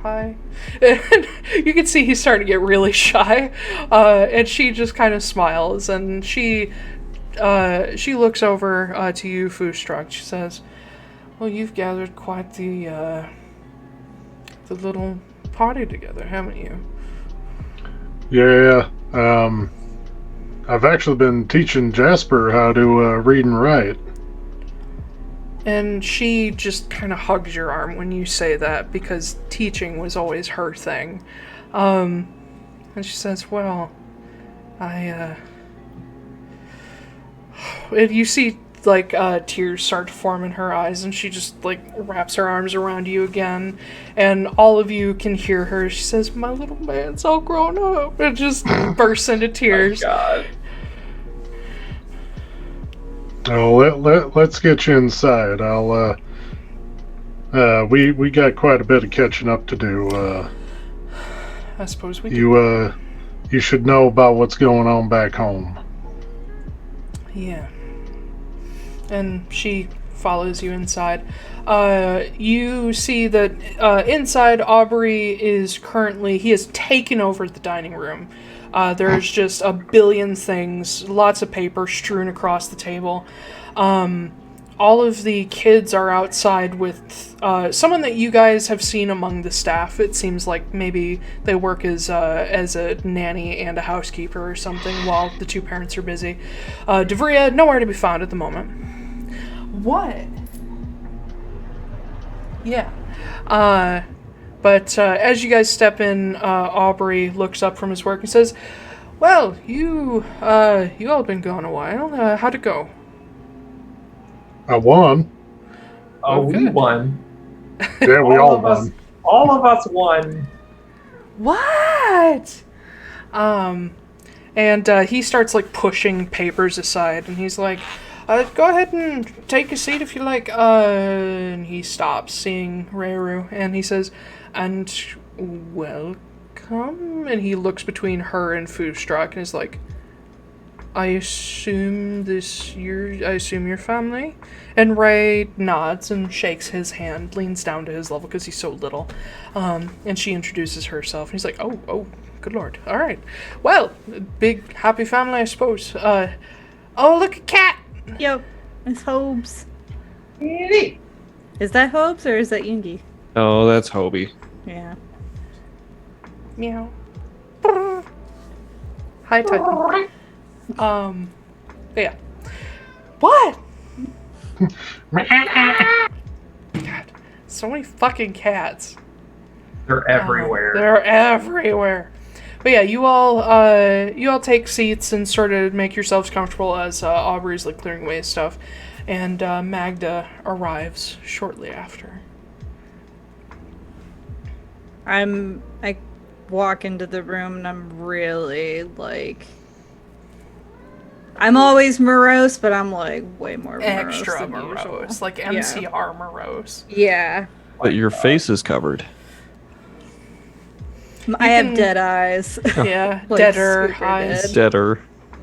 Speaker 1: Hi. And you can see he's starting to get really shy. And she just kind of smiles, and she looks over to you, Foostrak. She says, "Well, you've gathered quite the little party together, haven't you?"
Speaker 8: Yeah. I've actually been teaching Jasper how to read and write.
Speaker 1: And she just kind of hugs your arm when you say that, because teaching was always her thing. And she says, "Well, and you see, like, tears start to form in her eyes, and she just, like, wraps her arms around you again, and all of you can hear her. She says, "My little man's all grown up," and just bursts into tears.
Speaker 7: Oh, God.
Speaker 8: Oh, let's get you inside. We got quite a bit of catching up to do.
Speaker 1: I suppose we do.
Speaker 8: You should know about what's going on back home.
Speaker 1: Yeah. And she follows you inside. You see that inside, Aubrey is currently... He has taken over the dining room. There's just a billion things, lots of paper strewn across the table. All of the kids are outside with someone that you guys have seen among the staff. It seems like maybe they work as a nanny and a housekeeper or something while the two parents are busy. Devria, nowhere to be found at the moment. What? Yeah. But as you guys step in, Aubrey looks up from his work and says, "Well, you all been gone a while. How'd it go?"
Speaker 8: I won.
Speaker 7: Oh,
Speaker 1: Okay.
Speaker 7: we won.
Speaker 8: Yeah, we all won.
Speaker 7: All of us won.
Speaker 1: What? And he starts, like, pushing papers aside, and he's like, "Go ahead and take a seat if you like." And he stops, seeing Reiru, and he says, "And welcome." And he looks between her and Foostrak and is like, I assume your family?" And Ray nods and shakes his hand, leans down to his level because he's so little. And she introduces herself, and he's like, oh, good lord. All right. Well, big happy family, I suppose. Oh, look, a cat.
Speaker 3: Yo, it's Hobbs.
Speaker 7: Hey.
Speaker 3: Is that Hobbs or is that Yingy?
Speaker 6: Oh, that's Hobie.
Speaker 3: Yeah.
Speaker 1: Meow. Hi, Titan. Yeah. What? God, so many fucking cats.
Speaker 7: They're everywhere.
Speaker 1: They're everywhere. But yeah, you all take seats and sort of make yourselves comfortable as Aubrey's like clearing away stuff, and Magda arrives shortly after.
Speaker 3: I walk into the room and I'm really like, I'm always morose, but I'm like way more morose
Speaker 1: Extra
Speaker 3: than
Speaker 1: morose,
Speaker 3: usual.
Speaker 1: like MCR morose.
Speaker 3: Yeah.
Speaker 6: But your face is covered.
Speaker 3: I have dead eyes.
Speaker 1: Yeah,
Speaker 3: Like,
Speaker 1: deader
Speaker 3: super
Speaker 1: eyes.
Speaker 3: dead.
Speaker 6: Deader.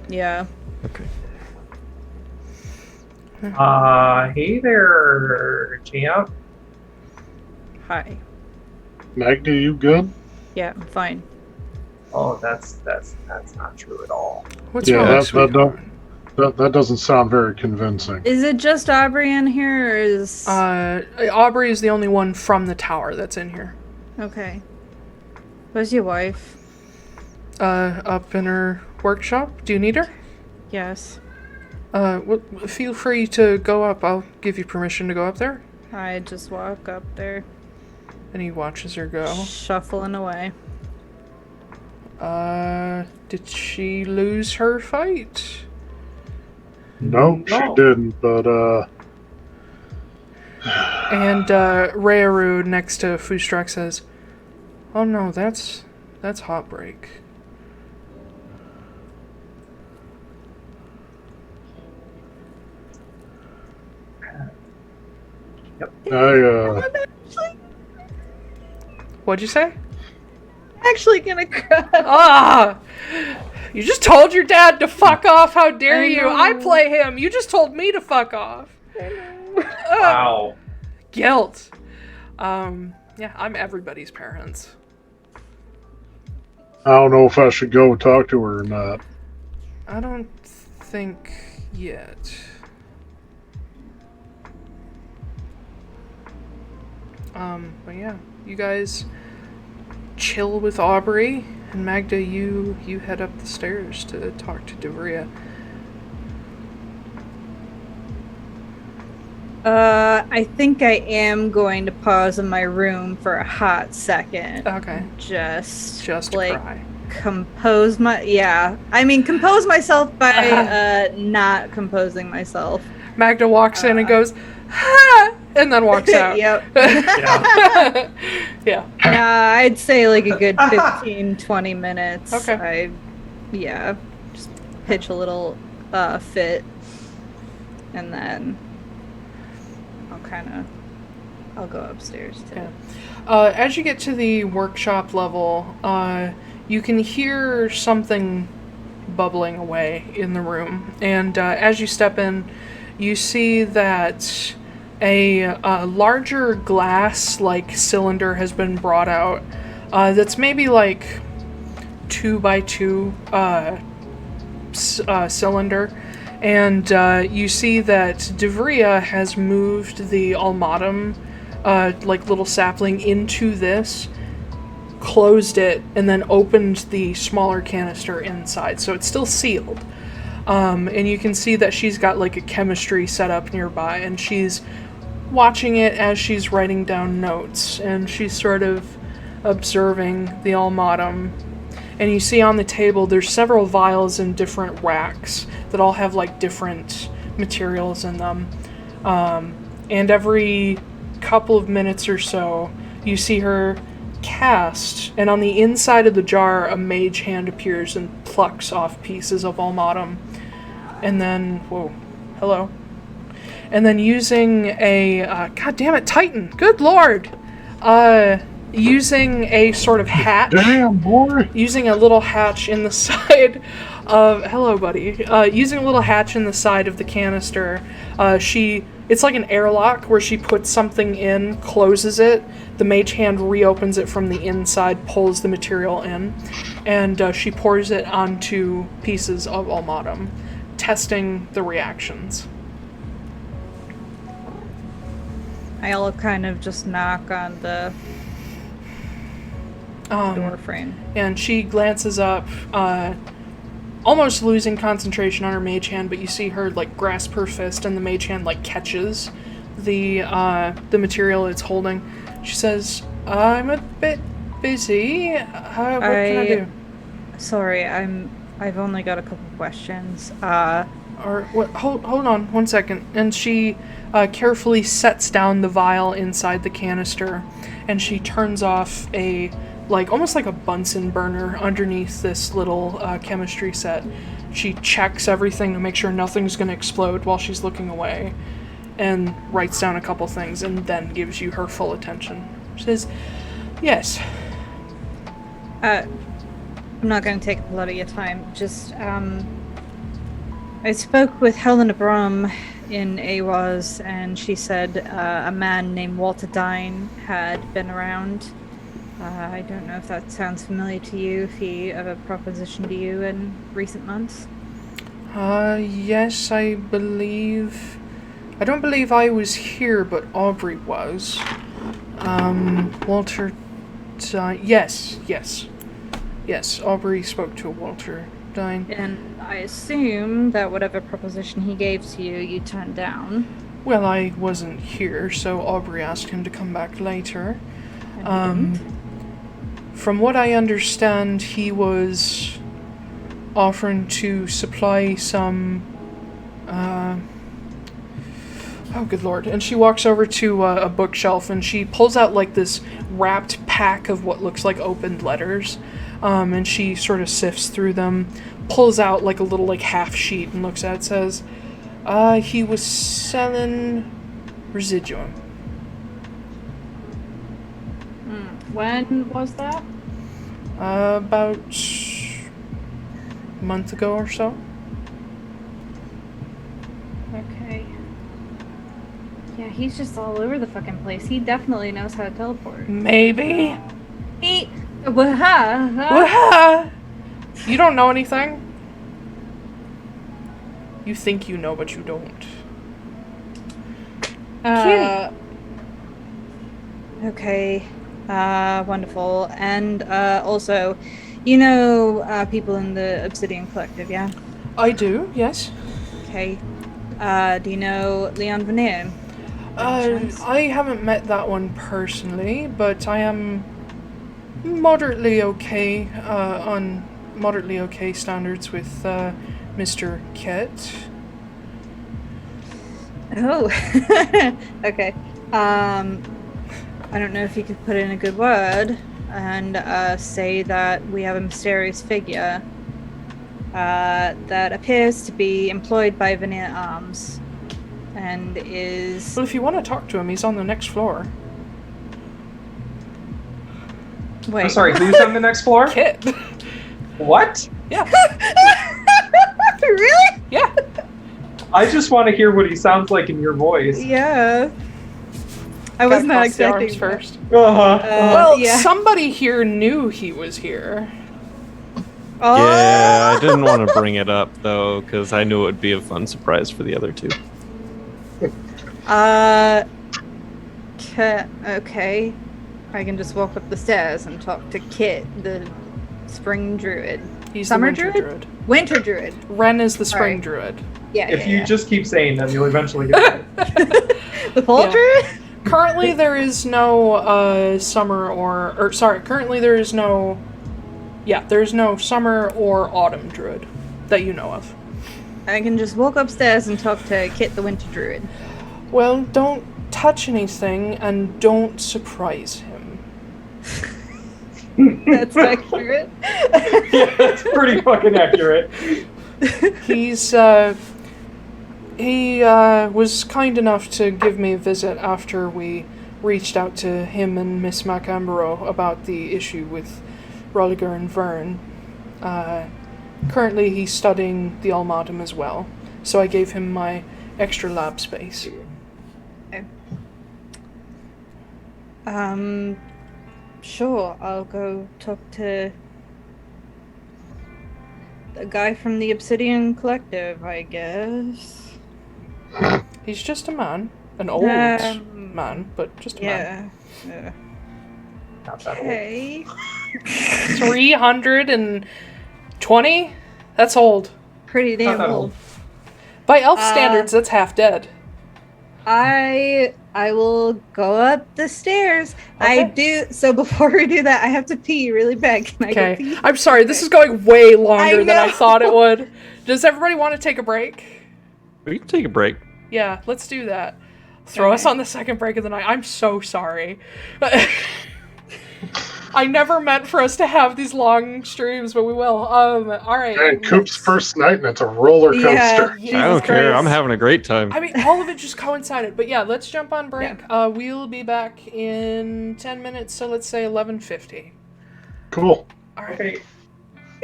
Speaker 3: Yeah.
Speaker 6: Okay.
Speaker 7: Hey there, champ.
Speaker 3: Hi.
Speaker 8: Magda, you good?
Speaker 3: Yeah, I'm fine.
Speaker 7: Oh, that's not true at all.
Speaker 1: What's
Speaker 8: Yeah,
Speaker 1: wrong,
Speaker 8: that
Speaker 1: sweetheart?
Speaker 8: That doesn't sound very convincing.
Speaker 3: Is it just Aubrey in here, or is...
Speaker 1: Aubrey is the only one from the tower that's in here.
Speaker 3: Okay. Where's your wife?
Speaker 1: Up in her workshop. Do you need her?
Speaker 3: Yes.
Speaker 1: Feel free to go up. I'll give you permission to go up there.
Speaker 3: I just walk up there,
Speaker 1: And he watches her go.
Speaker 3: shuffling away.
Speaker 1: Did she lose her fight?
Speaker 8: No, she didn't, but
Speaker 1: And Rayaru next to Foostrak says, "Oh no, that's heartbreak." What'd you say?
Speaker 3: Actually gonna cry.
Speaker 1: Ah! You just told your dad to fuck off. How dare
Speaker 3: I
Speaker 1: you?
Speaker 3: know.
Speaker 1: I play him. You just told me to fuck off.
Speaker 7: Wow.
Speaker 1: Guilt. Yeah, I'm everybody's parents.
Speaker 8: I don't know if I should go talk to her or not.
Speaker 1: I don't think yet. But yeah, you guys chill with Aubrey, and Magda, you head up the stairs to talk to Devria.
Speaker 3: I think I am going to pause in my room for a hot second.
Speaker 1: Okay.
Speaker 3: Just
Speaker 1: Like cry.
Speaker 3: compose compose myself by not composing myself.
Speaker 1: Magda walks in and goes, ha! And then walks out.
Speaker 3: Yep.
Speaker 1: Yeah.
Speaker 3: I'd say like a good 15, 20 minutes.
Speaker 1: Okay.
Speaker 3: Just pitch a little fit, and then I'll go upstairs too.
Speaker 1: Yeah. As you get to the workshop level, you can hear something bubbling away in the room. And as you step in, you see that a larger glass-like cylinder has been brought out that's maybe like 2x2 cylinder. And you see that Devria has moved the Almatum, like little sapling, into this, closed it, and then opened the smaller canister inside. So it's still sealed. And you can see that she's got like a chemistry set up nearby, and she's watching it as she's writing down notes, and she's sort of observing the Almatum. And you see on the table there's several vials in different racks that all have like different materials in them. And every couple of minutes or so, you see her cast, and on the inside of the jar, a mage hand appears and plucks off pieces of Almatum. And then, whoa, hello. And then using a, god damn it, Titan, good lord! Using a sort of hatch.
Speaker 8: Damn, boy!
Speaker 1: Using a little hatch in the side of... Hello, buddy. Using a little hatch in the side of the canister, it's like an airlock where she puts something in, closes it, the mage hand reopens it from the inside, pulls the material in, and she pours it onto pieces of Almatum, testing the reactions.
Speaker 3: I'll kind of just knock on the door frame.
Speaker 1: And she glances up, almost losing concentration on her mage hand, but you see her, like, grasp her fist, and the mage hand, like, catches the material it's holding. She says, I'm a bit busy. What can I do?
Speaker 3: Sorry, I've only got a couple questions.
Speaker 1: Hold on 1 second. And she carefully sets down the vial inside the canister, and she turns off almost like a Bunsen burner underneath this little chemistry set. She checks everything to make sure nothing's going to explode while she's looking away, and writes down a couple things, and then gives you her full attention. She says, yes.
Speaker 3: I'm not going to take up a lot of your time. Just, I spoke with Helena Brum in AWAS, and she said a man named Walter Dine had been around. I don't know if that sounds familiar to you, if he ever propositioned to you in recent months.
Speaker 1: Yes, I don't believe I was here, but Aubrey was. Walter Dine. Yes, Aubrey spoke to Walter Dine.
Speaker 3: And I assume that whatever proposition he gave to you, you turned down.
Speaker 1: Well, I wasn't here, so Aubrey asked him to come back later. From what I understand, he was offering to supply some... oh, good lord. And she walks over to a bookshelf, and she pulls out, like, this wrapped pack of what looks like opened letters. And she sort of sifts through them, pulls out, like, a little, like, half sheet and looks at it, says, he was selling residuum.
Speaker 3: When was that?
Speaker 1: About a month ago or so.
Speaker 3: Okay. Yeah, he's just all over the fucking place. He definitely knows how to teleport.
Speaker 1: Maybe.
Speaker 3: Waha!
Speaker 1: Waha! You don't know anything? You think you know, but you don't.
Speaker 3: Okay. Wonderful. And also, you know people in the Obsidian Collective, yeah?
Speaker 1: I do, yes.
Speaker 3: Okay. Do you know Leon Veneer?
Speaker 1: I haven't met that one personally, but I am moderately okay on moderately okay standards with Mr. Kett.
Speaker 3: Oh. Okay. I don't know if you could put in a good word and say that we have a mysterious figure that appears to be employed by Veneer Arms and is...
Speaker 1: Well, if you want to talk to him, he's on the next floor.
Speaker 3: Wait.
Speaker 7: I'm sorry, who's on the next floor?
Speaker 1: Kett.
Speaker 7: What?
Speaker 1: Yeah.
Speaker 3: Really?
Speaker 1: Yeah.
Speaker 7: I just want to hear what he sounds like in your voice.
Speaker 3: Yeah. I was not expecting
Speaker 1: first.
Speaker 7: Uh-huh.
Speaker 3: Yeah.
Speaker 1: Somebody here knew he was here.
Speaker 3: Oh.
Speaker 6: Yeah, I didn't want to bring it up, though, because I knew it would be a fun surprise for the other two.
Speaker 3: Okay. I can just walk up the stairs and talk to Kit, the spring druid.
Speaker 1: He's
Speaker 3: Summer
Speaker 1: the winter druid?
Speaker 3: Winter druid.
Speaker 1: Ren is the spring
Speaker 3: Right.
Speaker 1: druid.
Speaker 3: Yeah.
Speaker 7: If you just keep saying that, you'll eventually get it.
Speaker 3: The fall druid?
Speaker 1: Currently there is no currently there is no there's no summer or autumn druid that you know of.
Speaker 3: I can just walk upstairs and talk to Kit, the winter druid.
Speaker 1: Well, don't touch anything and don't surprise him.
Speaker 3: That's accurate.
Speaker 7: Yeah, that's pretty fucking accurate.
Speaker 1: He was kind enough to give me a visit after we reached out to him and Miss Macambro about the issue with Rolliger and Vern. Currently he's studying the Almatum as well, so I gave him my extra lab space.
Speaker 3: Sure, I'll go talk to the guy from the Obsidian Collective, I guess.
Speaker 1: He's just a man. An old man, but just a man.
Speaker 3: Yeah.
Speaker 7: Not that old.
Speaker 3: Okay.
Speaker 1: 320? That's old.
Speaker 3: Pretty damn
Speaker 7: Not that
Speaker 3: old.
Speaker 1: By elf standards, that's half dead.
Speaker 3: I will go up the stairs.
Speaker 1: Okay.
Speaker 3: I do. So before we do that, I have to pee really bad. Can I go pee?
Speaker 1: I'm sorry, this is going way longer than I
Speaker 3: know.
Speaker 1: thought it would. Does everybody want to take a break?
Speaker 6: We can take a break.
Speaker 1: Yeah, let's do that. Throw us on the second break of the night. I'm so sorry. I never meant for us to have these long streams, but we will. All right.
Speaker 8: And Koop's first night, and it's a roller coaster.
Speaker 3: Yeah.
Speaker 6: I don't care. I'm having a great time.
Speaker 1: I mean, all of it just coincided. But yeah, let's jump on break. We'll be back in 10 minutes, so let's say 11:50.
Speaker 8: Cool.
Speaker 1: All right.
Speaker 7: Okay.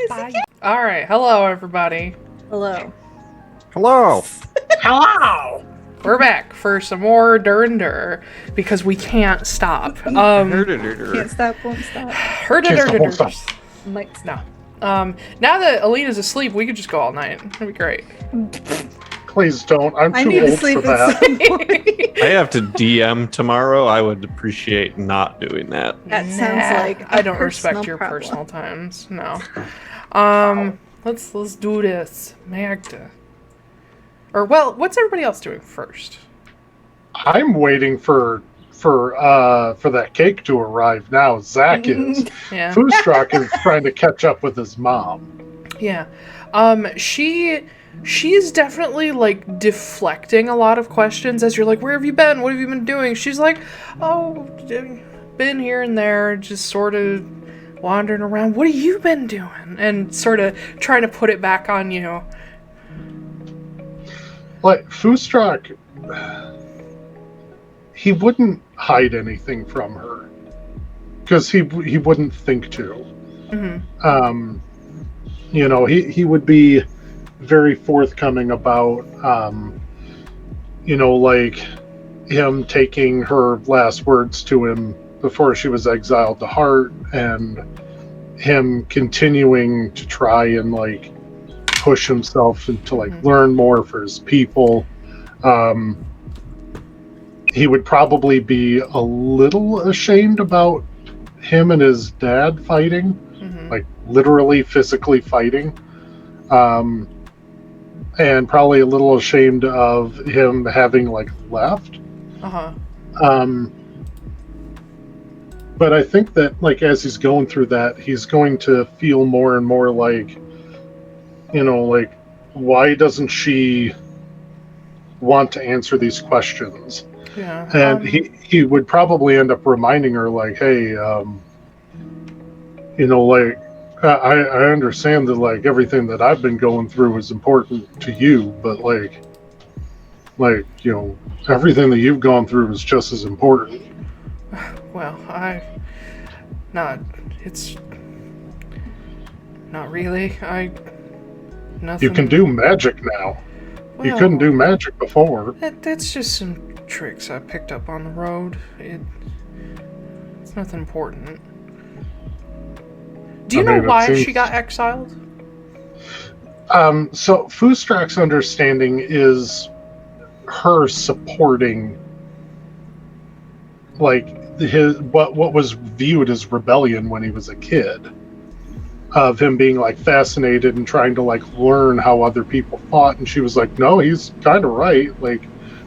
Speaker 1: Bye. All right. Hello, everybody.
Speaker 3: Hello.
Speaker 6: Hello.
Speaker 7: Hello!
Speaker 1: We're back for some more Dur because we can't stop.
Speaker 3: Can't stop, won't stop. Might
Speaker 1: No. Now that Alina's asleep, we could just go all night. That'd be great.
Speaker 8: Please don't. I'm
Speaker 3: I
Speaker 8: too
Speaker 3: need to
Speaker 8: old
Speaker 3: sleep
Speaker 8: for
Speaker 3: at
Speaker 8: that.
Speaker 3: some point.
Speaker 6: I have to DM tomorrow. I would appreciate not doing that.
Speaker 3: That sounds like a
Speaker 1: I don't respect
Speaker 3: personal
Speaker 1: your
Speaker 3: problem.
Speaker 1: personal times. No. Let's do this, Magda. Or well, what's everybody else doing first?
Speaker 8: I'm waiting for that cake to arrive now. Zack is.
Speaker 1: Yeah.
Speaker 8: Foostrak is trying to catch up with his mom.
Speaker 1: Yeah. She's definitely like deflecting a lot of questions as you're like, where have you been? What have you been doing? She's like, oh, been here and there, just sort of wandering around. What have you been doing? And sort of trying to put it back on you.
Speaker 8: Like, Foostrak, he wouldn't hide anything from her. Because he wouldn't think to.
Speaker 1: Mm-hmm.
Speaker 8: He would be very forthcoming about, like him taking her last words to him before she was exiled to Heart, and him continuing to try and, like, push himself and to, like, learn more for his people. He would probably be a little ashamed about him and his dad fighting, like literally physically fighting, and probably a little ashamed of him having like left. But I think that like as he's going through that, he's going to feel more and more like, like, why doesn't she want to answer these questions?
Speaker 1: Yeah.
Speaker 8: And he would probably end up reminding her, like, hey, like, I understand that, like, everything that I've been going through is important to you, but, like, everything that you've gone through is just as important.
Speaker 1: Well, it's not really. Nothing.
Speaker 8: You can do magic now.
Speaker 1: Well,
Speaker 8: you couldn't do magic before.
Speaker 1: That's just some tricks I picked up on the road. It's nothing important. Do you know why she got exiled?
Speaker 8: So Foostrak's understanding is her supporting, like, what was viewed as rebellion when he was a kid, of him being like fascinated and trying to like learn how other people fought, and she was like, no, he's kind of right, like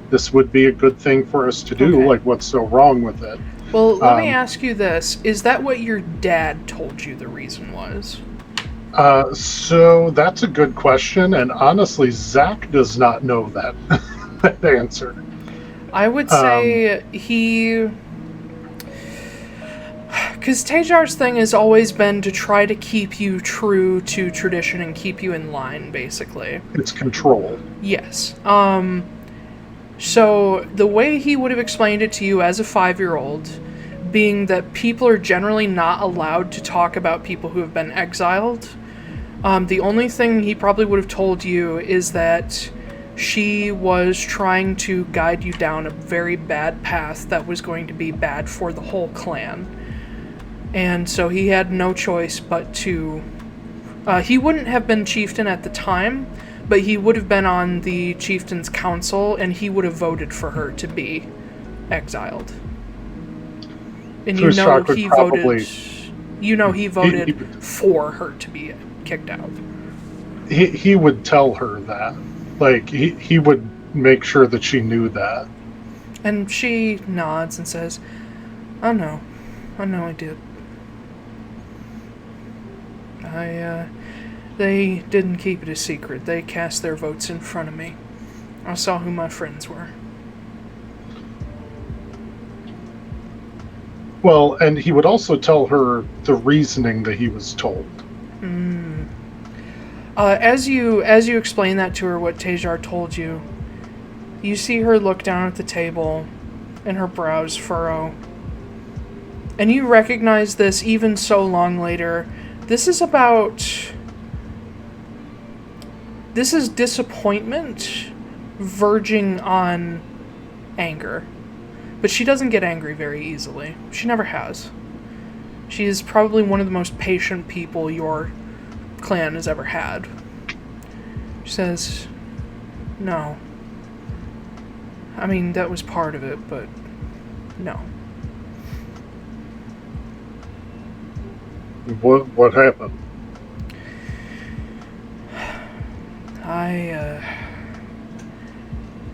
Speaker 8: this would be a good thing for us to do. Like, what's so wrong with it?
Speaker 1: Well, let me ask you this. Is that what your dad told you the reason was?
Speaker 8: So that's a good question, and honestly Zack does not know that that answer.
Speaker 1: I would say because Taiylor's thing has always been to try to keep you true to tradition and keep you in line, basically.
Speaker 8: It's control.
Speaker 1: Yes. So the way he would have explained it to you as a 5-year-old, being that people are generally not allowed to talk about people who have been exiled, the only thing he probably would have told you is that she was trying to guide you down a very bad path that was going to be bad for the whole clan. And so he had no choice but to... he wouldn't have been chieftain at the time, but he would have been on the chieftain's council, and he would have voted for her to be exiled. And he voted for her to be kicked out.
Speaker 8: he would tell her that. Like, he would make sure that she knew that.
Speaker 1: And she nods and says, I know I did. They didn't keep it a secret. They cast their votes in front of me. I saw who my friends were.
Speaker 8: Well, and he would also tell her the reasoning that he was told.
Speaker 1: As you explain that to her, what Taiylor told you, you see her look down at the table, and her brows furrow. And you recognize this even so long later. This is disappointment verging on anger. But she doesn't get angry very easily. She never has. She is probably one of the most patient people your clan has ever had. She says, no. I mean, that was part of it, but no.
Speaker 8: What happened?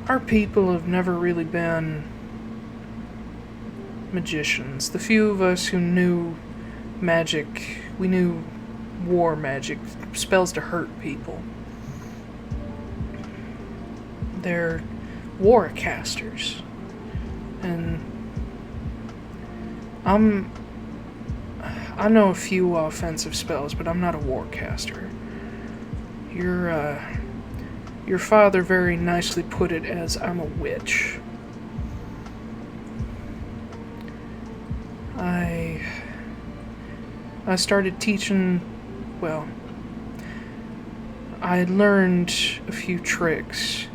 Speaker 1: Our people have never really been magicians. The few of us who knew magic, we knew war magic, spells to hurt people. They're war casters. And I know a few offensive spells, but I'm not a war caster. Your father very nicely put it as I'm a witch. I started teaching, well, I learned a few tricks,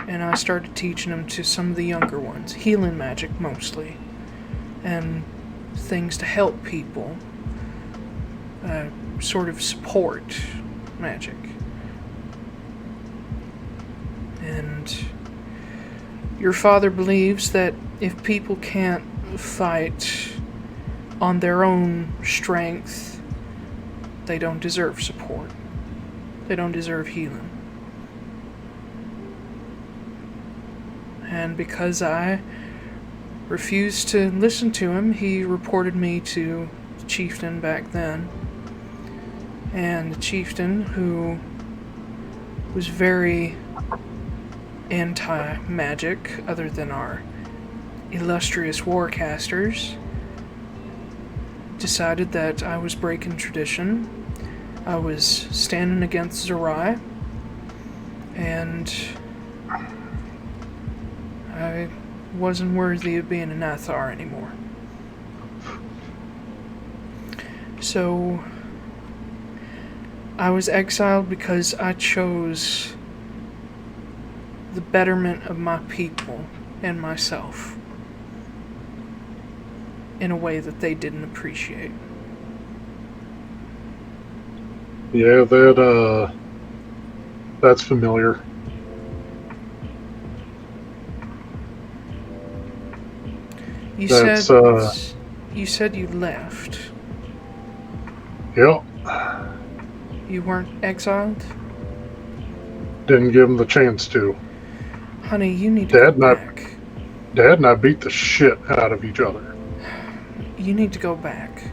Speaker 1: and I started teaching them to some of the younger ones, healing magic mostly, and things to help people, sort of support magic. And your father believes that if people can't fight on their own strength, they don't deserve support. They don't deserve healing. And because I refused to listen to him, he reported me to the chieftain back then. And the chieftain, who was very anti-magic, other than our illustrious warcasters, decided that I was breaking tradition. I was standing against Zachary, and I wasn't worthy of being an Athar anymore. So I was exiled because I chose the betterment of my people and myself in a way that they didn't appreciate.
Speaker 8: Yeah, that's familiar.
Speaker 1: You said you left.
Speaker 8: Yep.
Speaker 1: You weren't exiled?
Speaker 8: Didn't give him the chance to.
Speaker 1: Honey, you need to go back.
Speaker 8: Dad and I beat the shit out of each other.
Speaker 1: You need to go back.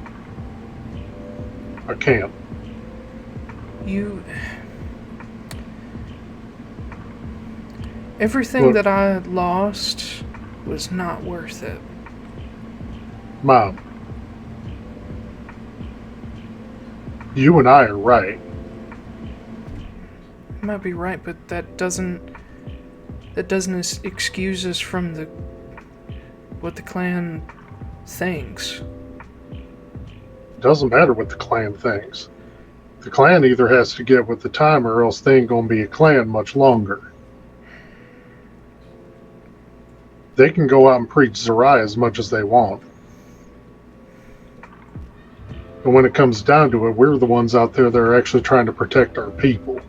Speaker 8: I can't.
Speaker 1: Everything that I lost was not worth it.
Speaker 8: Mom, you and I are right.
Speaker 1: You might be right, but that doesn't excuse us from what the clan thinks.
Speaker 8: It doesn't matter what the clan thinks. The clan either has to get with the time or else they ain't gonna be a clan much longer. They can go out and preach Zachary as much as they want. But when it comes down to it, we're the ones out there that are actually trying to protect our people.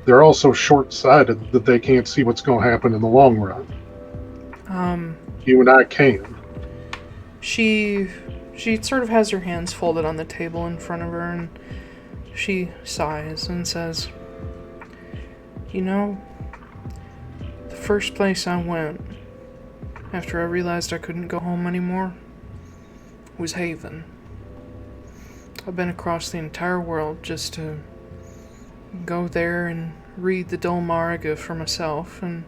Speaker 8: They're also short-sighted that they can't see what's going to happen in the long run. You and I can.
Speaker 1: She sort of has her hands folded on the table in front of her, and She sighs and says, "You know, the first place I went after I realized I couldn't go home anymore was Haven. I've been across the entire world just to go there and read the Dulmaraga for myself and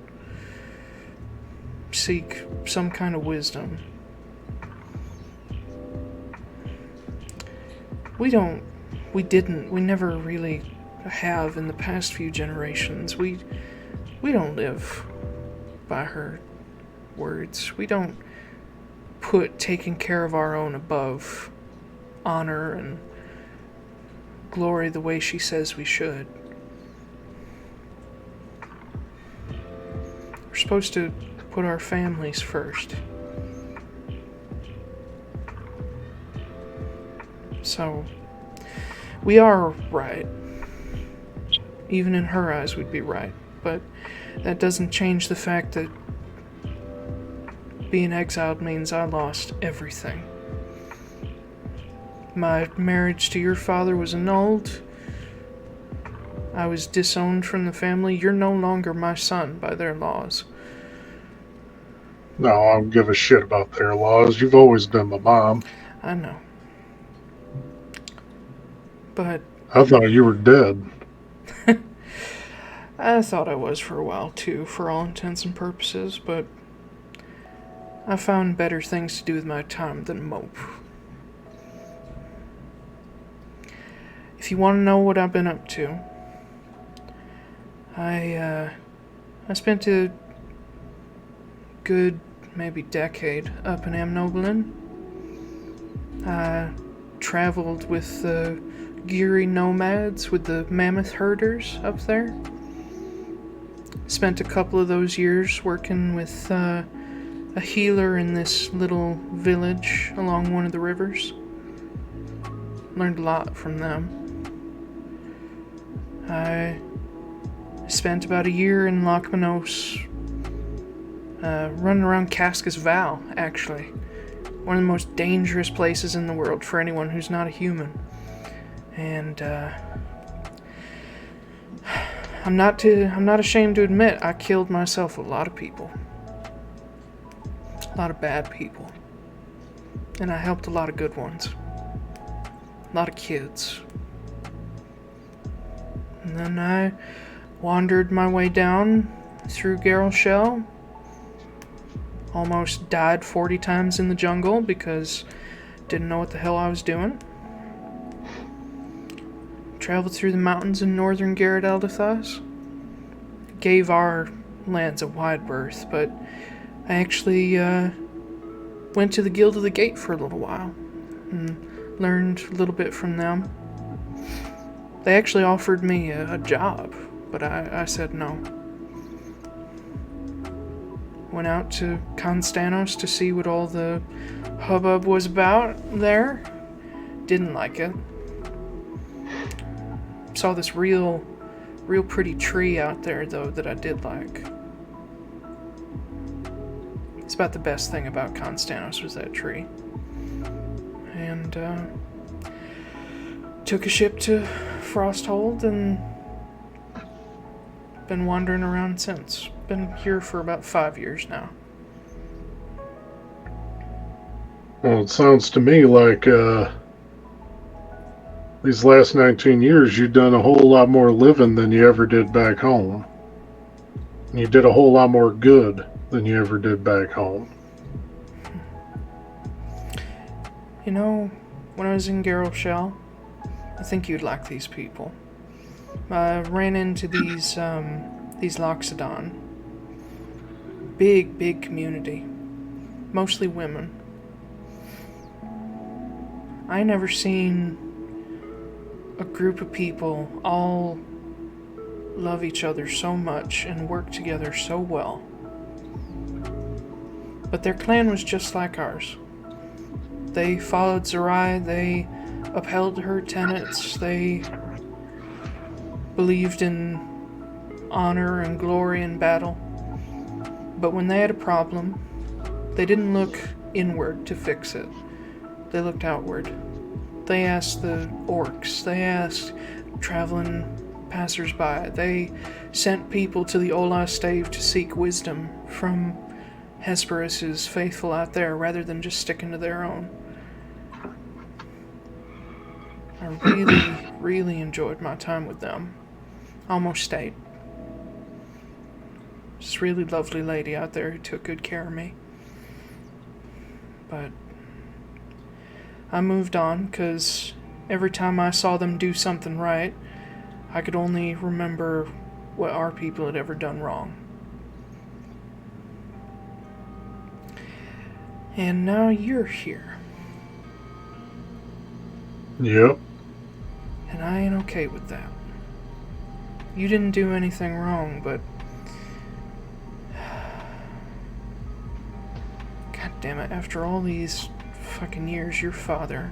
Speaker 1: seek some kind of wisdom. We never really have in the past few generations. We don't live by her words. We don't put taking care of our own above honor and glory the way she says we should. We're supposed to put our families first. So, we are right. Even in her eyes, we'd be right. But that doesn't change the fact that being exiled means I lost everything. My marriage to your father was annulled. I was disowned from the family. You're no longer my son by their laws.
Speaker 8: No, I don't give a shit about their laws. You've always been my mom.
Speaker 1: I know. But
Speaker 8: I thought you were dead.
Speaker 1: I thought I was for a while too, for all intents and purposes, but I found better things to do with my time than mope. If you want to know what I've been up to, I spent a good, maybe decade up in Amnoblin. I traveled with the Geary nomads, with the mammoth herders up there. Spent a couple of those years working with a healer in this little village along one of the rivers. Learned a lot from them. I spent about a year in Lochmanos, running around Cascas Val, actually. One of the most dangerous places in the world for anyone who's not a human. And, I'm not ashamed to admit I killed myself with a lot of people. A lot of bad people. And I helped a lot of good ones. A lot of kids. And then I wandered my way down through Gale Shell. Almost died 40 times in the jungle because didn't know what the hell I was doing. Traveled through the mountains in northern Garrett Eldathas. Gave our lands a wide berth, but I actually went to the Guild of the Gate for a little while and learned a little bit from them. They actually offered me a job, but I said no. Went out to Constanos to see what all the hubbub was about there. Didn't like it. Saw this real pretty tree out there, though, that I did like. It's about the best thing about Constanos was that tree. And, took a ship to Frosthold and been wandering around since. Been here for about 5 years now.
Speaker 8: Well, it sounds to me like, these last 19 years, you've done a whole lot more living than you ever did back home. And you did a whole lot more good than you ever did back home.
Speaker 1: You know, when I was in Gale Shell, I think you'd like these people. I ran into these Loxodon. Big community. Mostly women. I never seen a group of people all love each other so much and work together so well. But their clan was just like ours. They followed Zarai, they upheld her tenets, they believed in honor and glory in battle. But when they had a problem, they didn't look inward to fix it. They looked outward. They asked the orcs. They asked traveling passersby. They sent people to the Ola Stave to seek wisdom from Hesperus's faithful out there rather than just sticking to their own. I really, really enjoyed my time with them. Almost stayed. Just really lovely lady out there who took good care of me. But I moved on because every time I saw them do something right, I could only remember what our people had ever done wrong. And now you're here.
Speaker 8: Yep.
Speaker 1: And I ain't okay with that. You didn't do anything wrong, but... God damn it, after all these fucking years, your father...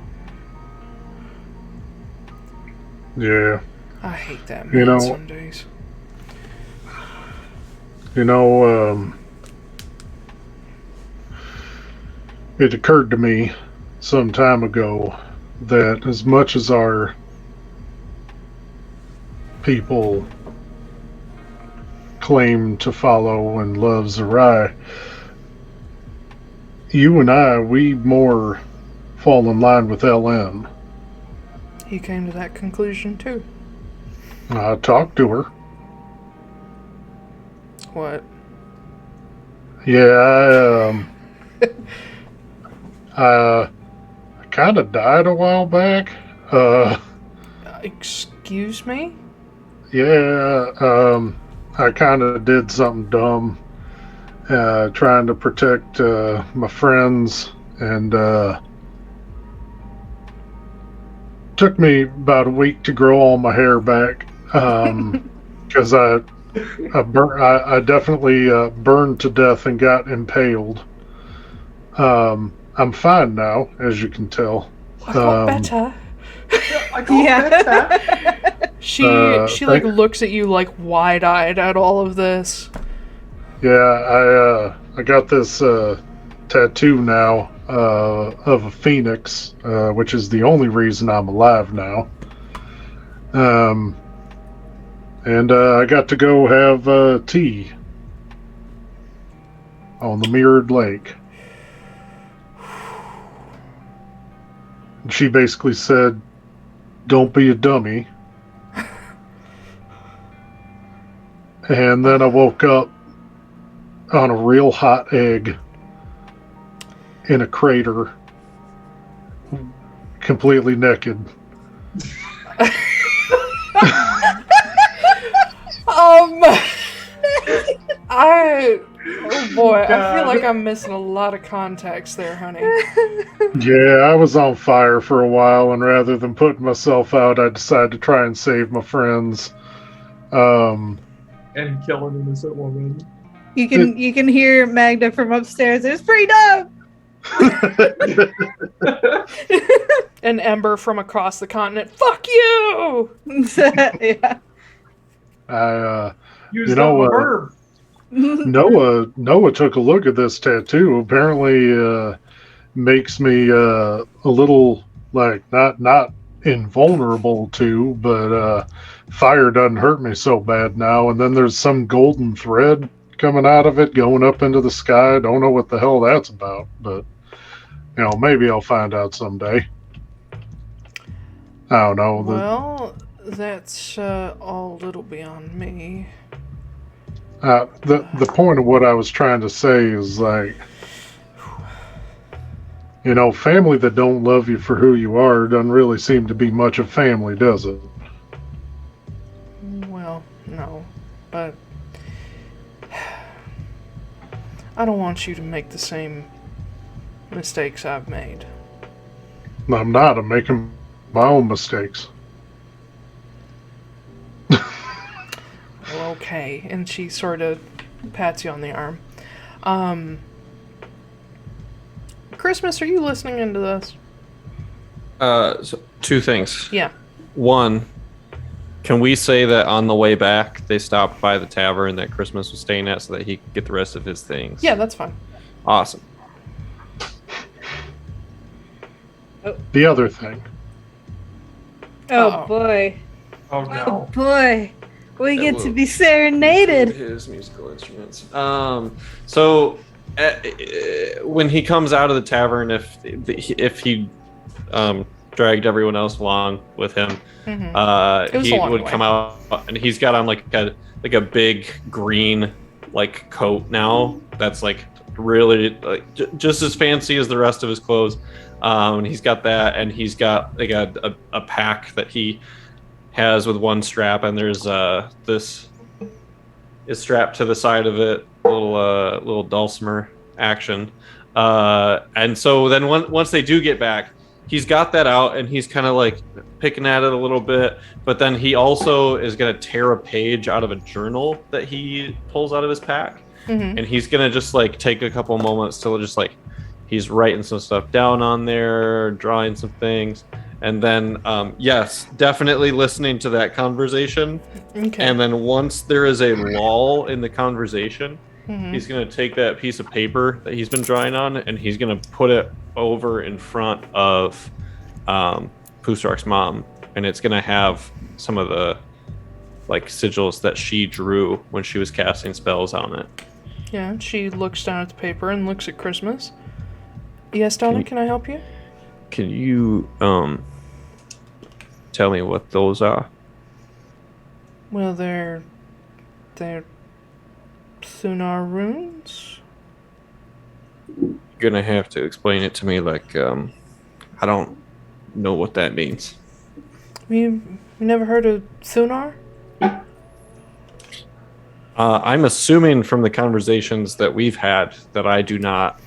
Speaker 8: Yeah.
Speaker 1: I hate that man some days.
Speaker 8: It occurred to me some time ago that as much as our people claim to follow and love Zarai, you and I, we more fall in line with LN.
Speaker 1: He came to that conclusion too.
Speaker 8: I talked to her.
Speaker 1: What?
Speaker 8: Yeah, I kind of died a while back.
Speaker 1: Excuse me?
Speaker 8: Yeah, I kind of did something dumb, trying to protect my friends, and took me about a week to grow all my hair back, because I definitely burned to death and got impaled. I'm fine now, as you can tell.
Speaker 1: I got better.
Speaker 7: I got better.
Speaker 1: She like looks at you like wide-eyed at all of this.
Speaker 8: Yeah, I got this tattoo now of a phoenix, which is the only reason I'm alive now. And I got to go have tea on the Mirrored Lake. And she basically said, "Don't be a dummy." And then I woke up on a real hot egg in a crater, completely naked.
Speaker 1: Oh boy, I feel like I'm missing a lot of context there, honey.
Speaker 8: Yeah, I was on fire for a while, and rather than putting myself out, I decided to try and save my friends.
Speaker 7: And kill an innocent woman.
Speaker 3: You can hear Magda from upstairs. There's freedom.
Speaker 1: An Ember from across the continent. Fuck you!
Speaker 3: Yeah.
Speaker 7: Use that verb.
Speaker 8: Noah took a look at this tattoo. Apparently, makes me a little like not invulnerable to, but fire doesn't hurt me so bad now. And then there's some golden thread coming out of it, going up into the sky. Don't know what the hell that's about, but maybe I'll find out someday. I don't know.
Speaker 1: Well, that's all a little beyond me.
Speaker 8: The point of what I was trying to say is like, family that don't love you for who you are doesn't really seem to be much of family, does it?
Speaker 1: Well, no, but I don't want you to make the same mistakes I've made.
Speaker 8: I'm not. I'm making my own mistakes.
Speaker 1: Well, okay. And she sort of pats you on the arm. Christmas, are you listening into this?
Speaker 6: So two things.
Speaker 1: Yeah.
Speaker 6: One, can we say that on the way back they stopped by the tavern that Christmas was staying at so that he could get the rest of his things?
Speaker 1: Yeah, that's fine.
Speaker 6: Awesome.
Speaker 8: The other thing,
Speaker 3: Oh
Speaker 1: Uh-oh.
Speaker 3: boy.
Speaker 7: Oh
Speaker 3: Oh
Speaker 7: no.
Speaker 3: boy. We
Speaker 5: That
Speaker 3: get to
Speaker 5: will
Speaker 3: be serenaded.
Speaker 5: His musical instruments. So when he comes out of the tavern, if he dragged everyone else along with him,
Speaker 1: It was
Speaker 5: he
Speaker 1: a long
Speaker 5: would
Speaker 1: way.
Speaker 5: come out and he's got on like a big green like coat now. That's like really like just as fancy as the rest of his clothes. And he's got that, and he's got like a pack that he has with one strap, and there's this is strapped to the side of it, little dulcimer action. And so then once they do get back, he's got that out, and he's kind of like picking at it a little bit, but then he also is going to tear a page out of a journal that he pulls out of his pack, and he's going to just like take a couple moments to just like he's writing some stuff down on there, drawing some things. And then, yes, definitely listening to that conversation.
Speaker 1: Okay.
Speaker 5: And then once there is a lull in the conversation, he's going to take that piece of paper that he's been drawing on, and he's going to put it over in front of Foostrak's mom. And it's going to have some of the like sigils that she drew when she was casting spells on it.
Speaker 1: Yeah, she looks down at the paper and looks at Christmas. Yes, darling, can I help you?
Speaker 5: Can you tell me what those are?
Speaker 1: Well, they're Thunar runes.
Speaker 5: You're gonna have to explain it to me. Like, I don't know what that means.
Speaker 1: You never heard of Thunar?
Speaker 5: I'm assuming from the conversations that we've had that I do not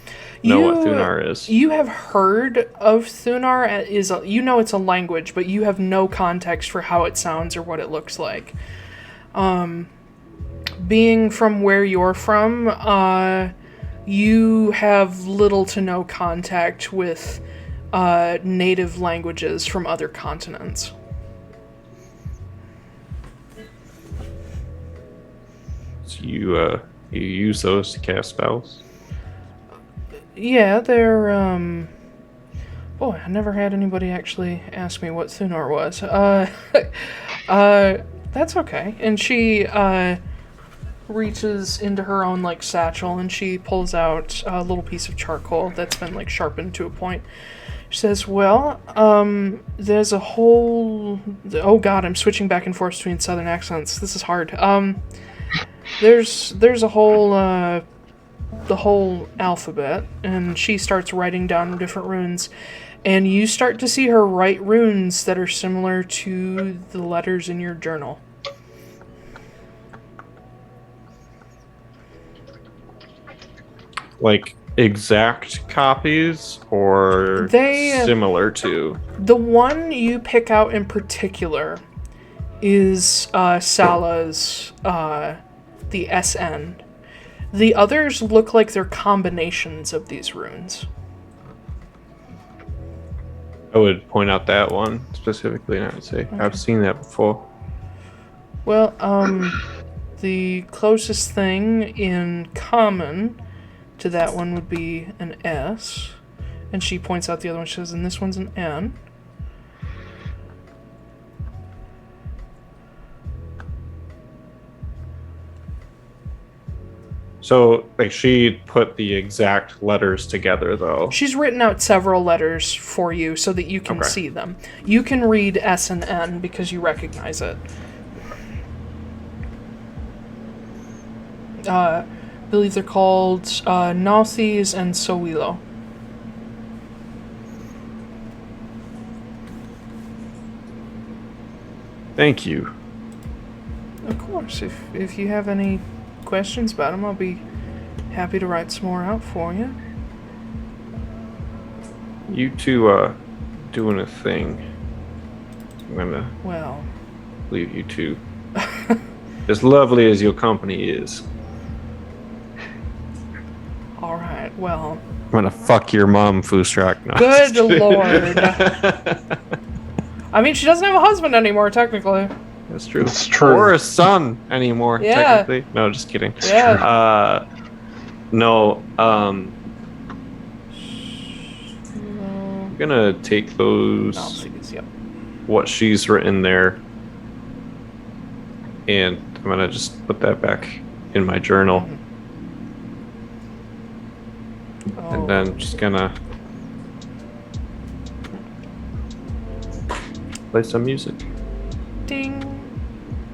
Speaker 5: know what Thunar is.
Speaker 1: You have heard of Thunar. You know it's a language, but you have no context for how it sounds or what it looks like. Being from where you're from, you have little to no contact with native languages from other continents.
Speaker 5: So you use those to cast spells?
Speaker 1: Yeah, they're, boy, I never had anybody actually ask me what Thunar was. That's okay. And she, reaches into her own, like, satchel, and she pulls out a little piece of charcoal that's been, like, sharpened to a point. She says, well, there's a whole... Oh, God, I'm switching back and forth between southern accents. This is hard. There's a whole, the whole alphabet, and she starts writing down different runes, and you start to see her write runes that are similar to the letters in your journal.
Speaker 5: Like exact copies or similar to?
Speaker 1: The one you pick out in particular is Sala's, the SN. The others look like they're combinations of these runes.
Speaker 5: I would point out that one specifically, and I would say, okay. I've seen that before.
Speaker 1: Well, the closest thing in common to that one would be an S. And she points out the other one. She says, and this one's an N.
Speaker 5: So, like, she put the exact letters together, though.
Speaker 1: She's written out several letters for you so that you can see them. You can read S and N because you recognize it. I believe they're called Nauthies and Sowilo.
Speaker 5: Thank you.
Speaker 1: Of course, if you have any questions about them, I'll be happy to write some more out for you.
Speaker 5: You two doing a thing. I'm gonna leave you two. As lovely as your company is.
Speaker 1: Alright, well...
Speaker 5: I'm gonna fuck your mom, Foostrak. No,
Speaker 1: good lord. I mean, she doesn't have a husband anymore, technically.
Speaker 5: That's true.
Speaker 8: It's true.
Speaker 5: Or a son anymore, technically. No, just kidding.
Speaker 1: Yeah.
Speaker 5: No, I'm gonna take those...
Speaker 1: Nauthies, yep.
Speaker 6: what she's written there. And I'm going to just put that back in my journal. And then just going to play some music.
Speaker 1: Ding.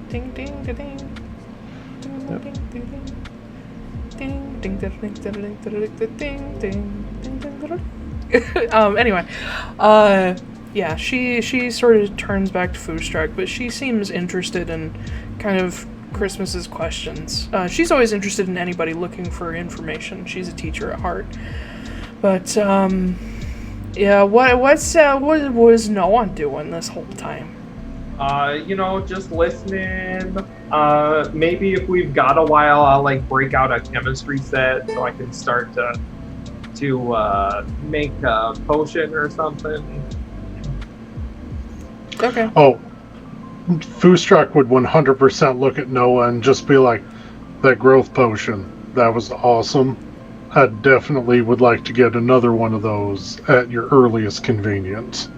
Speaker 1: Ding, ding, ding, ding.
Speaker 6: Yep.
Speaker 1: Ding, ding, ding. Ding, ding, ding, ding, ding, ding, ding, ding, ding, ding, ding. Anyway, yeah, she sort of turns back to Foostrak, but she seems interested in kind of Christmas's questions. She's always interested in anybody looking for information. She's a teacher at heart. But, yeah, what was Noah doing this whole time?
Speaker 7: Just listening. Maybe if we've got a while, I'll like break out a chemistry set so I can start to make a potion or something.
Speaker 1: Okay.
Speaker 8: Oh, Foostrak would 100% look at Noah and just be like, that growth potion, that was awesome. I definitely would like to get another one of those at your earliest convenience.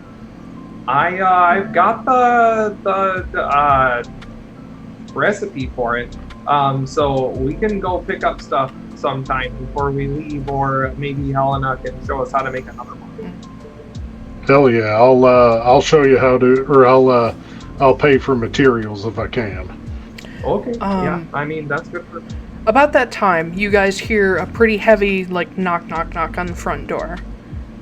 Speaker 7: I've got the recipe for it. So we can go pick up stuff sometime before we leave, or maybe Helena can show us how to make another one.
Speaker 8: Hell yeah, I'll show you how to, or I'll pay for materials if I can.
Speaker 7: Okay. Yeah, I mean that's good for.
Speaker 1: About that time, you guys hear a pretty heavy, like, knock, knock, knock on the front door.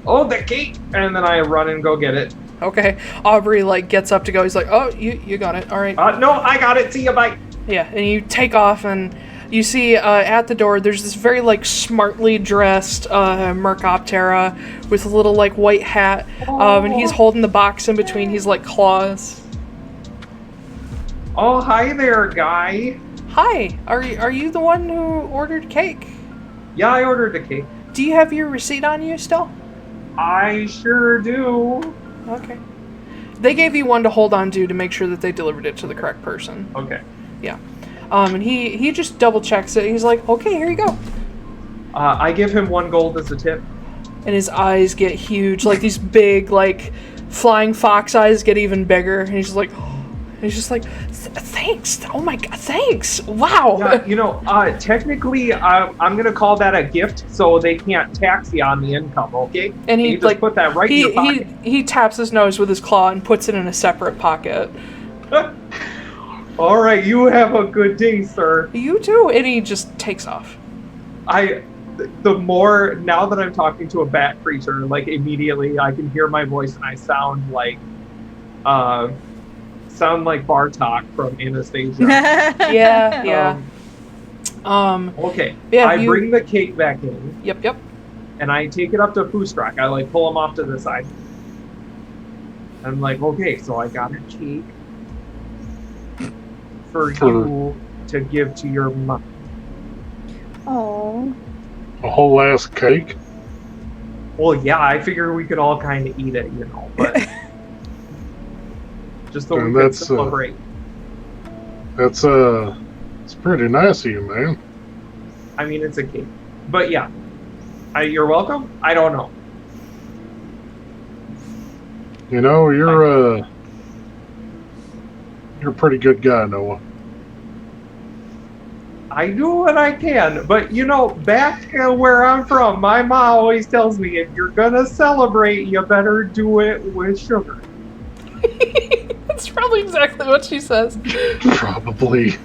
Speaker 7: Oh, the cake! And then I run and go get it.
Speaker 1: Okay. Aubrey, like, gets up to go. He's like, oh, you got it. All right.
Speaker 7: No, I got it. See you, bye.
Speaker 1: Yeah, and you take off, and you see at the door, there's this very, like, smartly dressed Mercoptera with a little, like, white hat, and he's holding the box in between his, like, claws.
Speaker 7: Oh, hi there, guy.
Speaker 1: Hi, are you the one who ordered cake?
Speaker 7: Yeah, I ordered the cake.
Speaker 1: Do you have your receipt on you still?
Speaker 7: I sure do.
Speaker 1: Okay. They gave you one to hold on to make sure that they delivered it to the correct person.
Speaker 7: Okay.
Speaker 1: Yeah. And he just double checks it. He's like, okay, here you go.
Speaker 7: I give him 1 gold as a tip.
Speaker 1: And his eyes get huge, like these big, like, flying fox eyes get even bigger. And he's just like, thanks. Oh my god, thanks. Wow.
Speaker 7: Yeah, technically, I'm gonna call that a gift, so they can't tax you on the income. Okay.
Speaker 1: And he
Speaker 7: just put that right in your pocket.
Speaker 1: He taps his nose with his claw and puts it in a separate pocket.
Speaker 7: All right, you have a good day, sir.
Speaker 1: You too. And he just takes off.
Speaker 7: The more now that I'm talking to a bat creature, like immediately I can hear my voice and I sound like Bartok from Anastasia.
Speaker 1: Yeah.
Speaker 7: Okay.
Speaker 1: Yeah,
Speaker 7: I bring the cake back in.
Speaker 1: Yep.
Speaker 7: And I take it up to Foostrak. I like pull him off to the side. I'm like, okay, so I got a cake for you to give to your mom.
Speaker 3: Oh.
Speaker 8: A whole ass cake?
Speaker 7: Well, yeah, I figure we could all kind of eat it, but just so we could celebrate.
Speaker 8: It's pretty nice of you, man.
Speaker 7: I mean, it's a cake. But yeah, you're welcome. I don't know. You're
Speaker 8: a pretty good guy, Noah.
Speaker 7: I do what I can, but back where I'm from, my mom always tells me if you're gonna celebrate, you better do it with sugar.
Speaker 1: That's probably exactly what she says.
Speaker 8: Probably.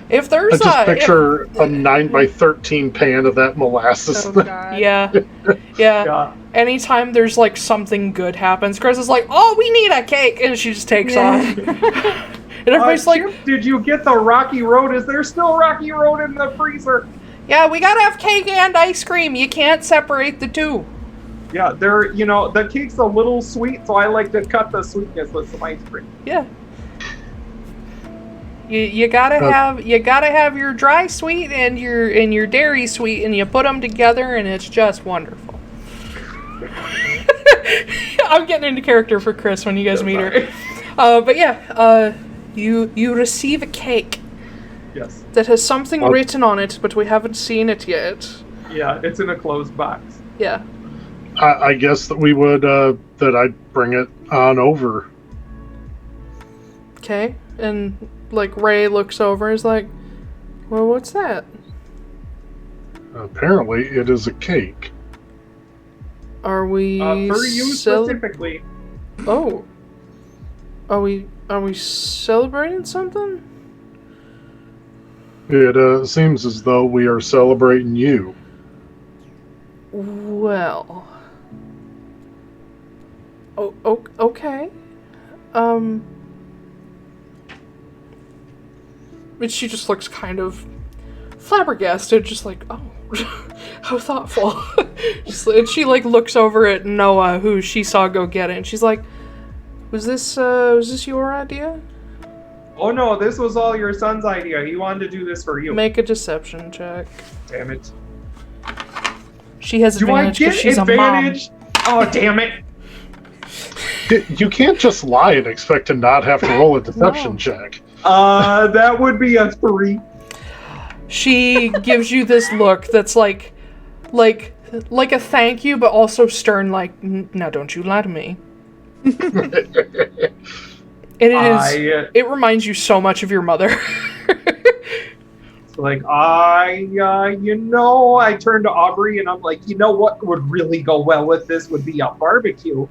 Speaker 1: If there's
Speaker 8: I just picture a 9x13 pan of that molasses.
Speaker 3: Oh, God.
Speaker 1: Yeah. Anytime there's like something good happens, Chris is like, "Oh, we need a cake," and she just takes off. And everybody's like,
Speaker 7: Chip, did you get the Rocky Road? Is there still Rocky Road in the freezer?
Speaker 1: Yeah, we gotta have cake and ice cream. You can't separate the two.
Speaker 7: Yeah, the cake's a little sweet, so I like to cut the sweetness with some ice cream.
Speaker 1: Yeah. You gotta have your dry sweet and your dairy sweet, and you put them together, and it's just wonderful. I'm getting into character for Chris when you guys meet her. But yeah, you receive a cake.
Speaker 7: Yes.
Speaker 1: That has something written on it, but we haven't seen it yet.
Speaker 7: Yeah, it's in a closed box.
Speaker 1: Yeah.
Speaker 8: I guess that we would, that I'd bring it on over.
Speaker 1: Okay, and, like, Ray looks over and is like, well, what's that?
Speaker 8: Apparently, it is a cake.
Speaker 1: Are we...
Speaker 7: for you specifically.
Speaker 1: Oh. Are we celebrating something?
Speaker 8: It seems as though we are celebrating you.
Speaker 1: Well... Oh, okay. But she just looks kind of flabbergasted, just like, oh, how thoughtful. And she, like, looks over at Noah, who she saw go get it, and she's like, was this your idea?
Speaker 7: Oh no, this was all your son's idea. He wanted to do this for you.
Speaker 1: Make a deception check.
Speaker 7: Damn it.
Speaker 1: She has
Speaker 7: Do I
Speaker 1: advantage
Speaker 7: get
Speaker 1: because she's
Speaker 7: advantage?
Speaker 1: a mom.
Speaker 7: Oh, damn it.
Speaker 8: You can't just lie and expect to not have to roll a deception
Speaker 1: No.
Speaker 8: check.
Speaker 7: That would be a 3.
Speaker 1: She gives you this look that's like a thank you, but also stern, like, now don't you lie to me. And it reminds you so much of your mother.
Speaker 7: Like, I turned to Aubrey and I'm like, you know what would really go well with this would be a barbecue.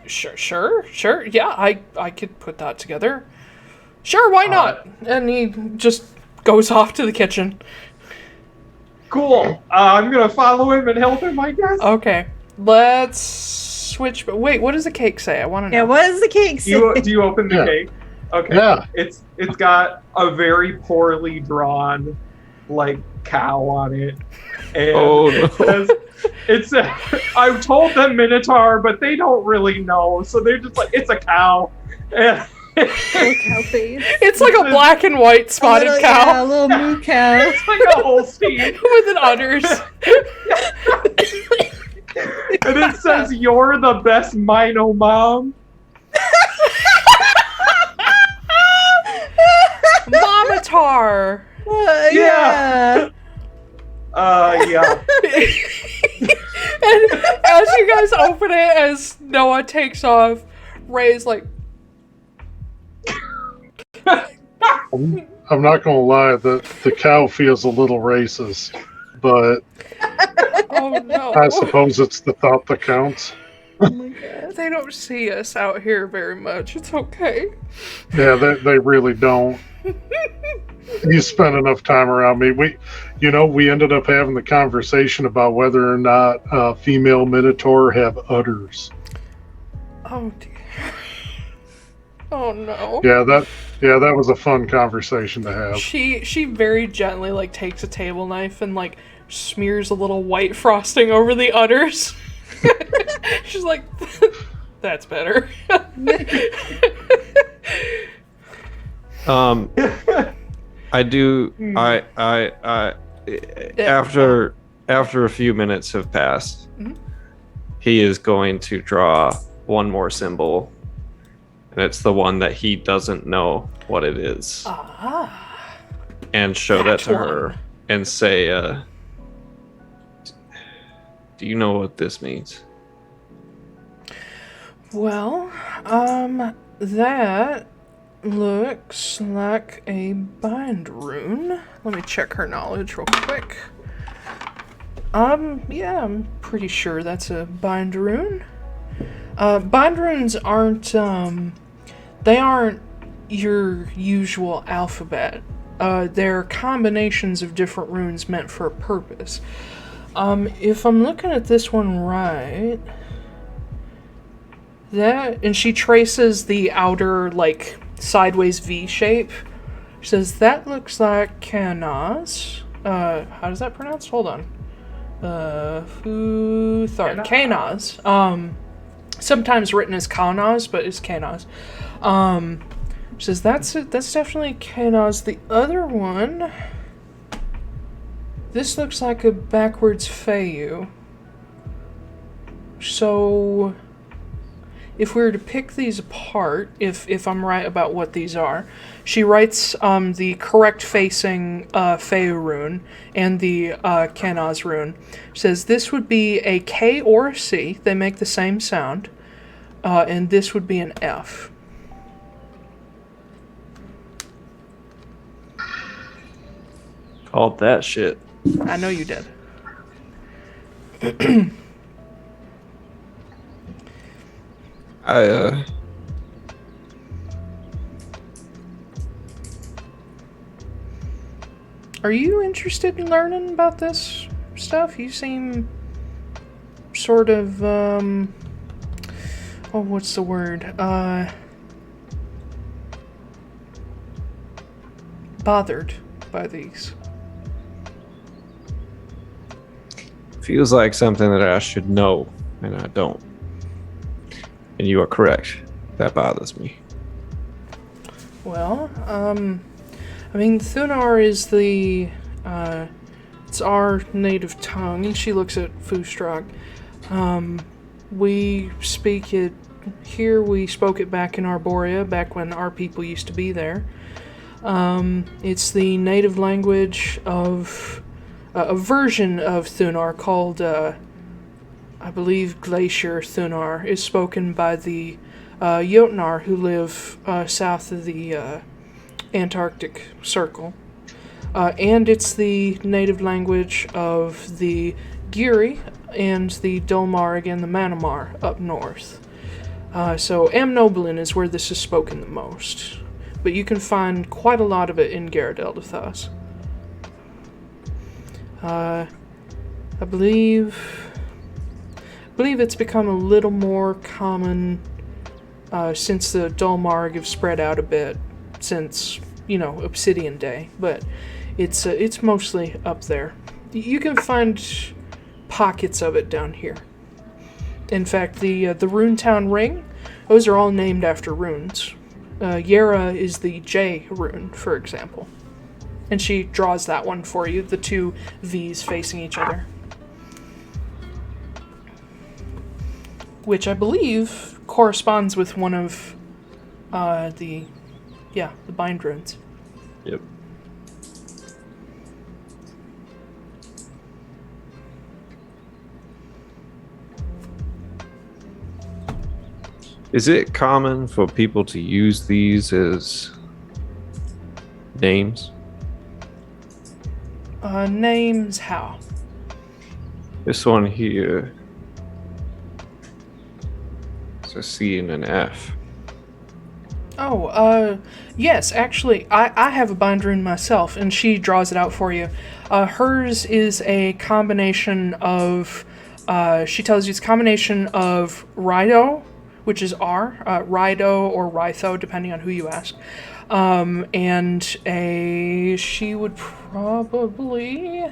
Speaker 1: Sure. Yeah, I could put that together. Sure, why not? And he just goes off to the kitchen.
Speaker 7: Cool. I'm gonna follow him and help him, I guess.
Speaker 1: Okay, let's switch. But wait, what does the cake say? I want to know.
Speaker 3: Yeah, what does the cake say?
Speaker 7: Do you open the cake? Okay.
Speaker 8: Yeah.
Speaker 7: It's got a very poorly drawn, like, cow on it. And it says, I've told them Minotaur, but they don't really know, so they're just like, it's a cow. And
Speaker 3: Cow face.
Speaker 1: It's like a black and white spotted
Speaker 3: Yeah, a
Speaker 1: cow
Speaker 3: little moo cow.
Speaker 7: it's like a Holstein.
Speaker 1: with an udders.
Speaker 7: And it says, you're the best Mino mom.
Speaker 1: Momatar.
Speaker 7: Yeah.
Speaker 3: Yeah.
Speaker 1: And as you guys open it, as Noah takes off, Ray's like,
Speaker 8: I'm not gonna lie, the cow feels a little racist, but
Speaker 1: oh no.
Speaker 8: I suppose it's the thought that counts.
Speaker 1: They don't see us out here very much. It's okay.
Speaker 8: Yeah, they really don't. You spent enough time around me. We ended up having the conversation about whether or not female Minotaur have udders.
Speaker 1: Oh dear. Oh no.
Speaker 8: Yeah, that was a fun conversation to have.
Speaker 1: She very gently, like, takes a table knife and, like, smears a little white frosting over the udders. She's like, that's better.
Speaker 6: I do. After a few minutes have passed, he is going to draw one more symbol, and it's the one that he doesn't know what it is. And show that to her and say, do you know what this means?
Speaker 1: Well, that looks like a bind rune. Let me check her knowledge real quick. Yeah, I'm pretty sure that's a bind rune. Bind runes aren't, they aren't your usual alphabet. They're combinations of different runes meant for a purpose. If I'm looking at this one right, and she traces the outer, like, sideways V shape. She says, that looks like Kanaz. How does that pronounce? Hold on. Kanaz. Sometimes written as Kanaz, but it's Kanaz. She says, that's definitely Kanaz. The other one, this looks like a backwards Feyu. So, if we were to pick these apart, if I'm right about what these are, she writes the correct facing Feu rune and the Kanaz rune. She says this would be a K or a C. They make the same sound. And this would be an F.
Speaker 6: Called that shit.
Speaker 1: I know you did. Are you interested in learning about this stuff? You seem sort of, what's the word? Bothered by these.
Speaker 6: Feels like something that I should know, and I don't. And you are correct. That bothers me.
Speaker 1: Well, Thunar is it's our native tongue, and she looks at Foostrak. We speak it here, we spoke it back in Arborea, back when our people used to be there. It's the native language of a version of Thunar called, I believe, Glacier Thunar, is spoken by the Jotnar who live south of the Antarctic Circle. And it's the native language of the Giri and the Dolmarg and the Manamar up north. So Amnoblin is where this is spoken the most. But you can find quite a lot of it in Garrett Eldathas. I believe it's become a little more common since the Dolmarg have spread out a bit since, Obsidian Day, but it's mostly up there. You can find pockets of it down here. In fact, the Runetown Ring, those are all named after runes. Yera is the J rune, for example. And she draws that one for you, the two V's facing each other. Which I believe corresponds with one of the bind runes.
Speaker 6: Yep. Is it common for people to use these as names?
Speaker 1: Names how?
Speaker 6: This one here. It's a C and an F.
Speaker 1: Oh, yes, actually, I have a bind rune myself, and she draws it out for you. Hers is a combination of, she tells you it's a combination of Rido, which is R, Rido or Rytho, depending on who you ask, and she would probably,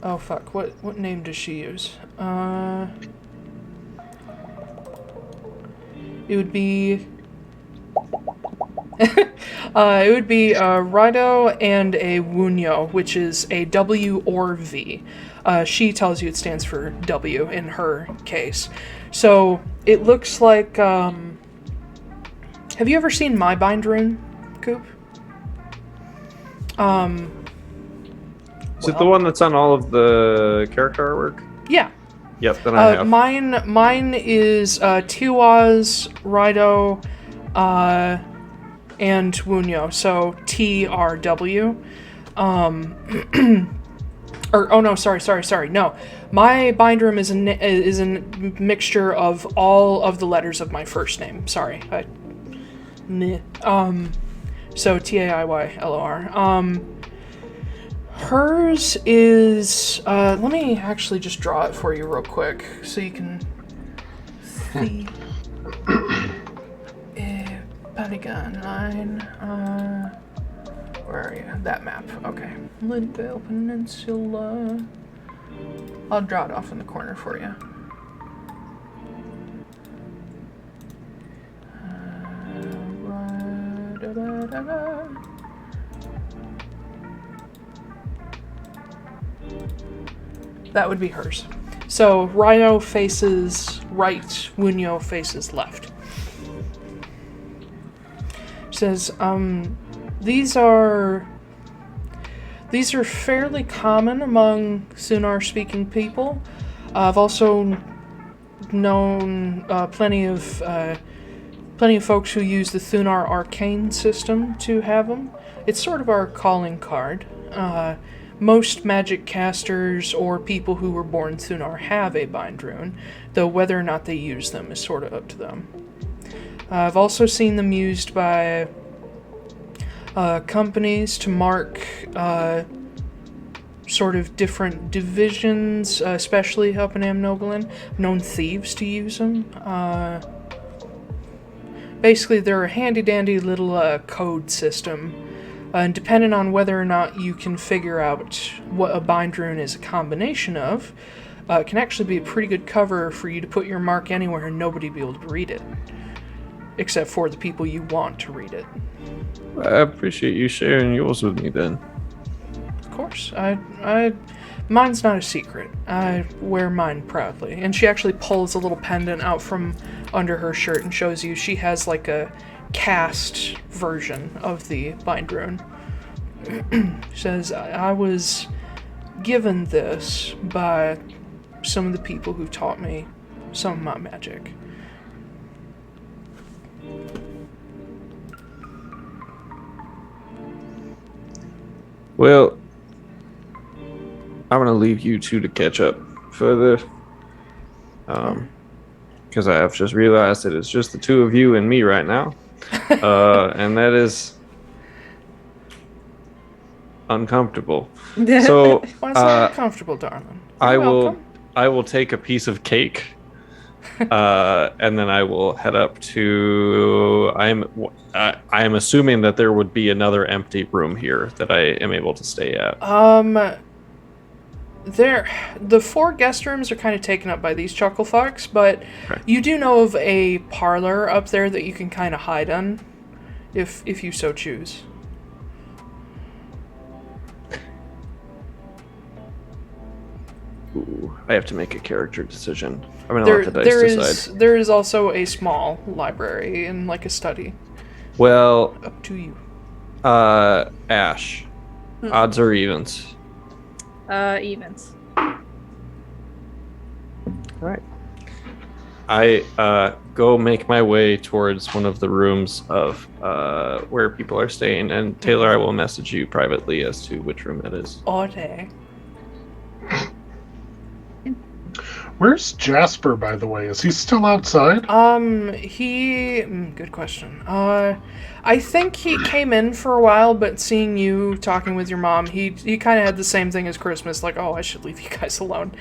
Speaker 1: oh fuck, what name does she use? It would be Rido and a Wunyo, which is a W or V. She tells you it stands for W in her case. So it looks like. Have you ever seen my bind rune, Koop?
Speaker 6: Is it the one that's on all of the character artwork?
Speaker 1: Yeah.
Speaker 6: Yep, then I have.
Speaker 1: Mine is Tiwaz, Rido, and Wunyo, so TRW. Sorry. No, my bind rune is a mixture of all of the letters of my first name. Sorry, so TAIYLOR. Hers is. Let me actually just draw it for you real quick so you can see. Polygon line. Where are you? That map. Okay. Lidvale Peninsula. I'll draw it off in the corner for you. That would be hers. So Rhino faces right, Wunyo faces left. Says, these are fairly common among Thunar-speaking people. I've also known plenty of folks who use the Thunar arcane system to have them. It's sort of our calling card. Most magic casters or people who were born Thunar have a bind rune, though whether or not they use them is sort of up to them. I've also seen them used by companies to mark sort of different divisions, especially up in Amnoblin. I've known thieves to use them. Basically, they're a handy-dandy little code system. And depending on whether or not you can figure out what a bind rune is a combination of, it can actually be a pretty good cover for you to put your mark anywhere and nobody be able to read it. Except for the people you want to read it.
Speaker 5: I appreciate you sharing yours with me then.
Speaker 1: Of course. Mine's not a secret. I wear mine proudly. And she actually pulls a little pendant out from under her shirt and shows you she has like a cast version of the bind rune. She says, I was given this by some of the people who taught me some of my magic.
Speaker 5: Well, I'm going to leave you two to catch up further. Because I have just realized that it's just the two of you and me right now. And that is uncomfortable. So
Speaker 1: Why is that uncomfortable, darling?
Speaker 5: I
Speaker 1: You're
Speaker 5: will
Speaker 1: welcome.
Speaker 5: I will take a piece of cake. And then I will head up to. I am assuming that there would be another empty room here that I am able to stay at.
Speaker 1: The 4 guest rooms are kind of taken up by these chuckle fucks, but
Speaker 5: Okay.
Speaker 1: you do know of a parlor up there that you can kind of hide in, if you so choose.
Speaker 5: Ooh, I have to make a character decision. I'm gonna let the dice decide.
Speaker 1: There is also a small library and like a study.
Speaker 5: Well,
Speaker 1: Up to you.
Speaker 5: Ash, odds or evens?
Speaker 3: Evens.
Speaker 5: Alright. I go make my way towards one of the rooms of where people are staying, and Taiylor, I will message you privately as to which room it is.
Speaker 1: Okay.
Speaker 8: Where's Jasper, by the way? Is he still outside?
Speaker 1: Good question. I think he came in for a while, but seeing you talking with your mom, he kind of had the same thing as Christmas, like, oh, I should leave you guys alone.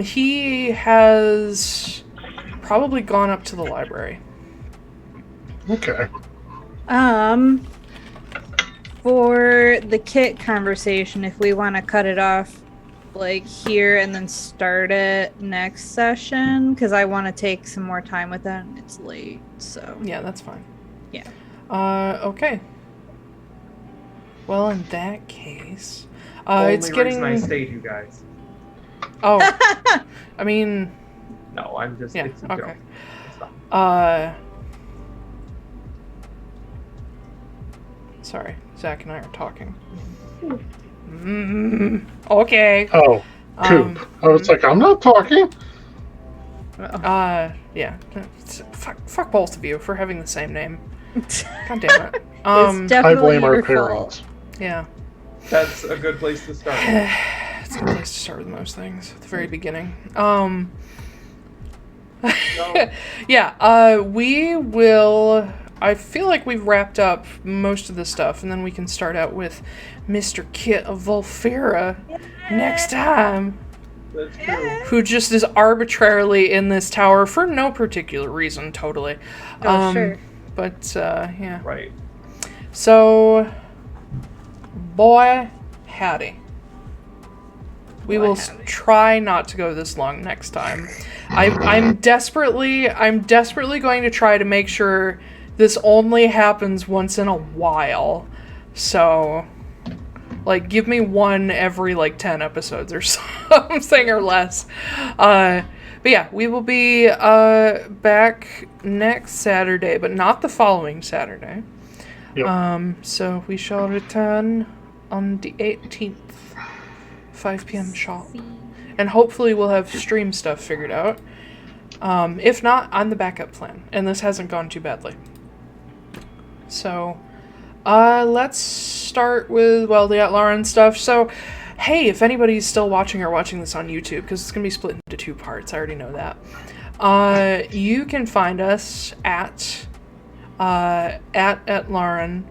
Speaker 1: He has probably gone up to the library.
Speaker 8: Okay.
Speaker 3: For the kit conversation, if we want to cut it off like here and then start it next session, because I want to take some more time with that and it's late, so
Speaker 1: Yeah, that's fine.
Speaker 3: yeah.
Speaker 1: Okay. Well, in that case,
Speaker 7: Only
Speaker 1: it's getting.
Speaker 7: reason I stayed, you guys.
Speaker 1: Oh, I mean,
Speaker 7: No, I'm just.
Speaker 1: yeah.
Speaker 7: It's a
Speaker 1: Okay.
Speaker 7: joke. It's not.
Speaker 1: Sorry, Zach and I are talking. Okay.
Speaker 8: Oh, Koop. I was like, I'm not talking.
Speaker 1: Yeah. Fuck both of you for having the same name. God damn it.
Speaker 3: It's
Speaker 8: I
Speaker 3: definitely
Speaker 8: blame our
Speaker 3: your
Speaker 8: parents.
Speaker 3: fault.
Speaker 1: Yeah.
Speaker 7: That's a good place to start.
Speaker 1: It's a good place to start with most things at the very beginning.
Speaker 7: No.
Speaker 1: Yeah, we will. I feel like we've wrapped up most of the stuff, and then we can start out with Mr. Kit of Volfira next time,
Speaker 7: That's true.
Speaker 1: who just is arbitrarily in this tower for no particular reason, totally.
Speaker 3: Oh, sure.
Speaker 1: But, yeah.
Speaker 7: Right.
Speaker 1: So, boy, howdy. We will try not to go this long next time. I'm desperately going to try to make sure this only happens once in a while. So, Like, give me one every, 10 episodes or something or less. But yeah, we will be back next Saturday, but not the following Saturday.
Speaker 8: Yep.
Speaker 1: So we shall return on the 18th, 5 p.m. sharp. And hopefully we'll have stream stuff figured out. If not, I'm the backup plan, and this hasn't gone too badly. So, let's start with, the Atlaran stuff. So, hey, if anybody's still watching this on YouTube, because it's going to be split into 2 parts, I already know that. You can find us at Atlaran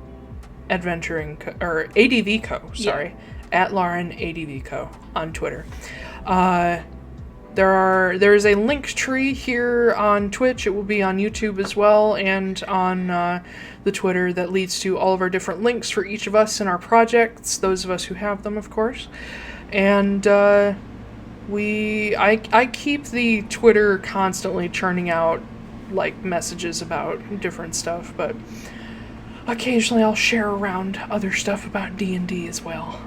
Speaker 1: Adventuring or ADV Co. Sorry, Atlaran ADV Co. on Twitter. There is a link tree here on Twitch. It will be on YouTube as well, and on the Twitter that leads to all of our different links for each of us and our projects. Those of us who have them, of course. And I keep the Twitter constantly churning out messages about different stuff, but occasionally I'll share around other stuff about D&D as well.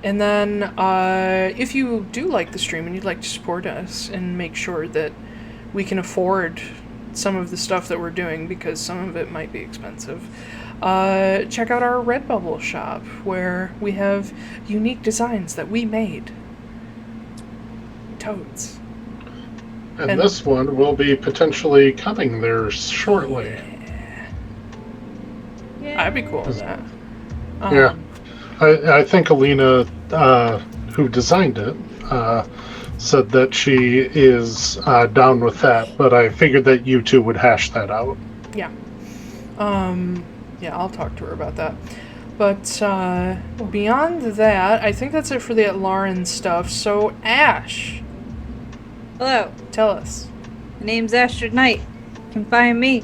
Speaker 1: And then, if you do like the stream and you'd like to support us and make sure that we can afford some of the stuff that we're doing, because some of it might be expensive, check out our Redbubble shop, where we have unique designs that we made. Toads.
Speaker 8: And this one will be potentially coming there shortly.
Speaker 1: Yeah. I'd be cool with that.
Speaker 8: Yeah. I think Alina, who designed it, said that she is down with that, but I figured that you two would hash that out.
Speaker 1: Yeah. Yeah, I'll talk to her about that. But beyond that, I think that's it for the Atlaran stuff. So, Ash.
Speaker 3: Hello.
Speaker 1: Tell us.
Speaker 3: My name's Astrid Knight. You can find me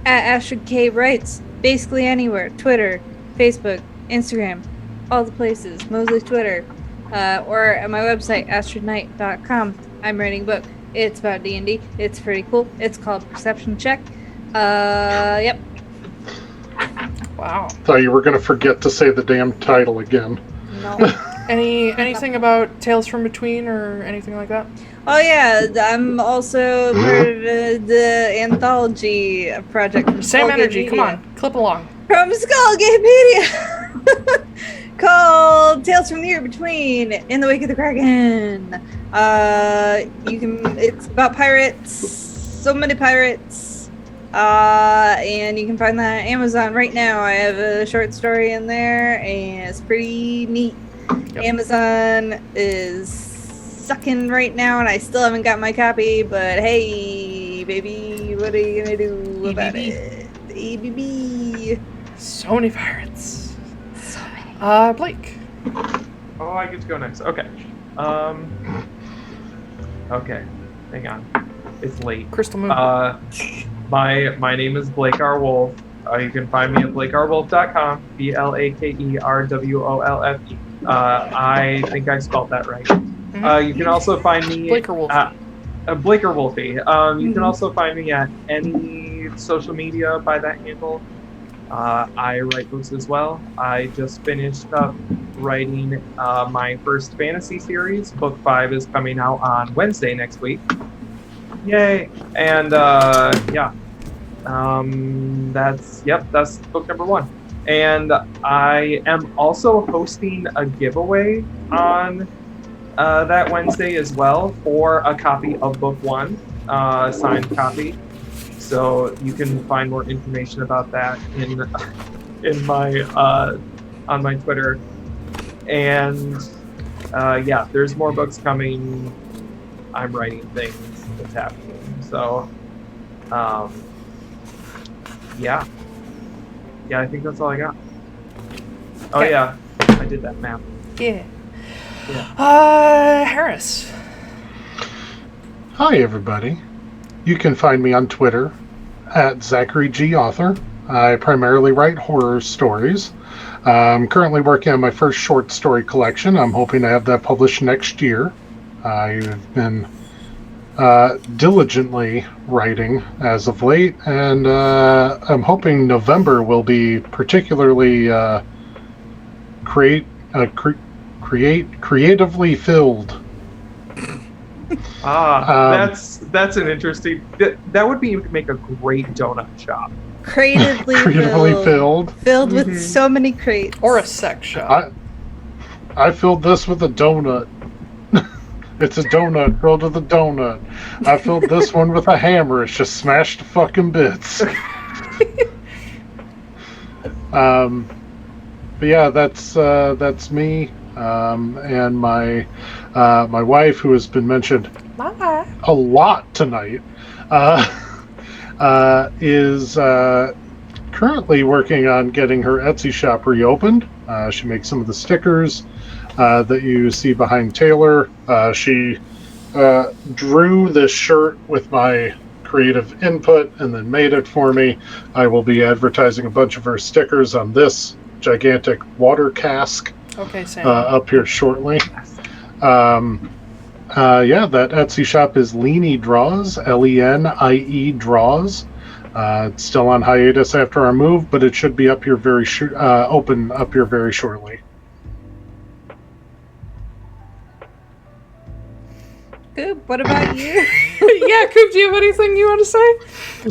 Speaker 3: at Astrid K Writes, basically anywhere. Twitter, Facebook, Instagram, all the places. Mostly Twitter. Or at my website, astridknight.com. I'm writing a book. It's about D&D. It's pretty cool. It's called Perception Check. Yep.
Speaker 1: Wow.
Speaker 8: Thought you were going to forget to say the damn title again.
Speaker 3: No.
Speaker 1: Anything about Tales from Between or anything like that?
Speaker 3: Oh yeah, I'm also part of the anthology project from
Speaker 1: Same
Speaker 3: Skullgate
Speaker 1: energy,
Speaker 3: Media.
Speaker 1: come on, clip along.
Speaker 3: From Skullgate Media! Called Tales from the Year Between, In the Wake of the Kraken. It's about pirates, so many pirates. And you can find that on Amazon right now. I have a short story in there, and it's pretty neat. Yep. Amazon is sucking right now, and I still haven't got my copy, but hey, baby, what are you gonna do about it? ABB.
Speaker 1: So many pirates. So many. Blake.
Speaker 7: Oh, I get to go next. Okay. Okay. Hang on. It's late.
Speaker 1: Crystal Moon.
Speaker 7: My name is Blake R. Wolfe. You can find me at blakerwolfe.com. BLAKERWOLFE. I think I spelled that right. Mm-hmm. You can also find me
Speaker 1: Blaker Wolfe.
Speaker 7: Blaker Wolfe. You can also find me at any social media by that handle. I write books as well. I just finished up writing my first fantasy series. Book 5 is coming out on Wednesday next week. Yay! And yeah. That's book number 1. And I am also hosting a giveaway on that Wednesday as well for a copy of book 1, signed copy. So you can find more information about that in my on my Twitter. And yeah, there's more books coming. I'm writing things. It's happening. So yeah, I think that's all I got. Oh
Speaker 1: okay.
Speaker 7: Yeah, I did that map.
Speaker 1: Yeah. Harris.
Speaker 8: Hi, everybody. You can find me on Twitter at Zachary G. Author. I primarily write horror stories. I'm currently working on my first short story collection. I'm hoping to have that published next year. I've been diligently writing as of late, and I'm hoping November will be particularly creatively filled.
Speaker 7: That's an interesting. That would make a great donut shop.
Speaker 3: Creatively
Speaker 8: filled.
Speaker 3: Filled with so many crates.
Speaker 1: Or a sex shop.
Speaker 8: I filled this with a donut. It's a donut filled with a donut. I filled this one with a hammer. It's just smashed to fucking bits. But yeah, that's me. And my wife, who has been mentioned a lot tonight, is currently working on getting her Etsy shop reopened. She makes some of the stickers that you see behind Taiylor. She drew this shirt with my creative input and then made it for me. I will be advertising a bunch of her stickers on this gigantic water cask up here shortly. That Etsy shop is Leanie Draws, L-E-N-I-E Draws. It's still on hiatus after our move, but it should be up here open up here very shortly.
Speaker 3: Koop, what about you?
Speaker 1: Yeah, Koop, do you have anything you want to say?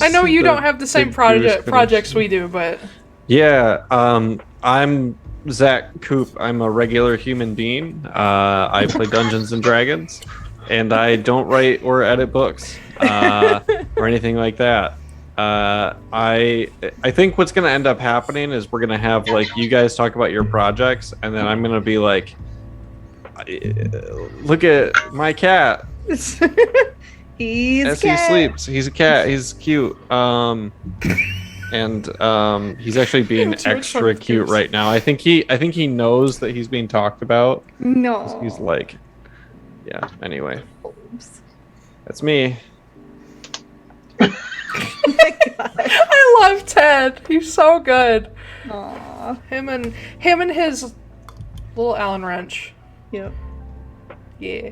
Speaker 1: I know you don't have the same projects we do, but...
Speaker 6: Yeah, I'm Zack Koop. I'm a regular human being. I play Dungeons and Dragons, and I don't write or edit books or anything like that. I think what's gonna end up happening is we're gonna have like you guys talk about your projects, and then I'm gonna be like, look at my cat.
Speaker 3: He
Speaker 6: sleeps. He's a cat. He's cute. And he's actually being extra cute right now. I think he knows that he's being talked about.
Speaker 3: No.
Speaker 6: He's like, yeah. Anyway, that's me.
Speaker 3: Oh my God.
Speaker 1: I love Ted. He's so good.
Speaker 3: Aww.
Speaker 1: Him and his little Allen wrench.
Speaker 3: Yep.
Speaker 1: Yeah.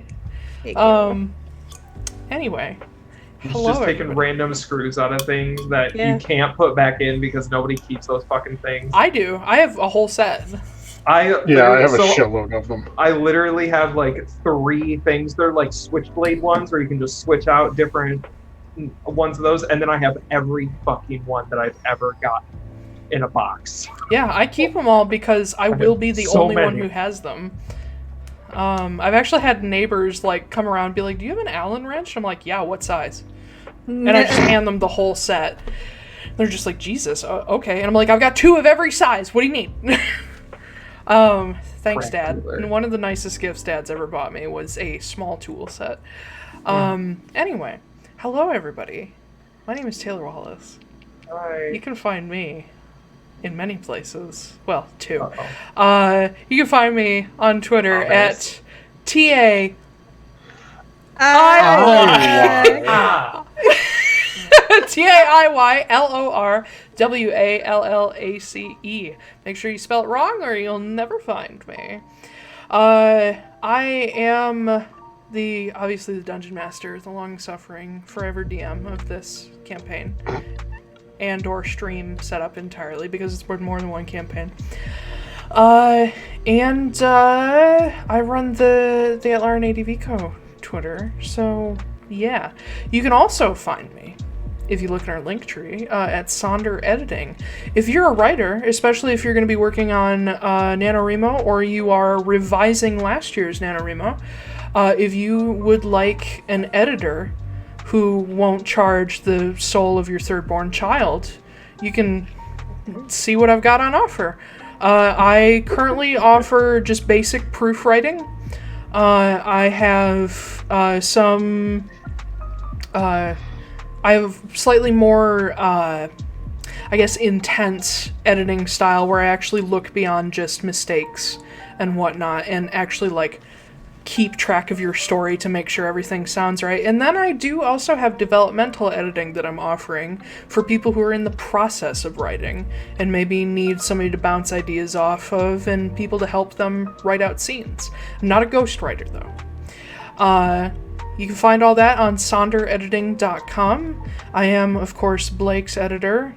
Speaker 3: Hey,
Speaker 1: Anyway.
Speaker 7: He's
Speaker 1: Hello,
Speaker 7: just taking
Speaker 1: everybody.
Speaker 7: random screws out of things that you can't put back in because nobody keeps those fucking things.
Speaker 1: I do. I have a whole set.
Speaker 7: I have
Speaker 8: a shitload of them.
Speaker 7: I literally have like 3 things. They're like switchblade ones where you can just switch out different ones of those, and then I have every fucking one that I've ever gotten in a box.
Speaker 1: Yeah, I keep them all because I will be the only one who has them. I've actually had neighbors like come around and be like, "Do you have an Allen wrench?" I'm like, "Yeah, what size?" And I just hand them the whole set. They're just like, "Jesus, okay." And I'm like, "I've got 2 of every size. What do you need?" Thanks, Dad. And one of the nicest gifts Dad's ever bought me was a small tool set. Anyway, hello everybody. My name is Taiylor Wallace.
Speaker 7: Hi.
Speaker 1: You can find me in many places. Well, 2. You can find me on Twitter at TAIYLORLACE. Make sure you spell it wrong or you'll never find me. I am obviously the Dungeon Master, the long-suffering, forever DM of this campaign. And or stream set up entirely because it's more than one campaign. I run the Atlaran ADV Co. Twitter, so yeah. You can also find me, if you look in our link tree, at Sonder Editing. If you're a writer, especially if you're going to be working on NaNoWriMo or you are revising last year's NaNoWriMo, if you would like an editor who won't charge the soul of your third-born child, you can see what I've got on offer. I currently offer just basic proofwriting. I have I have slightly more, I guess, intense editing style where I actually look beyond just mistakes and whatnot and actually, like, keep track of your story to make sure everything sounds right. And then I do also have developmental editing that I'm offering for people who are in the process of writing and maybe need somebody to bounce ideas off of and people to help them write out scenes. I'm not a ghostwriter, though. You can find all that on sonderediting.com. I am, of course, Blake's editor.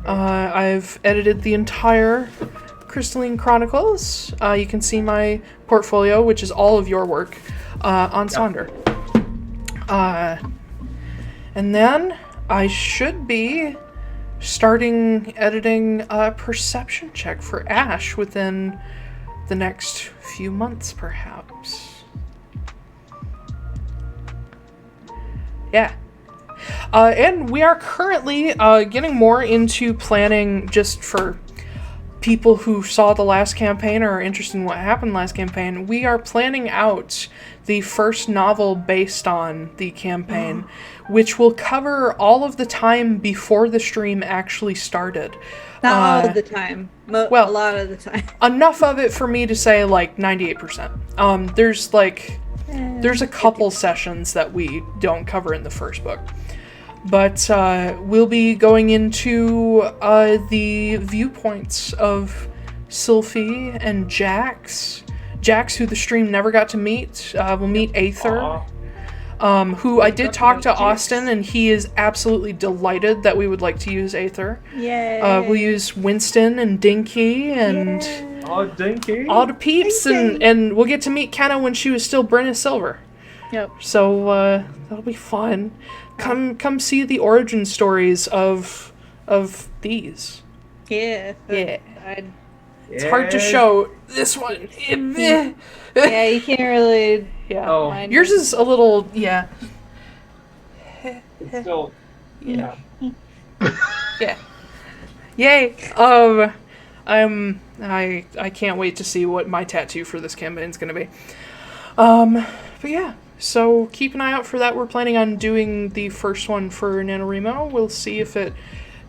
Speaker 1: I've edited the entire Crystalline Chronicles. You can see my portfolio, which is all of your work, on Sonder. And then I should be starting editing a perception check for Ash within the next few months, perhaps. Yeah. And we are currently getting more into planning just for people who saw the last campaign or are interested in what happened last campaign. We are planning out the first novel based on the campaign, which will cover all of the time before the stream actually started.
Speaker 3: Not all of the time.
Speaker 1: Well,
Speaker 3: a lot of the time.
Speaker 1: Enough of it for me to say like 98%. There's a couple sessions that we don't cover in the first book. But we'll be going into the viewpoints of Sylphie and Jax. Jax, who the stream never got to meet. We'll meet Aether, who I did talk to Austin, and he is absolutely delighted that we would like to use Aether.
Speaker 3: Yay.
Speaker 1: We'll use Winston and Dinky and
Speaker 7: Dinky.
Speaker 1: all the peeps, and we'll get to meet Kenna when she was still Brynna Silver.
Speaker 3: Yep.
Speaker 1: So that'll be fun. Come see the origin stories of these.
Speaker 3: Yeah.
Speaker 1: Yeah. It's hard to show this one.
Speaker 3: Yeah, you can't really.
Speaker 1: Yeah.
Speaker 7: Oh.
Speaker 1: Yours is a little. Yeah.
Speaker 7: It's still.
Speaker 1: Yeah. Yeah. Yay. I can't wait to see what my tattoo for this campaign is going to be. But yeah. So keep an eye out for that. We're planning on doing the first one for NaNoWriMo. We'll see if it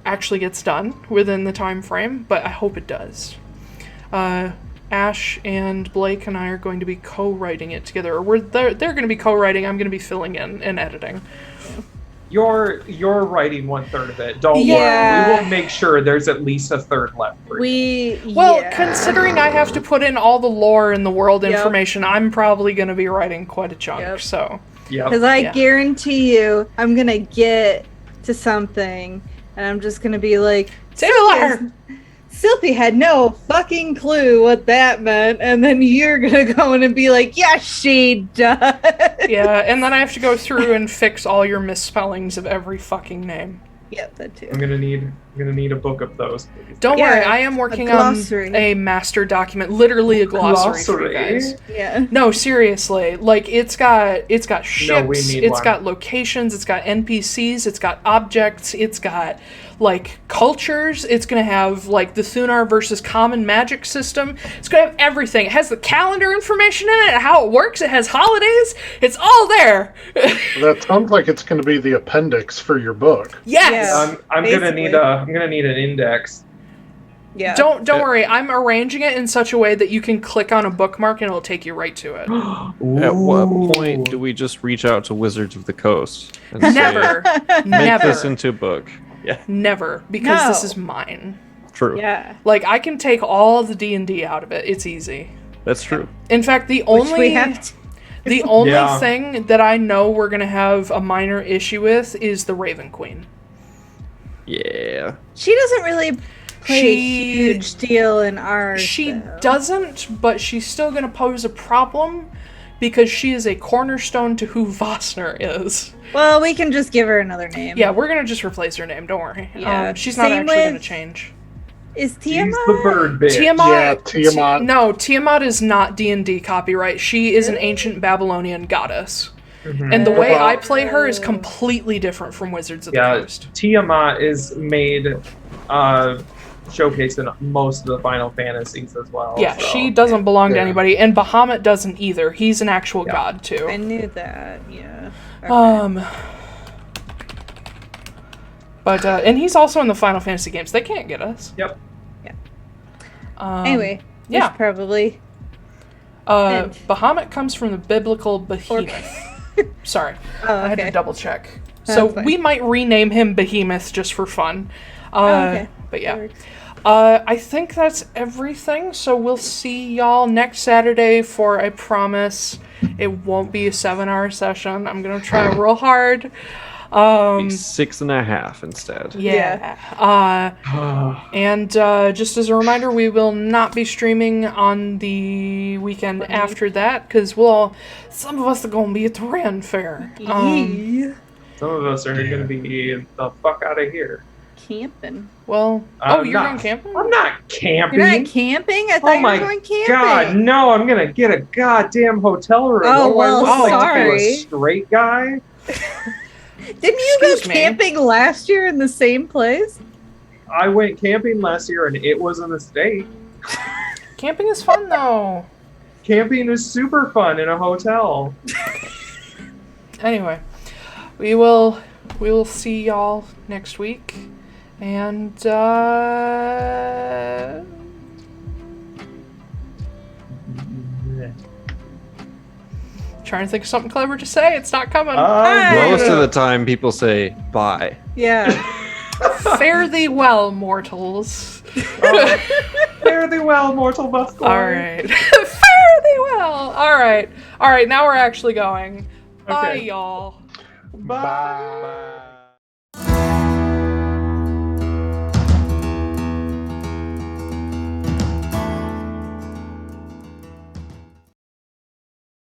Speaker 1: actually gets done within the time frame, but I hope it does. Ash and Blake and I are going to be co-writing it together. Or they're going to be co-writing. I'm going to be filling in and editing.
Speaker 7: You're writing 1/3 of it. Don't worry. We will make sure there's at least a third left for you.
Speaker 1: Considering I have to put in all the lore and the world information, I'm probably going to be writing quite a chunk. So,
Speaker 3: because I guarantee you, I'm going to get to something, and I'm just going to be like,
Speaker 1: Taiylor!
Speaker 3: Sylphie had no fucking clue what that meant, and then you're gonna go in and be like, yeah, she does.
Speaker 1: Yeah, and then I have to go through and fix all your misspellings of every fucking name.
Speaker 3: Yep, that too.
Speaker 7: I'm gonna need a book of those, please.
Speaker 1: Don't worry, I am working on a master document, literally a glossary for you guys.
Speaker 3: Yeah.
Speaker 1: No, seriously, like it's got ships,
Speaker 7: it's
Speaker 1: got locations, it's got NPCs, it's got objects, it's got like cultures, it's gonna have like the Thunar versus common magic system, it's gonna have everything. It has the calendar information in it, how it works, it has holidays, it's all there.
Speaker 8: That sounds like it's gonna be the appendix for your book.
Speaker 1: Yes.
Speaker 7: I'm gonna need an index.
Speaker 3: Yeah.
Speaker 1: Don't worry, I'm arranging it in such a way that you can click on a bookmark and it'll take you right to it.
Speaker 6: At what point do we just reach out to Wizards of the Coast and
Speaker 1: Never.
Speaker 6: say, make this into a book? Yeah.
Speaker 1: Never, because this is mine.
Speaker 6: True.
Speaker 3: Yeah.
Speaker 1: Like, I can take all the D&D out of it. It's easy.
Speaker 6: That's true.
Speaker 1: In fact, the only thing that I know we're going to have a minor issue with is the Raven Queen.
Speaker 6: Yeah.
Speaker 3: She doesn't really play a huge deal in ours.
Speaker 1: She doesn't, but she's still going to pose a problem because she is a cornerstone to who Vossner is.
Speaker 3: Well, we can just give her another name.
Speaker 1: Yeah, we're going to just replace her name. Don't worry.
Speaker 3: Yeah.
Speaker 1: She's not actually going to change.
Speaker 3: Is Tiamat?
Speaker 7: She's the bird bitch.
Speaker 8: Tiamat.
Speaker 1: No, Tiamat is not D&D copyright. She is an ancient Babylonian goddess. Mm-hmm. And the way I play her is completely different from Wizards of the Coast.
Speaker 7: Tiamat is made showcased in most of the Final Fantasies as well.
Speaker 1: Yeah, so she doesn't belong to anybody, and Bahamut doesn't either. He's an actual god too.
Speaker 3: I knew that. Yeah. Okay.
Speaker 1: But and he's also in the Final Fantasy games. They can't get us.
Speaker 7: Yep.
Speaker 3: Yeah. Anyway, yeah, probably.
Speaker 1: Bahamut comes from the biblical behemoth. Sorry, I had to double check. So we might rename him Behemoth just for fun. But yeah. I think that's everything, so we'll see y'all next Saturday for, I promise, it won't be a 7-hour session. I'm gonna try real hard.
Speaker 6: Be 6.5 instead.
Speaker 1: Yeah. And just as a reminder, we will not be streaming on the weekend after that because some of us are going to be at the Ren Fair.
Speaker 7: Some of us are going to be the fuck out of here.
Speaker 9: Camping.
Speaker 1: Well, you're going camping?
Speaker 7: I'm not camping.
Speaker 9: You're not camping? I thought you were going camping.
Speaker 7: God, no, I'm going to get a goddamn hotel room.
Speaker 9: Oh, well,
Speaker 7: sorry. Like a straight guy.
Speaker 9: Didn't you go camping last year in the same place?
Speaker 7: I went camping last year and it was a mistake.
Speaker 1: Camping is fun though.
Speaker 7: Camping is super fun in a hotel.
Speaker 1: Anyway, we will see y'all next week. And trying to think of something clever to say. It's not coming.
Speaker 6: Most of the time, people say bye.
Speaker 9: Yeah.
Speaker 1: Fare thee well, mortals.
Speaker 7: Fare thee well, mortal buff.
Speaker 1: All right. Fare thee well. All right. Now we're actually going. Bye, y'all.
Speaker 7: Bye.